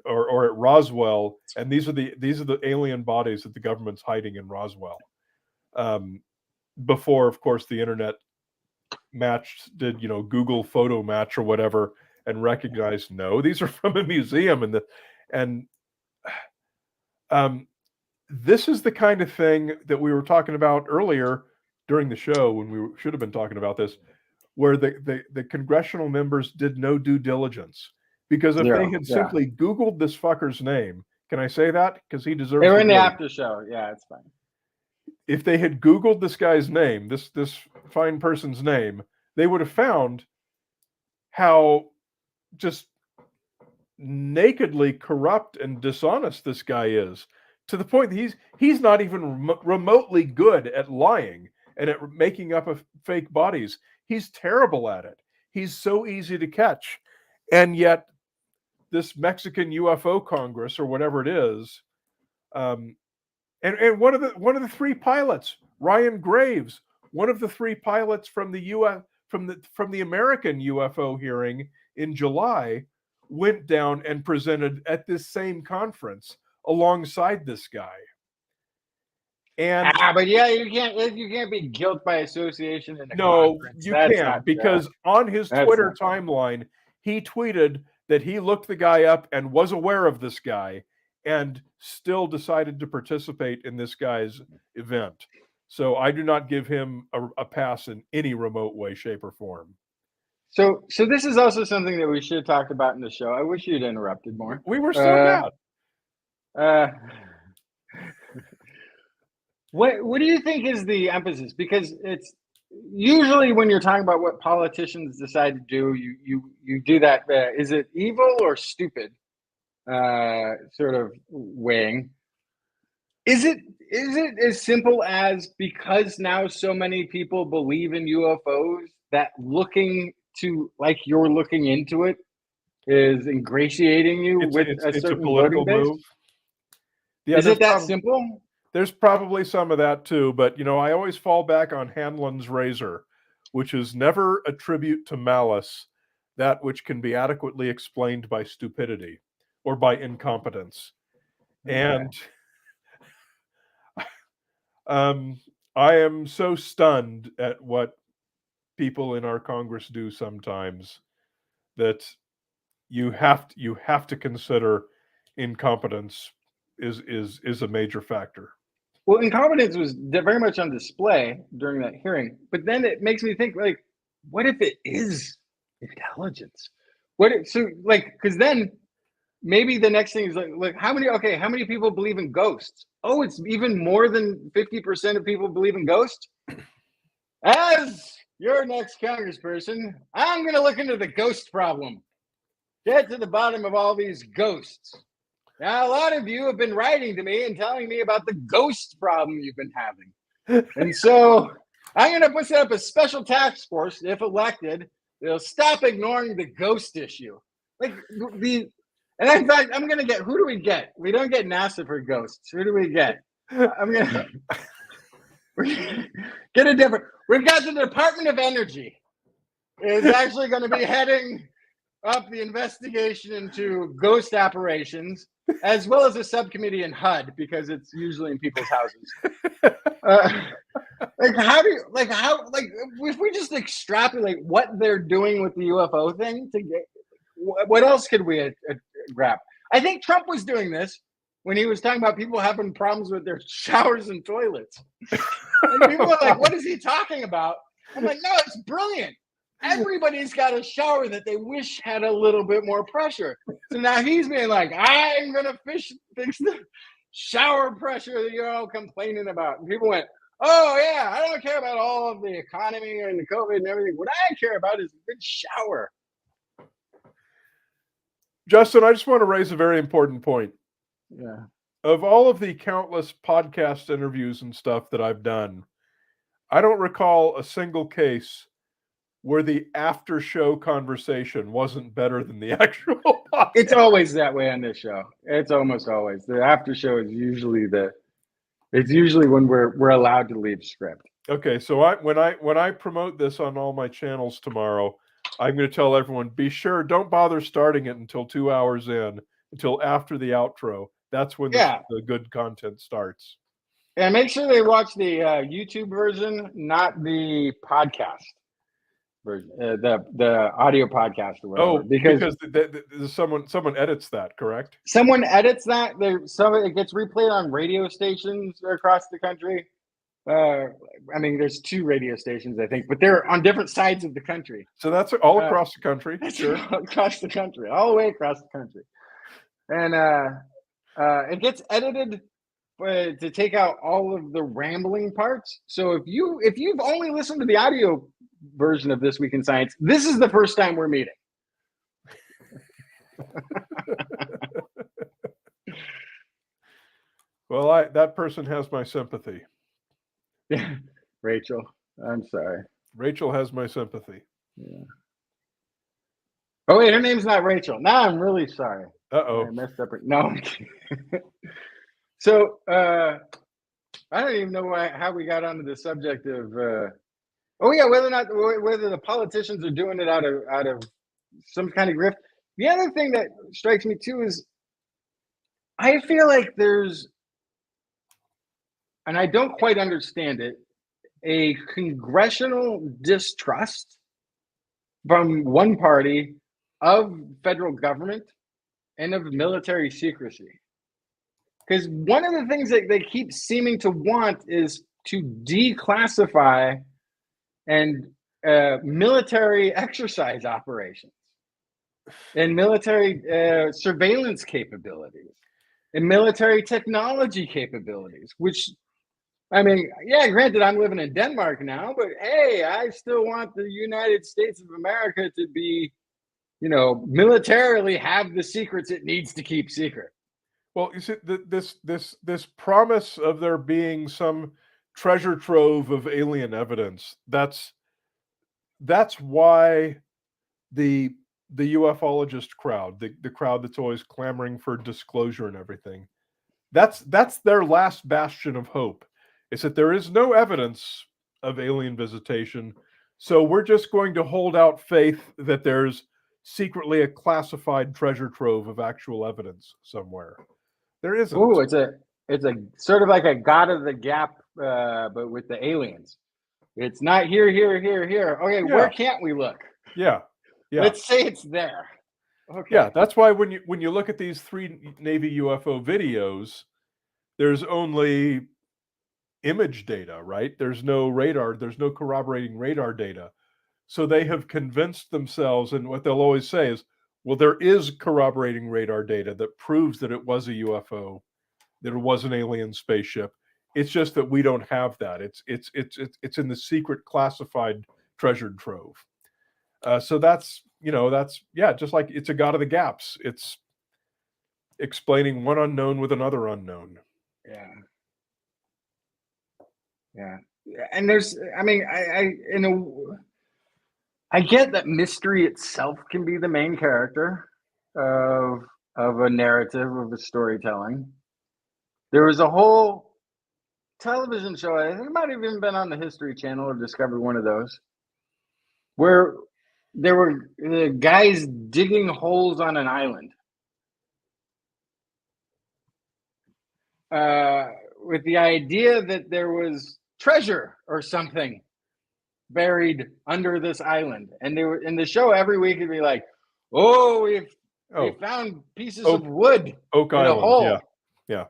or at Roswell, and these are the alien bodies that the government's hiding in Roswell. Before, of course, the internet did Google photo match or whatever and recognized, no, these are from a museum, and this is the kind of thing that we were talking about earlier during the show when we should have been talking about this, where the congressional members did no due diligence, because if they had simply Googled this fucker's name, can I say that? Because he deserves. They were in the after show. Yeah, it's fine. If they had Googled this guy's name, this fine person's name, they would have found how just nakedly corrupt and dishonest this guy is, to the point that he's not even remotely good at lying and at making up fake bodies. He's terrible at it. He's so easy to catch. And yet this Mexican UFO Congress or whatever it is, and one of the three pilots, Ryan Graves, one of the three pilots from the American UFO hearing in July, went down and presented at this same conference alongside this guy. And but yeah, you can't be guilt by association in a conference. You can't, because on his Twitter timeline, he tweeted that he looked the guy up and was aware of this guy and still decided to participate in this guy's event. So I do not give him a pass in any remote way, shape, or form. So this is also something that we should have talked about in the show. I wish you'd interrupted more. We were still bad. What do you think is the emphasis? Because it's usually when you're talking about what politicians decide to do, you do that. Is it evil or stupid? Sort of weighing. Is it as simple as, because now so many people believe in UFOs, that looking to, like, you're looking into it is ingratiating you with a certain political move? Yeah, is it that simple? There's probably some of that too, but I always fall back on Hanlon's razor, which is never attribute to malice that which can be adequately explained by stupidity or by incompetence. Okay. And I am so stunned at what people in our Congress do sometimes that you have to consider incompetence is a major factor. Well, incompetence was very much on display during that hearing, but then it makes me think, like, what if it is intelligence? Because then maybe the next thing is like how many people believe in ghosts? Oh, it's even more than 50% of people believe in ghosts. As your next congressperson, I'm going to look into the ghost problem. Get to the bottom of all these ghosts. Now, a lot of you have been writing to me and telling me about the ghost problem you've been having. And so I'm going to set up a special task force, if elected, that'll stop ignoring the ghost issue. And in fact, I'm going to get, who do we get? We don't get NASA for ghosts. Who do we get? I'm going to get a different. We've got the Department of Energy is actually going to be heading up the investigation into ghost operations, as well as a subcommittee in HUD, because it's usually in people's houses. If we just extrapolate what they're doing with the UFO thing, what else could we grab? I think Trump was doing this when he was talking about people having problems with their showers and toilets. And people were like, what is he talking about? I'm like, no, it's brilliant. Everybody's got a shower that they wish had a little bit more pressure. So now he's being like, I'm going to fix the shower pressure that you're all complaining about. And people went, oh, yeah, I don't care about all of the economy and the COVID and everything. What I care about is a good shower. Justin, I just want to raise a very important point. Yeah. Of all of the countless podcast interviews and stuff that I've done, I don't recall a single case where the after show conversation wasn't better than the actual podcast. It's always that way on this show. It's almost always. The after show is usually when we're allowed to leave script. Okay, so when I promote this on all my channels tomorrow, I'm going to tell everyone, be sure, don't bother starting it until 2 hours in, until after the outro. That's when the good content starts. And make sure they watch the YouTube version, not the podcast version, the audio podcast or whatever. Oh, because someone edits that, correct? Someone edits that. It gets replayed on radio stations across the country. I mean, there's 2 radio stations, I think, but they're on different sides of the country. So that's all across the country. Sure, across the country, all the way across the country, and it gets edited to take out all of the rambling parts. So if you've only listened to the audio version of This Week in Science, this is the first time we're meeting. Well, that person has my sympathy. Rachel, I'm sorry. Rachel has my sympathy. Yeah. Oh wait, her name's not Rachel. Now I'm really sorry. Uh-oh. I messed up. No. So I don't even know how we got onto the subject of. Whether the politicians are doing it out of some kind of grift. The other thing that strikes me too is, I feel like there's, and I don't quite understand it, a congressional distrust from one party of federal government and of military secrecy. Because one of the things that they keep seeming to want is to declassify and military exercise operations and military surveillance capabilities and military technology capabilities, which, I mean, yeah, granted, I'm living in Denmark now, but hey, I still want the United States of America to be, militarily have the secrets it needs to keep secret. Well, you see, this promise of there being some treasure trove of alien evidence, that's why the ufologist crowd, the crowd that's always clamoring for disclosure and everything, that's their last bastion of hope, is that there is no evidence of alien visitation, so we're just going to hold out faith that there's secretly a classified treasure trove of actual evidence somewhere. There isn't. Oh, it's a sort of like a God of the Gap, but with the aliens. It's not here. Okay, yeah. Where can't we look? Yeah. Let's say it's there. Okay. Yeah, that's why when you look at these 3 Navy UFO videos, there's only image data, right? There's no radar. There's no corroborating radar data. So they have convinced themselves, and what they'll always say is, well, there is corroborating radar data that proves that it was a UFO, that it was an alien spaceship. It's just that we don't have that. It's in the secret classified treasure trove. So that's just like it's a God of the Gaps. It's explaining one unknown with another unknown. Yeah. And there's, I mean, I get that mystery itself can be the main character of a narrative, of a storytelling. There was a whole television show, I think it might have even been on the History Channel or Discovery, one of those, where there were guys digging holes on an island with the idea that there was treasure or something buried under this island. And they were in the show every week, it'd be like, we found pieces of wood Oak in Island, a hole. yeah. Yeah.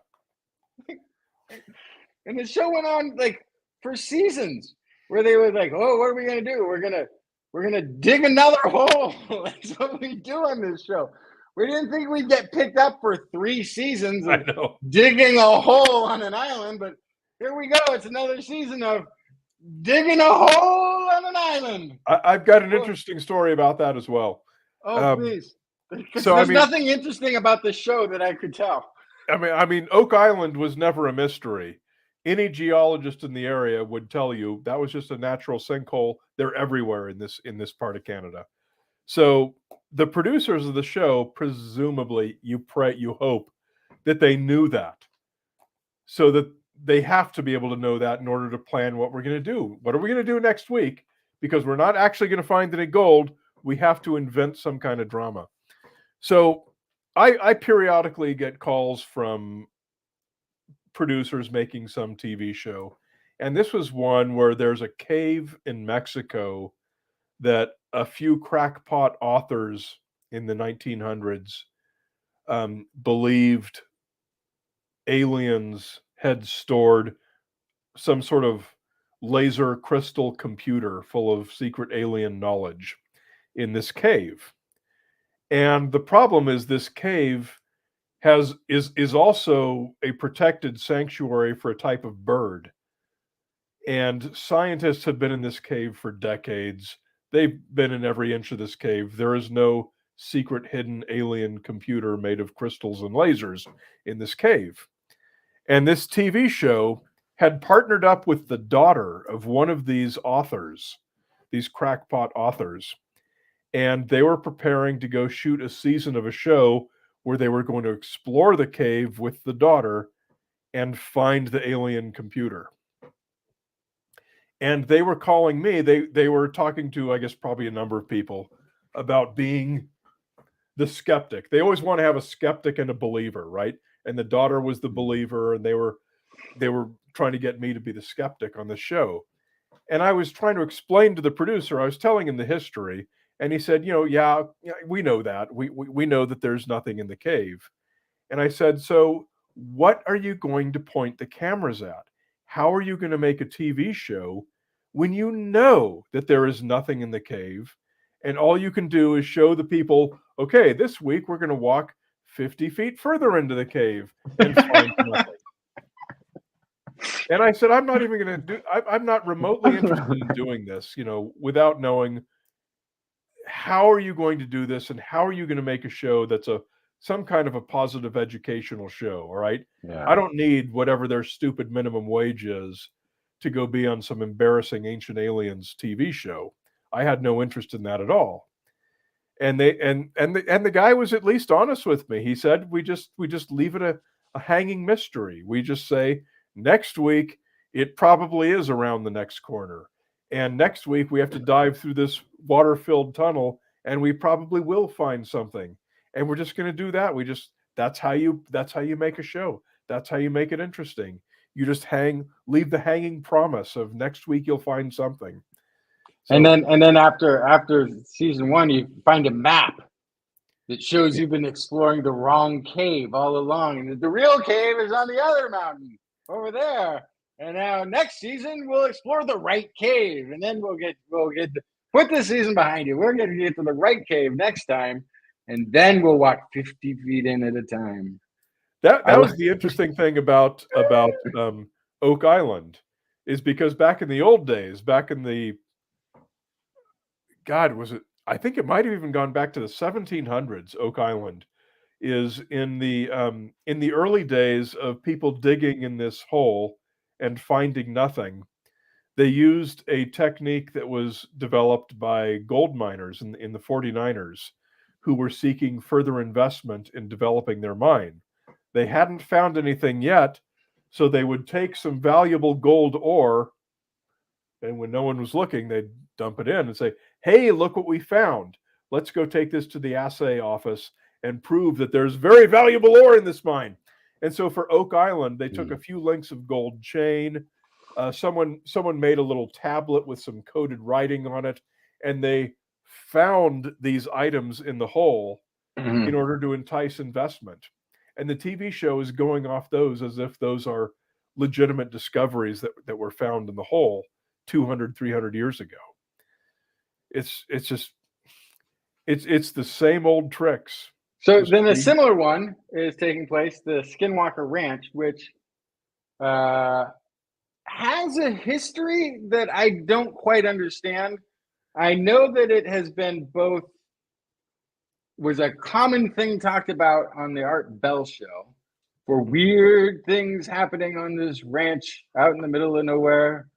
And the show went on like for seasons, where they were like, "Oh, what are we gonna do? We're gonna dig another hole." That's what we do on this show. We didn't think we'd get picked up for 3 seasons I of know. digging a hole on an island, but here we go. It's another season of digging a hole on an island. I've got an interesting story about that as well. Oh, please. Because So, there's nothing interesting about this show that I could tell. I mean, Oak Island was never a mystery. Any geologist in the area would tell you that was just a natural sinkhole. They're everywhere in this part of Canada. So the producers of the show, presumably, you hope that they knew that, so that they have to be able to know that in order to plan what we're going to do. What are we going to do next week? Because we're not actually going to find any gold. We have to invent some kind of drama. So I periodically get calls from producers making some TV show. And this was one where there's a cave in Mexico that a few crackpot authors in the 1900s believed aliens had stored some sort of laser crystal computer full of secret alien knowledge in this cave. And the problem is this cave is also a protected sanctuary for a type of bird. And scientists have been in this cave for decades. They've been in every inch of this cave. There is no secret hidden alien computer made of crystals and lasers in this cave. And this TV show had partnered up with the daughter of one of these authors, these crackpot authors. And they were preparing to go shoot a season of a show where they were going to explore the cave with the daughter and find the alien computer. And they were calling me. They were talking to, I guess, probably a number of people about being the skeptic. They always want to have a skeptic and a believer, right? And the daughter was the believer, and they were trying to get me to be the skeptic on the show. And I was trying to explain to the producer, I was telling him the history, and he said, yeah, we know that. We know that there's nothing in the cave. And I said, so what are you going to point the cameras at? How are you going to make a TV show when you know that there is nothing in the cave? And all you can do is show the people, okay, this week we're going to walk 50 feet further into the cave and find nothing. And I said, I'm not even going to I'm not remotely interested in doing this, without knowing how are you going to do this and how are you going to make a show that's some kind of a positive educational show, all right? Yeah. I don't need whatever their stupid minimum wage is to go be on some embarrassing Ancient Aliens TV show. I had no interest in that at all. And the guy was at least honest with me. He said, we just leave it a hanging mystery. We just say, next week, it probably is around the next corner. And next week, we have to dive through this water-filled tunnel, and we probably will find something. And we're just going to do that. That's how you make a show. That's how you make it interesting. You just leave the hanging promise of next week you'll find something. So, and then after season 1, you find a map that shows you've been exploring the wrong cave all along, and the real cave is on the other mountain over there. And now next season we'll explore the right cave, and then we'll put this season behind you. We're going to get to the right cave next time, and then we'll walk 50 feet in at a time. That was the interesting thing about Oak Island, is because back in the old days, I think it might have even gone back to the 1700s. Oak Island is in the early days of people digging in this hole and finding nothing. They used a technique that was developed by gold miners in the 49ers who were seeking further investment in developing their mine. They hadn't found anything yet, so they would take some valuable gold ore, and when no one was looking, they'd dump it in and say, hey, look what we found. Let's go take this to the assay office and prove that there's very valuable ore in this mine. And so for Oak Island, they took a few links of gold chain. Someone made a little tablet with some coded writing on it, and they found these items in the hole in order to entice investment. And the TV show is going off those as if those are legitimate discoveries that were found in the hole 200, 300 years ago. It's the same old tricks. So Just then a similar one is taking place, the Skinwalker Ranch, which has a history that I don't quite understand. I know that it has been was a common thing talked about on the Art Bell show for weird things happening on this ranch out in the middle of nowhere,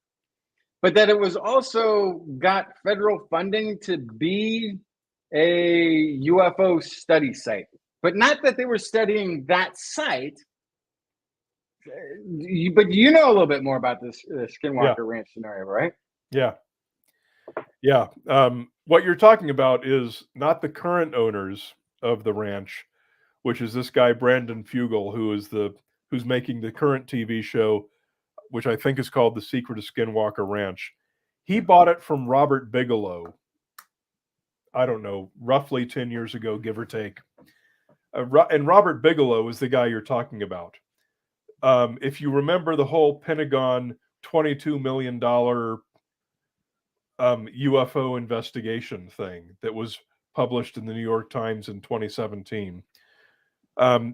but that it was also got federal funding to be a UFO study site, but not that they were studying that site. But you know a little bit more about this Skinwalker Ranch scenario, right? Yeah. What you're talking about is not the current owners of the ranch, which is this guy Brandon Fugel, who's making the current TV show, which I think is called The Secret of Skinwalker Ranch. He bought it from Robert Bigelow, I don't know, roughly 10 years ago, give or take. And Robert Bigelow is the guy you're talking about. If you remember the whole Pentagon $22 million UFO investigation thing that was published in the New York Times in 2017,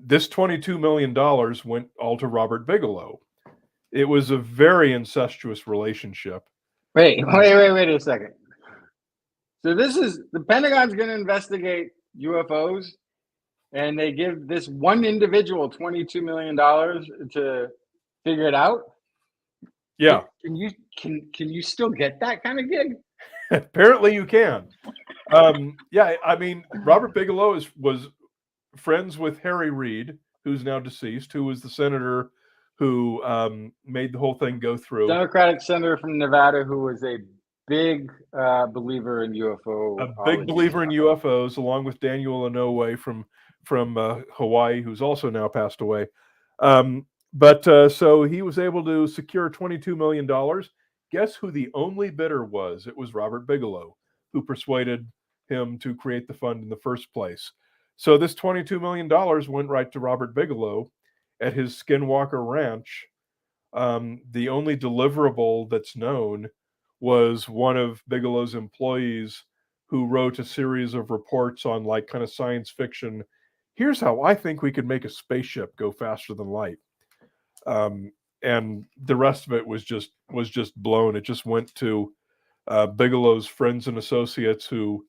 this $22 million went all to Robert Bigelow. It was a very incestuous relationship. Wait a second. So this is the Pentagon's going to investigate UFOs, and they give this one individual $22 million to figure it out. Yeah. Can you still get that kind of gig? Apparently you can. I mean, Robert Bigelow was friends with Harry Reid, who's now deceased, who was the senator who made the whole thing go through. Democratic senator from Nevada who was a big believer in UFO. A big believer in UFOs, along with Daniel Inouye from Hawaii, who's also now passed away. So he was able to secure $22 million. Guess who the only bidder was? It was Robert Bigelow, who persuaded him to create the fund in the first place. So this $22 million went right to Robert Bigelow at his Skinwalker Ranch. The only deliverable that's known was one of Bigelow's employees who wrote a series of reports on like kind of science fiction. Here's how I think we could make a spaceship go faster than light. And the rest of it was just blown. It just went to Bigelow's friends and associates who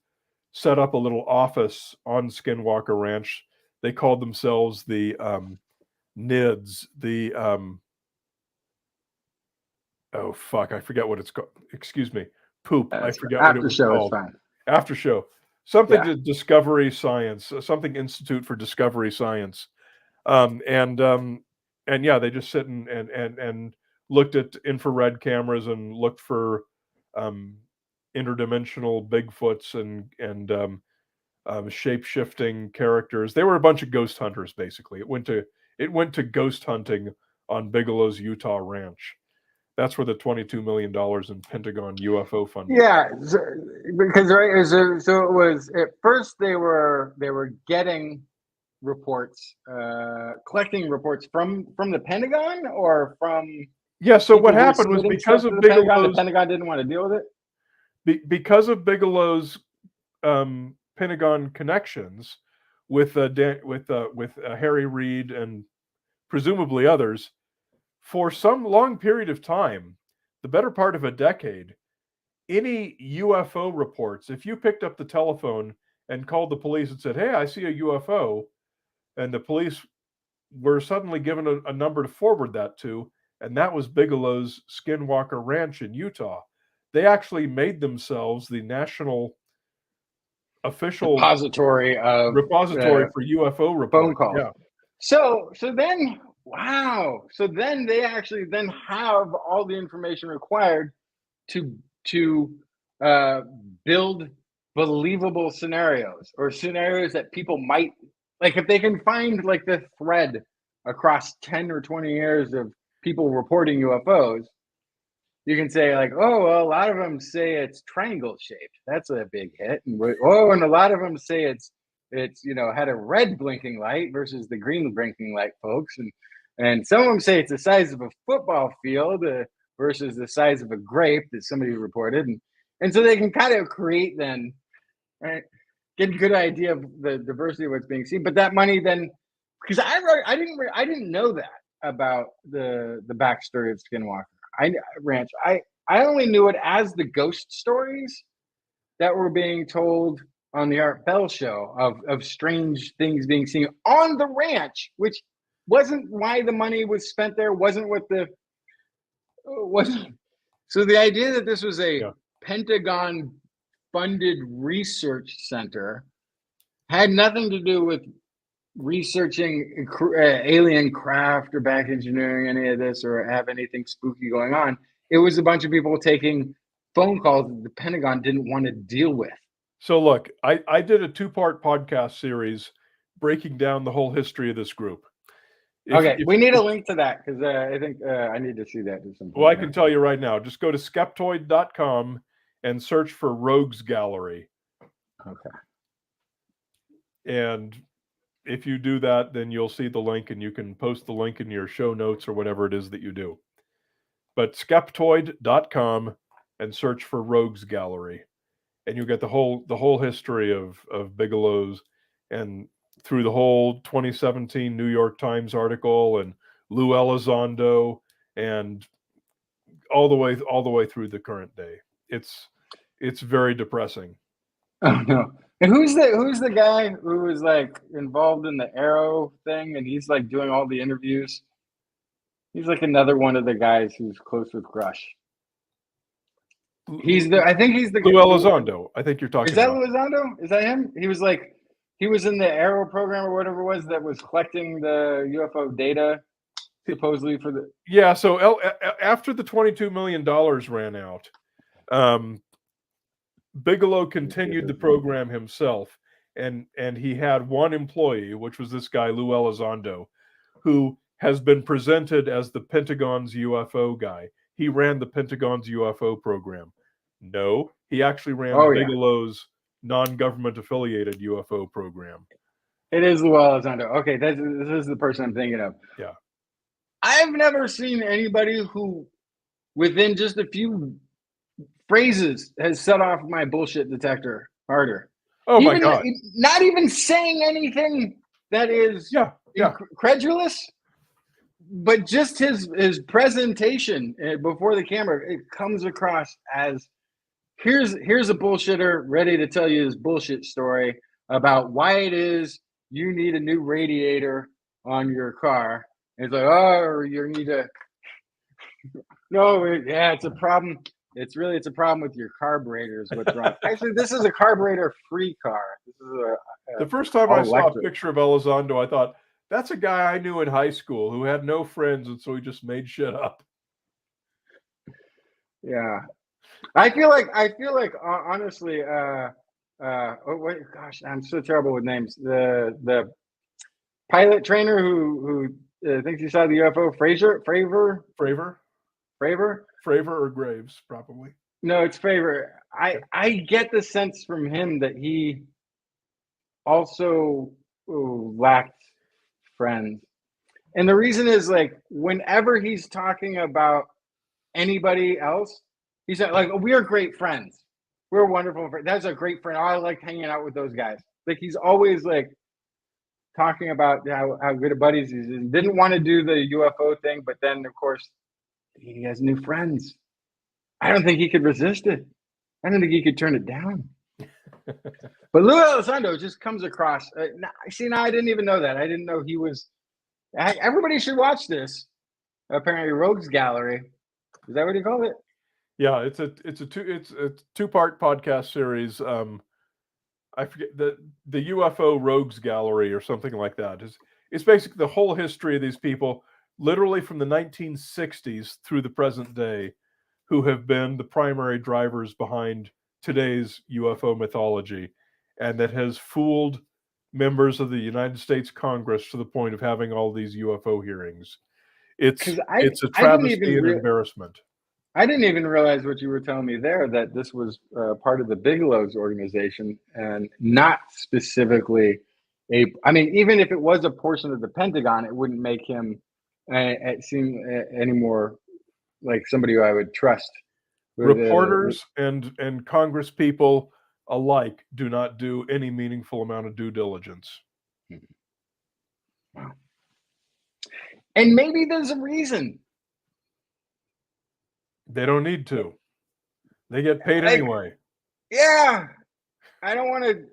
set up a little office on Skinwalker Ranch. They called themselves the NIDS, oh fuck, I forget what it's called. Excuse me. Poop. I forget what it was called. Is fine. After show. Something to Discovery Science, something Institute for Discovery Science. And yeah, they just sit and looked at infrared cameras and looked for interdimensional Bigfoots and shape-shifting characters. They were a bunch of ghost hunters, basically. It went to ghost hunting on Bigelow's Utah ranch. That's where the $22 million in Pentagon UFO funding. Yeah, because so it was at first they were getting reports, collecting reports from the Pentagon or from. Yeah. So what happened was because of Bigelow's, the Pentagon didn't want to deal with it. Because of Bigelow's Pentagon connections with Harry Reid and presumably others. For some long period of time, the better part of a decade, any UFO reports, if you picked up the telephone and called the police and said, "Hey, I see a UFO," and the police were suddenly given a number to forward that to, and that was Bigelow's Skinwalker Ranch in Utah. They actually made themselves the national official repository for UFO reports. Phone calls. Yeah. So then. Wow. So then they actually then have all the information required to build believable scenarios or scenarios that people might like. If they can find like the thread across 10 or 20 years of people reporting UFOs, you can say like, oh, well, a lot of them say it's triangle shaped. That's a big hit. And a lot of them say it's it's had a red blinking light versus the green blinking light, folks, and some of them say it's the size of a football field versus the size of a grape that somebody reported, and so they can kind of create then, right, get a good idea of the diversity of what's being seen. But that money then, because I didn't know that about the backstory of Skinwalker Ranch. I only knew it as the ghost stories that were being told on the Art Bell show of strange things being seen on the ranch, which wasn't why the money was spent there, wasn't. So the idea that this was a Pentagon funded research center had nothing to do with researching alien craft or back engineering any of this or have anything spooky going on. It was a bunch of people taking phone calls that the Pentagon didn't want to deal with. So look, I did a 2-part podcast series breaking down the whole history of this group. We need a link to that because I think I need to see that. Well, I can tell you right now. Just go to skeptoid.com and search for Rogues Gallery. Okay. And if you do that, then you'll see the link and you can post the link in your show notes or whatever it is that you do. But skeptoid.com and search for Rogues Gallery. And you get the whole history of Bigelow's and through the whole 2017 New York Times article and Lou Elizondo and all the way through the current day. It's very depressing. Oh no. And who's the guy who was like involved in the Arrow thing and he's like doing all the interviews? He's like another one of the guys who's close with Grush. I think he's the Lou Elizondo. I think you're talking about. Is that Elizondo? Is that him? He was in the Arrow program or whatever it was that was collecting the UFO data supposedly for the. Yeah. So after the $22 million ran out, Bigelow continued the program himself, and he had one employee, which was this guy Lou Elizondo, who has been presented as the Pentagon's UFO guy. He ran the Pentagon's UFO program. No, he actually ran Bigelow's non-government affiliated UFO program. It is Lou Elizondo. Okay, this is the person I'm thinking of. Yeah. I've never seen anybody who, within just a few phrases, has set off my bullshit detector harder. Oh my God. Not even saying anything that is incredulous. But just his presentation before the camera, it comes across as here's a bullshitter ready to tell you his bullshit story about why it is you need a new radiator on your car. And it's like, oh, you need to. No, it's a problem. It's a problem with your carburetor is what's wrong. Actually, this is a carburetor-free car. This is the first time I saw a picture of Elizondo, I thought, that's a guy I knew in high school who had no friends, and so he just made shit up. Yeah, I feel like honestly, oh wait, gosh, I'm so terrible with names. The pilot trainer who thinks he saw the UFO, Fravor or Graves, probably. No, it's Fravor. I get the sense from him that he also lacked friends. And the reason is, like, whenever he's talking about anybody else, he's like, we are great friends. We're wonderful friends. That's a great friend. I like hanging out with those guys. Like, he's always like talking about how good of buddies he is. He didn't want to do the UFO thing, but then of course he has new friends. I don't think he could resist it. I don't think he could turn it down. But Lou Elizondo just comes across. Now I didn't even know that. I didn't know he was. Everybody should watch this. Apparently, Rogues Gallery. Is that what you call it? Yeah, it's a 2-part podcast series. I forget the UFO Rogues Gallery or something like that. It's basically the whole history of these people, literally from the 1960s through the present day, who have been the primary drivers behind today's UFO mythology, and that has fooled members of the United States Congress to the point of having all these UFO hearings. It's a travesty and embarrassment. I didn't even realize what you were telling me there, that this was part of the Bigelow's organization and not specifically I mean, even if it was a portion of the Pentagon, it wouldn't make him seem any more like somebody who I would trust. Reporters and Congress people alike do not do any meaningful amount of due diligence. Wow. And maybe there's a reason. They don't need to. They get paid anyway. Yeah. I don't want to.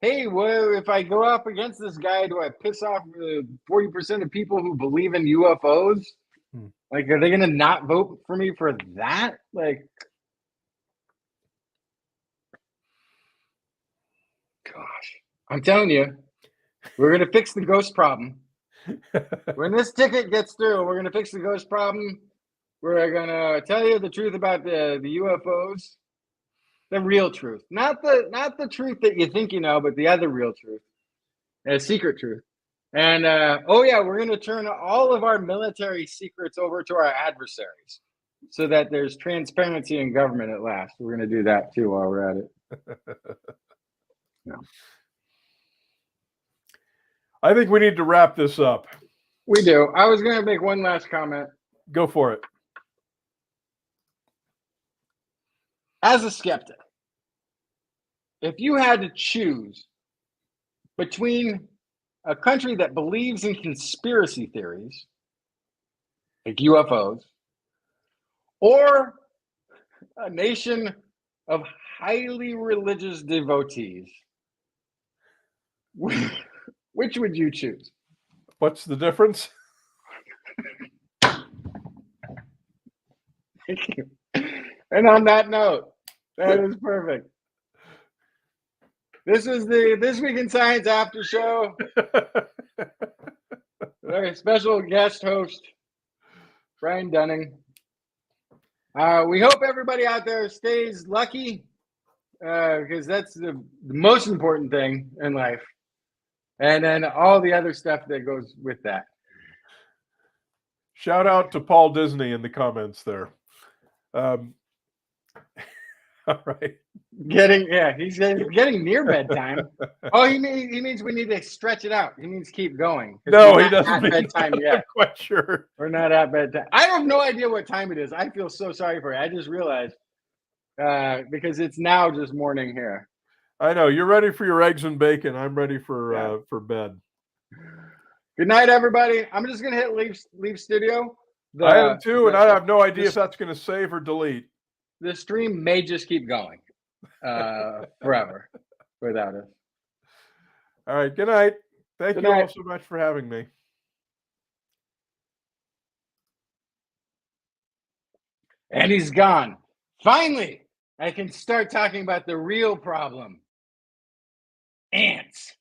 Hey, well, if I go up against this guy, do I piss off 40% of people who believe in UFOs? Like, are they going to not vote for me for that? Like, gosh, I'm telling you, we're going to fix the ghost problem. When this ticket gets through, we're going to fix the ghost problem. We're going to tell you the truth about the UFOs, the real truth, not the truth that you think you know, but the other real truth, the secret truth. And we're going to turn all of our military secrets over to our adversaries, so that there's transparency in government at last. We're going to do that too while we're at it. Yeah. I think we need to wrap this up. We do. I was going to make one last comment. Go for it. As a skeptic, if you had to choose between a country that believes in conspiracy theories, like UFOs, or a nation of highly religious devotees, which would you choose? What's the difference? Thank you. And on that note, that is perfect. This is the This Week in Science after show. Very special guest host, Brian Dunning. We hope everybody out there stays lucky, because that's the most important thing in life. And then all the other stuff that goes with that. Shout out to Paul Disney in the comments there. All right. He's getting near bedtime. Oh, he means we need to stretch it out. He means keep going. No, he doesn't at mean bedtime that. yet. I'm quite sure. We're not at bedtime. I have no idea what time it is. I feel so sorry for you. I just realized because it's now just morning here. I know. You're ready for your eggs and bacon. I'm ready for bed. Good night, everybody. I'm just gonna hit leave studio. I am too, and I have no idea if that's going to save or delete. The stream may just keep going forever without us. All right. Good night. Thank Good you night. all so much for having me. And he's gone. Finally, I can start talking about the real problem. Ants.